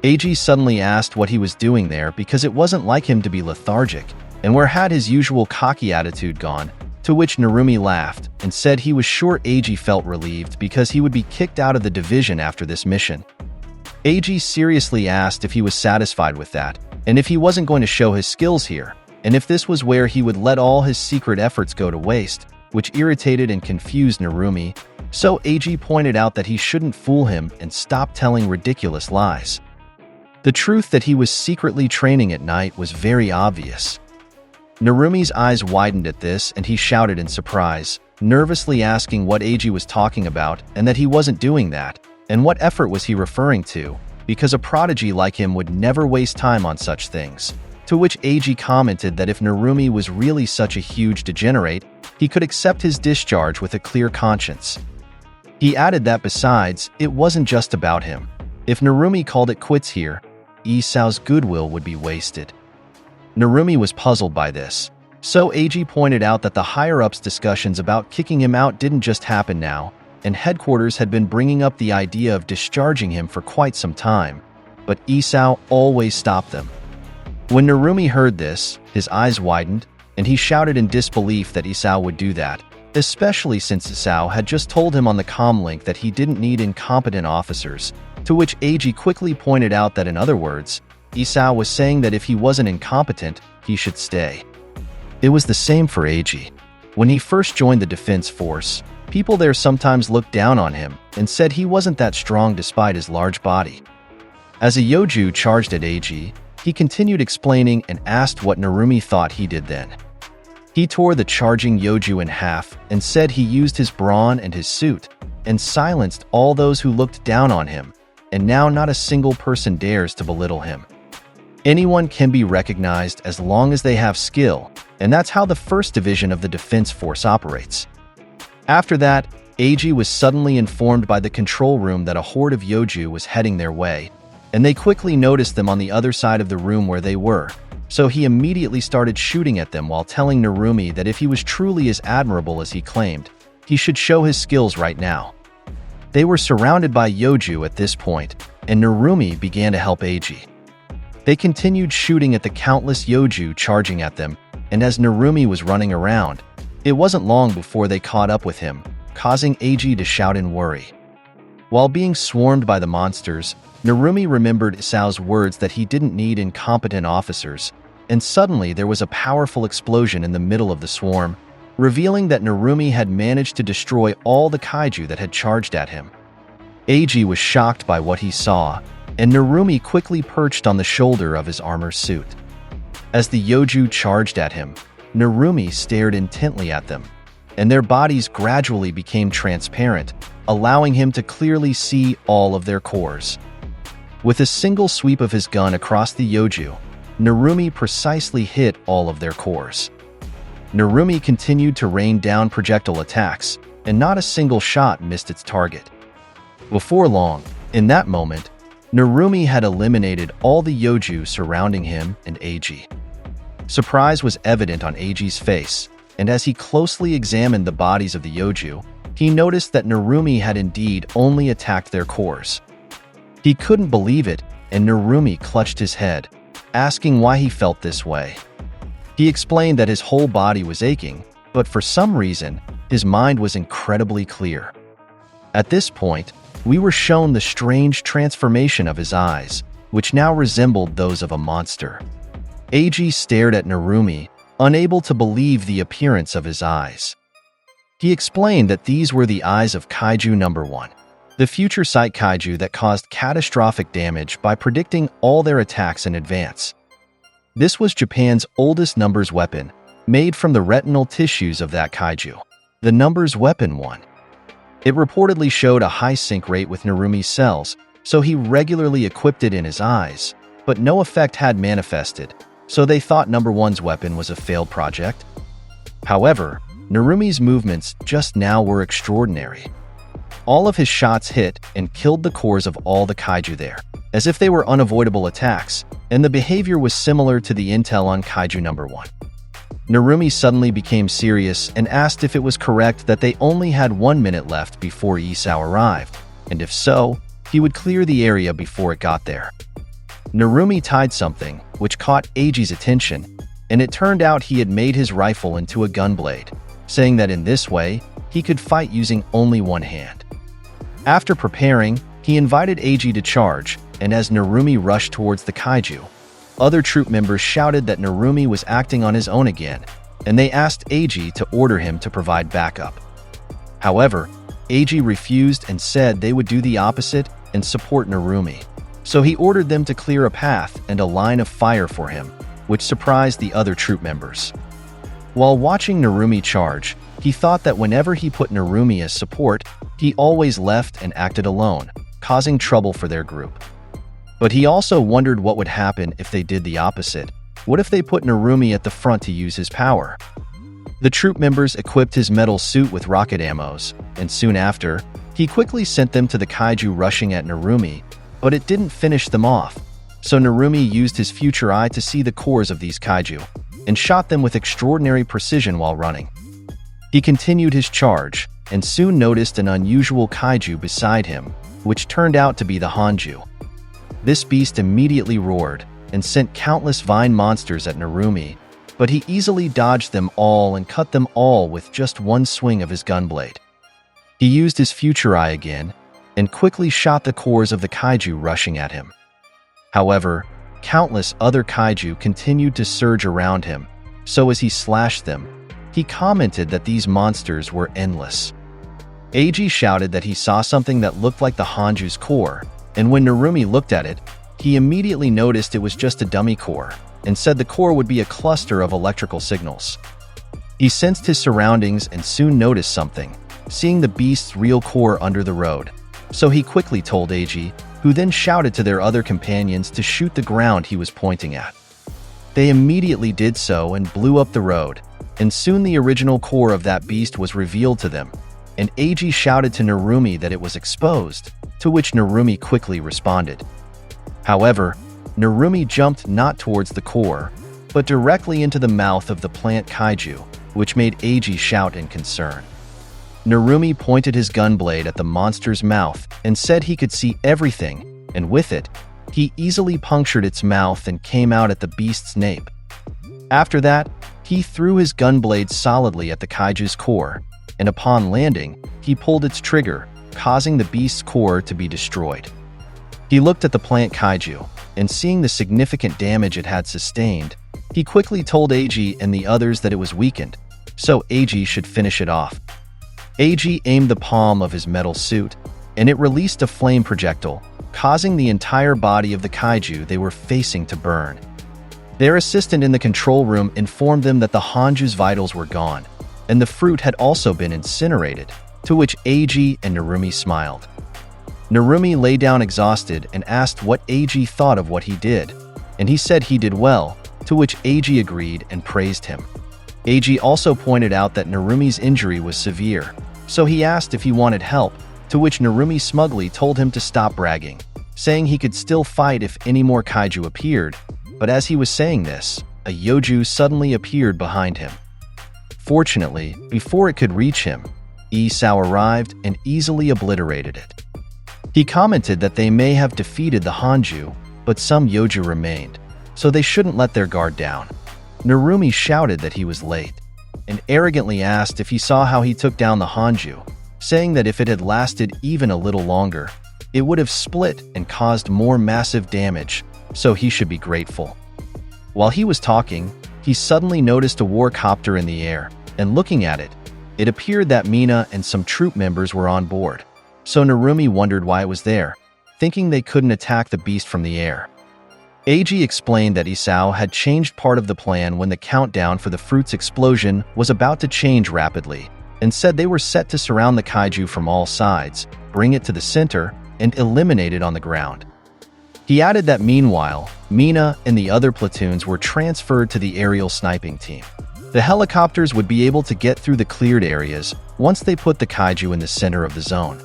Eiji suddenly asked what he was doing there because it wasn't like him to be lethargic, and where had his usual cocky attitude gone, to which Narumi laughed and said he was sure Eiji felt relieved because he would be kicked out of the division after this mission. Eiji seriously asked if he was satisfied with that, and if he wasn't going to show his skills here, and if this was where he would let all his secret efforts go to waste, which irritated and confused Narumi, so Eiji pointed out that he shouldn't fool him and stop telling ridiculous lies. The truth that he was secretly training at night was very obvious. Narumi's eyes widened at this and he shouted in surprise, nervously asking what Eiji was talking about and that he wasn't doing that, and what effort was he referring to, because a prodigy like him would never waste time on such things. To which Eiji commented that if Narumi was really such a huge degenerate, he could accept his discharge with a clear conscience. He added that besides, it wasn't just about him. If Narumi called it quits here, Isao's goodwill would be wasted. Narumi was puzzled by this, so Eiji pointed out that the higher-ups' discussions about kicking him out didn't just happen now, and headquarters had been bringing up the idea of discharging him for quite some time, but Isao always stopped them. When Narumi heard this, his eyes widened, and he shouted in disbelief that Isao would do that, especially since Isao had just told him on the comlink that he didn't need incompetent officers, to which Eiji quickly pointed out that in other words, Isao was saying that if he wasn't incompetent, he should stay. It was the same for Eiji. When he first joined the defense force, people there sometimes looked down on him and said he wasn't that strong despite his large body. As a Yoju charged at Eiji, he continued explaining and asked what Narumi thought he did then. He tore the charging Yoju in half and said he used his brawn and his suit and silenced all those who looked down on him, and now not a single person dares to belittle him. Anyone can be recognized as long as they have skill, and that's how the 1st Division of the Defense Force operates. After that, Eiji was suddenly informed by the control room that a horde of Yoju was heading their way, and they quickly noticed them on the other side of the room where they were, so he immediately started shooting at them while telling Narumi that if he was truly as admirable as he claimed, he should show his skills right now. They were surrounded by Yoju at this point, and Narumi began to help Eiji. They continued shooting at the countless Yoju charging at them, and as Narumi was running around, it wasn't long before they caught up with him, causing Eiji to shout in worry. While being swarmed by the monsters, Narumi remembered Isao's words that he didn't need incompetent officers, and suddenly there was a powerful explosion in the middle of the swarm, revealing that Narumi had managed to destroy all the kaiju that had charged at him. Eiji was shocked by what he saw, and Narumi quickly perched on the shoulder of his armor suit. As the Yoju charged at him, Narumi stared intently at them, and their bodies gradually became transparent, allowing him to clearly see all of their cores. With a single sweep of his gun across the Yoju, Narumi precisely hit all of their cores. Narumi continued to rain down projectile attacks, and not a single shot missed its target. Before long, in that moment, Narumi had eliminated all the Yoju surrounding him and Eiji. Surprise was evident on Eiji's face, and as he closely examined the bodies of the Yoju, he noticed that Narumi had indeed only attacked their cores. He couldn't believe it, and Narumi clutched his head, asking why he felt this way. He explained that his whole body was aching, but for some reason, his mind was incredibly clear. At this point, we were shown the strange transformation of his eyes, which now resembled those of a monster. Eiji stared at Narumi, unable to believe the appearance of his eyes. He explained that these were the eyes of Kaiju No. 1, the future sight kaiju that caused catastrophic damage by predicting all their attacks in advance. This was Japan's oldest numbers weapon, made from the retinal tissues of that kaiju, the numbers weapon 1. It reportedly showed a high sync rate with Narumi's cells, so he regularly equipped it in his eyes, but no effect had manifested, so they thought No. 1's weapon was a failed project. However, Narumi's movements just now were extraordinary. All of his shots hit and killed the cores of all the kaiju there, as if they were unavoidable attacks, and the behavior was similar to the intel on Kaiju No. 1. Narumi suddenly became serious and asked if it was correct that they only had 1 minute left before Isao arrived, and if so, he would clear the area before it got there. Narumi tied something, which caught Eiji's attention, and it turned out he had made his rifle into a gunblade, saying that in this way, he could fight using only one hand. After preparing, he invited Eiji to charge, and as Narumi rushed towards the kaiju, other troop members shouted that Narumi was acting on his own again, and they asked Eiji to order him to provide backup. However, Eiji refused and said they would do the opposite and support Narumi, so he ordered them to clear a path and a line of fire for him, which surprised the other troop members. While watching Narumi charge, he thought that whenever he put Narumi as support, he always left and acted alone, causing trouble for their group. But he also wondered what would happen if they did the opposite. What if they put Narumi at the front to use his power? The troop members equipped his metal suit with rocket ammos, and soon after, he quickly sent them to the kaiju rushing at Narumi, but it didn't finish them off. So Narumi used his future eye to see the cores of these kaiju, and shot them with extraordinary precision while running. He continued his charge, and soon noticed an unusual kaiju beside him, which turned out to be the Hanju. This beast immediately roared, and sent countless vine monsters at Narumi, but he easily dodged them all and cut them all with just one swing of his gunblade. He used his future eye again, and quickly shot the cores of the kaiju rushing at him. However, countless other kaiju continued to surge around him, so as he slashed them, he commented that these monsters were endless. Eiji shouted that he saw something that looked like the Hanju's core, and when Narumi looked at it, he immediately noticed it was just a dummy core, and said the core would be a cluster of electrical signals. He sensed his surroundings and soon noticed something, seeing the beast's real core under the road, so he quickly told Eiji, who then shouted to their other companions to shoot the ground he was pointing at. They immediately did so and blew up the road, and soon the original core of that beast was revealed to them, and Eiji shouted to Narumi that it was exposed, to which Narumi quickly responded. However, Narumi jumped not towards the core, but directly into the mouth of the plant kaiju, which made Eiji shout in concern. Narumi pointed his gunblade at the monster's mouth and said he could see everything, and with it, he easily punctured its mouth and came out at the beast's nape. After that, he threw his gunblade solidly at the kaiju's core, and upon landing, he pulled its trigger, causing the beast's core to be destroyed. He looked at the plant kaiju, and seeing the significant damage it had sustained, he quickly told Eiji and the others that it was weakened, so Eiji should finish it off. Eiji aimed the palm of his metal suit, and it released a flame projectile, causing the entire body of the kaiju they were facing to burn. Their assistant in the control room informed them that the Hanju's vitals were gone, and the fruit had also been incinerated, to which Eiji and Narumi smiled. Narumi lay down exhausted and asked what Eiji thought of what he did, and he said he did well, to which Eiji agreed and praised him. Eiji also pointed out that Narumi's injury was severe, so he asked if he wanted help, to which Narumi smugly told him to stop bragging, saying he could still fight if any more kaiju appeared, but as he was saying this, a yoju suddenly appeared behind him. Fortunately, before it could reach him, Isao arrived and easily obliterated it. He commented that they may have defeated the Hanju, but some yoju remained, so they shouldn't let their guard down. Narumi shouted that he was late, and arrogantly asked if he saw how he took down the Hanju, saying that if it had lasted even a little longer, it would have split and caused more massive damage, so he should be grateful. While he was talking, he suddenly noticed a war copter in the air, and looking at it, it appeared that Mina and some troop members were on board, so Narumi wondered why it was there, thinking they couldn't attack the beast from the air. Eiji explained that Isao had changed part of the plan when the countdown for the fruit's explosion was about to change rapidly, and said they were set to surround the kaiju from all sides, bring it to the center, and eliminate it on the ground. He added that meanwhile, Mina and the other platoons were transferred to the aerial sniping team. The helicopters would be able to get through the cleared areas once they put the kaiju in the center of the zone.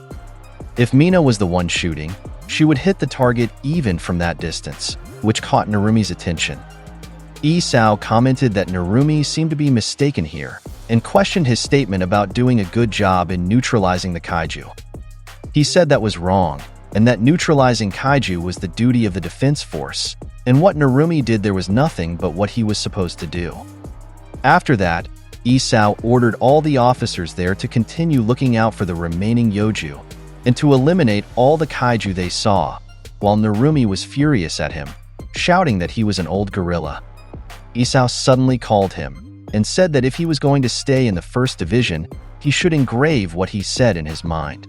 If Mina was the one shooting, she would hit the target even from that distance, which caught Narumi's attention. Isao commented that Narumi seemed to be mistaken here, and questioned his statement about doing a good job in neutralizing the kaiju. He said that was wrong, and that neutralizing kaiju was the duty of the defense force, and what Narumi did there was nothing but what he was supposed to do. After that, Isao ordered all the officers there to continue looking out for the remaining yoju, and to eliminate all the kaiju they saw, while Narumi was furious at him, shouting that he was an old gorilla. Isao suddenly called him, and said that if he was going to stay in the first division, he should engrave what he said in his mind.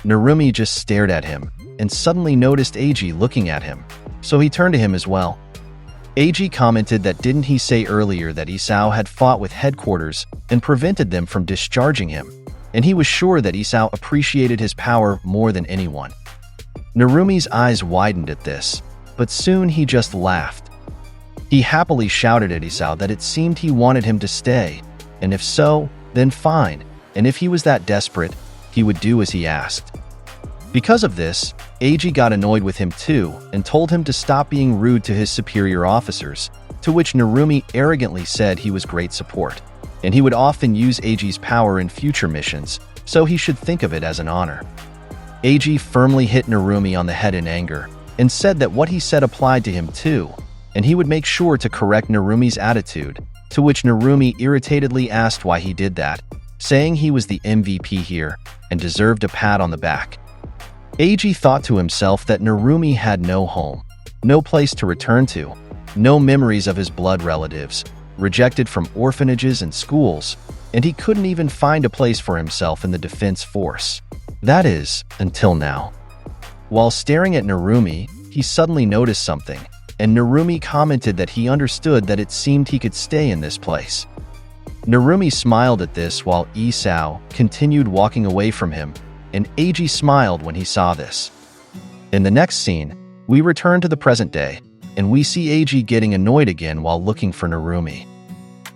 Narumi just stared at him, and suddenly noticed Eiji looking at him, so he turned to him as well. Eiji commented that didn't he say earlier that Isao had fought with headquarters and prevented them from discharging him, and he was sure that Isao appreciated his power more than anyone. Narumi's eyes widened at this, but soon he just laughed. He happily shouted at Isao that it seemed he wanted him to stay, and if so, then fine, and if he was that desperate, he would do as he asked. Because of this, Eiji got annoyed with him too and told him to stop being rude to his superior officers, to which Narumi arrogantly said he was great support, and he would often use Eiji's power in future missions, so he should think of it as an honor. Eiji firmly hit Narumi on the head in anger, and said that what he said applied to him too, and he would make sure to correct Narumi's attitude, to which Narumi irritatedly asked why he did that, saying he was the MVP here and deserved a pat on the back. Eiji thought to himself that Narumi had no home, no place to return to, no memories of his blood relatives, rejected from orphanages and schools, and he couldn't even find a place for himself in the defense force. That is, until now. While staring at Narumi, he suddenly noticed something, and Narumi commented that he understood that it seemed he could stay in this place. Narumi smiled at this while Isao continued walking away from him, and Eiji smiled when he saw this. In the next scene, we return to the present day, and we see Eiji getting annoyed again while looking for Narumi.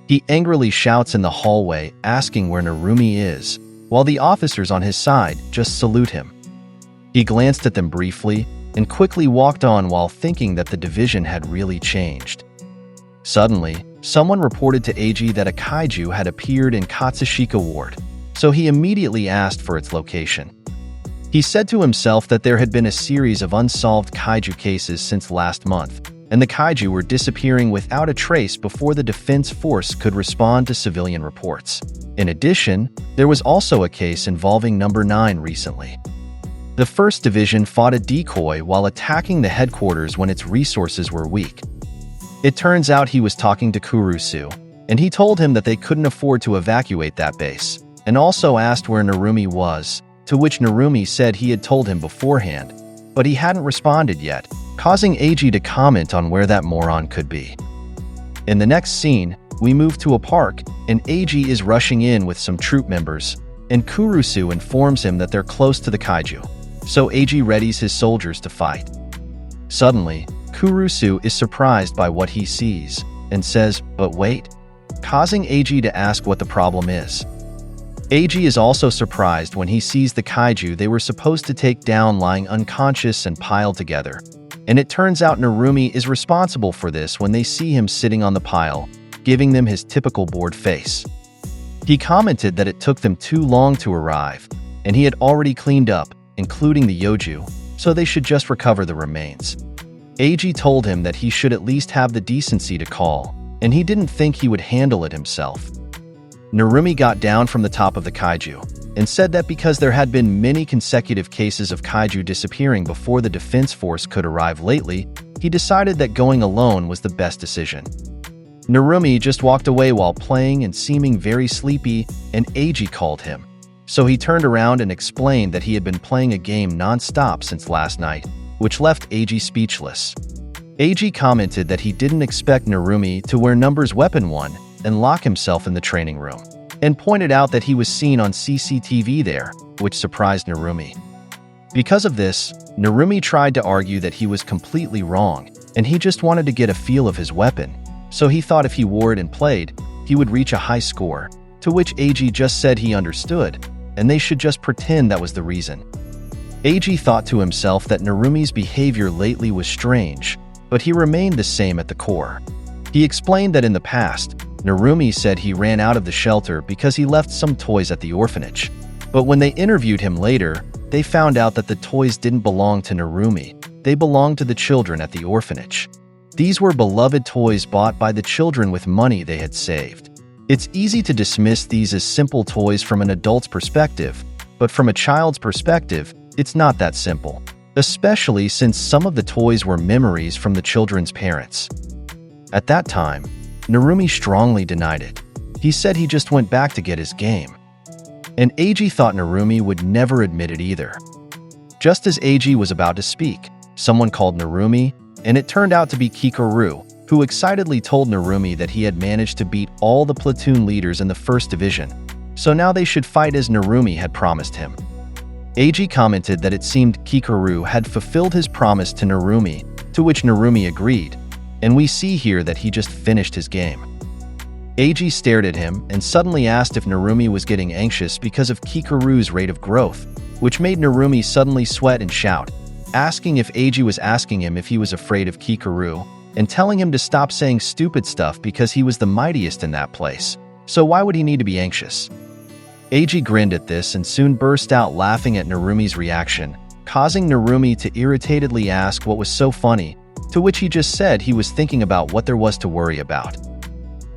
He angrily shouts in the hallway asking where Narumi is, while the officers on his side just salute him. He glanced at them briefly and quickly walked on while thinking that the division had really changed. Suddenly, someone reported to Eiji that a kaiju had appeared in Katsushika Ward, so he immediately asked for its location. He said to himself that there had been a series of unsolved kaiju cases since last month, and the kaiju were disappearing without a trace before the defense force could respond to civilian reports. In addition, there was also a case involving Number 9 recently. The 1st Division fought a decoy while attacking the headquarters when its resources were weak. It turns out he was talking to Kurusu, and he told him that they couldn't afford to evacuate that base, and also asked where Narumi was, to which Narumi said he had told him beforehand, but he hadn't responded yet, causing Eiji to comment on where that moron could be. In the next scene, we move to a park, and Eiji is rushing in with some troop members, and Kurusu informs him that they're close to the kaiju, so Eiji readies his soldiers to fight. Suddenly, Kurusu is surprised by what he sees and says, "But wait," causing Eiji to ask what the problem is. Eiji is also surprised when he sees the kaiju they were supposed to take down lying unconscious and piled together, and it turns out Narumi is responsible for this when they see him sitting on the pile, giving them his typical bored face. He commented that it took them too long to arrive, and he had already cleaned up, including the yoju, so they should just recover the remains. Eiji told him that he should at least have the decency to call, and he didn't think he would handle it himself. Narumi got down from the top of the kaiju and said that because there had been many consecutive cases of kaiju disappearing before the defense force could arrive lately, he decided that going alone was the best decision. Narumi just walked away while playing and seeming very sleepy, and Eiji called him. So he turned around and explained that he had been playing a game non-stop since last night, which left Eiji speechless. Eiji commented that he didn't expect Narumi to wear Number's Weapon 1 and lock himself in the training room, and pointed out that he was seen on CCTV there, which surprised Narumi. Because of this, Narumi tried to argue that he was completely wrong, and he just wanted to get a feel of his weapon, so he thought if he wore it and played, he would reach a high score, to which Eiji just said he understood, and they should just pretend that was the reason. Eiji thought to himself that Narumi's behavior lately was strange, but he remained the same at the core. He explained that in the past, Narumi said he ran out of the shelter because he left some toys at the orphanage. But when they interviewed him later, they found out that the toys didn't belong to Narumi, they belonged to the children at the orphanage. These were beloved toys bought by the children with money they had saved. It's easy to dismiss these as simple toys from an adult's perspective, but from a child's perspective, it's not that simple, especially since some of the toys were memories from the children's parents. At that time, Narumi strongly denied it. He said he just went back to get his game. And Eiji thought Narumi would never admit it either. Just as Eiji was about to speak, someone called Narumi, and it turned out to be Kikoru, who excitedly told Narumi that he had managed to beat all the platoon leaders in the first division, so now they should fight as Narumi had promised him. Eiji commented that it seemed Kikoru had fulfilled his promise to Narumi, to which Narumi agreed, and we see here that he just finished his game. Eiji stared at him and suddenly asked if Narumi was getting anxious because of Kikoru's rate of growth, which made Narumi suddenly sweat and shout, asking if Eiji was asking him if he was afraid of Kikoru, and telling him to stop saying stupid stuff because he was the mightiest in that place, so why would he need to be anxious? Eiji grinned at this and soon burst out laughing at Narumi's reaction, causing Narumi to irritatedly ask what was so funny, to which he just said he was thinking about what there was to worry about.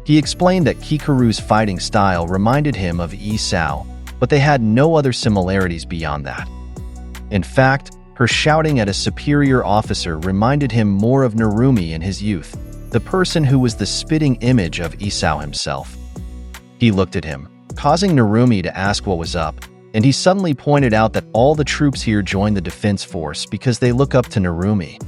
He explained that Kikoru's fighting style reminded him of Isao, but they had no other similarities beyond that. In fact, her shouting at a superior officer reminded him more of Narumi in his youth, the person who was the spitting image of Isao himself. He looked at him, causing Narumi to ask what was up, and he suddenly pointed out that all the troops here joined the defense force because they look up to Narumi.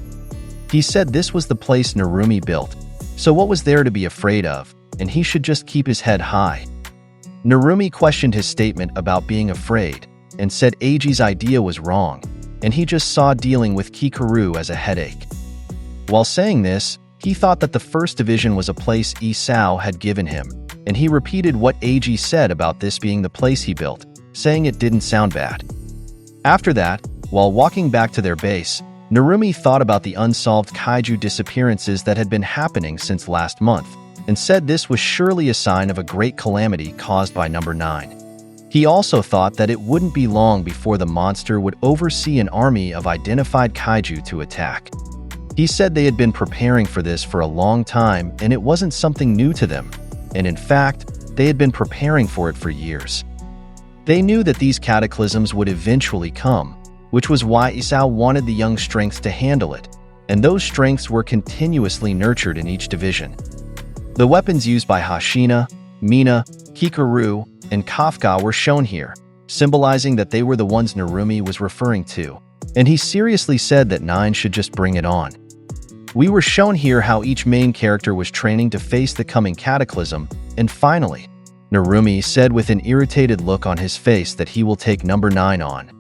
He said this was the place Narumi built, so what was there to be afraid of, and he should just keep his head high. Narumi questioned his statement about being afraid, and said Eiji's idea was wrong, and he just saw dealing with Kikoru as a headache. While saying this, he thought that the first division was a place Isao had given him, and he repeated what Eiji said about this being the place he built, saying it didn't sound bad. After that, while walking back to their base, Narumi thought about the unsolved kaiju disappearances that had been happening since last month, and said this was surely a sign of a great calamity caused by Number 9. He also thought that it wouldn't be long before the monster would oversee an army of identified kaiju to attack. He said they had been preparing for this for a long time and it wasn't something new to them, and in fact, they had been preparing for it for years. They knew that these cataclysms would eventually come, which was why Isao wanted the young strengths to handle it, and those strengths were continuously nurtured in each division. The weapons used by Hoshina, Mina, Kikoru, and Kafka were shown here, symbolizing that they were the ones Narumi was referring to, and he seriously said that 9 should just bring it on. We were shown here how each main character was training to face the coming cataclysm, and finally, Narumi said with an irritated look on his face that he will take number 9 on.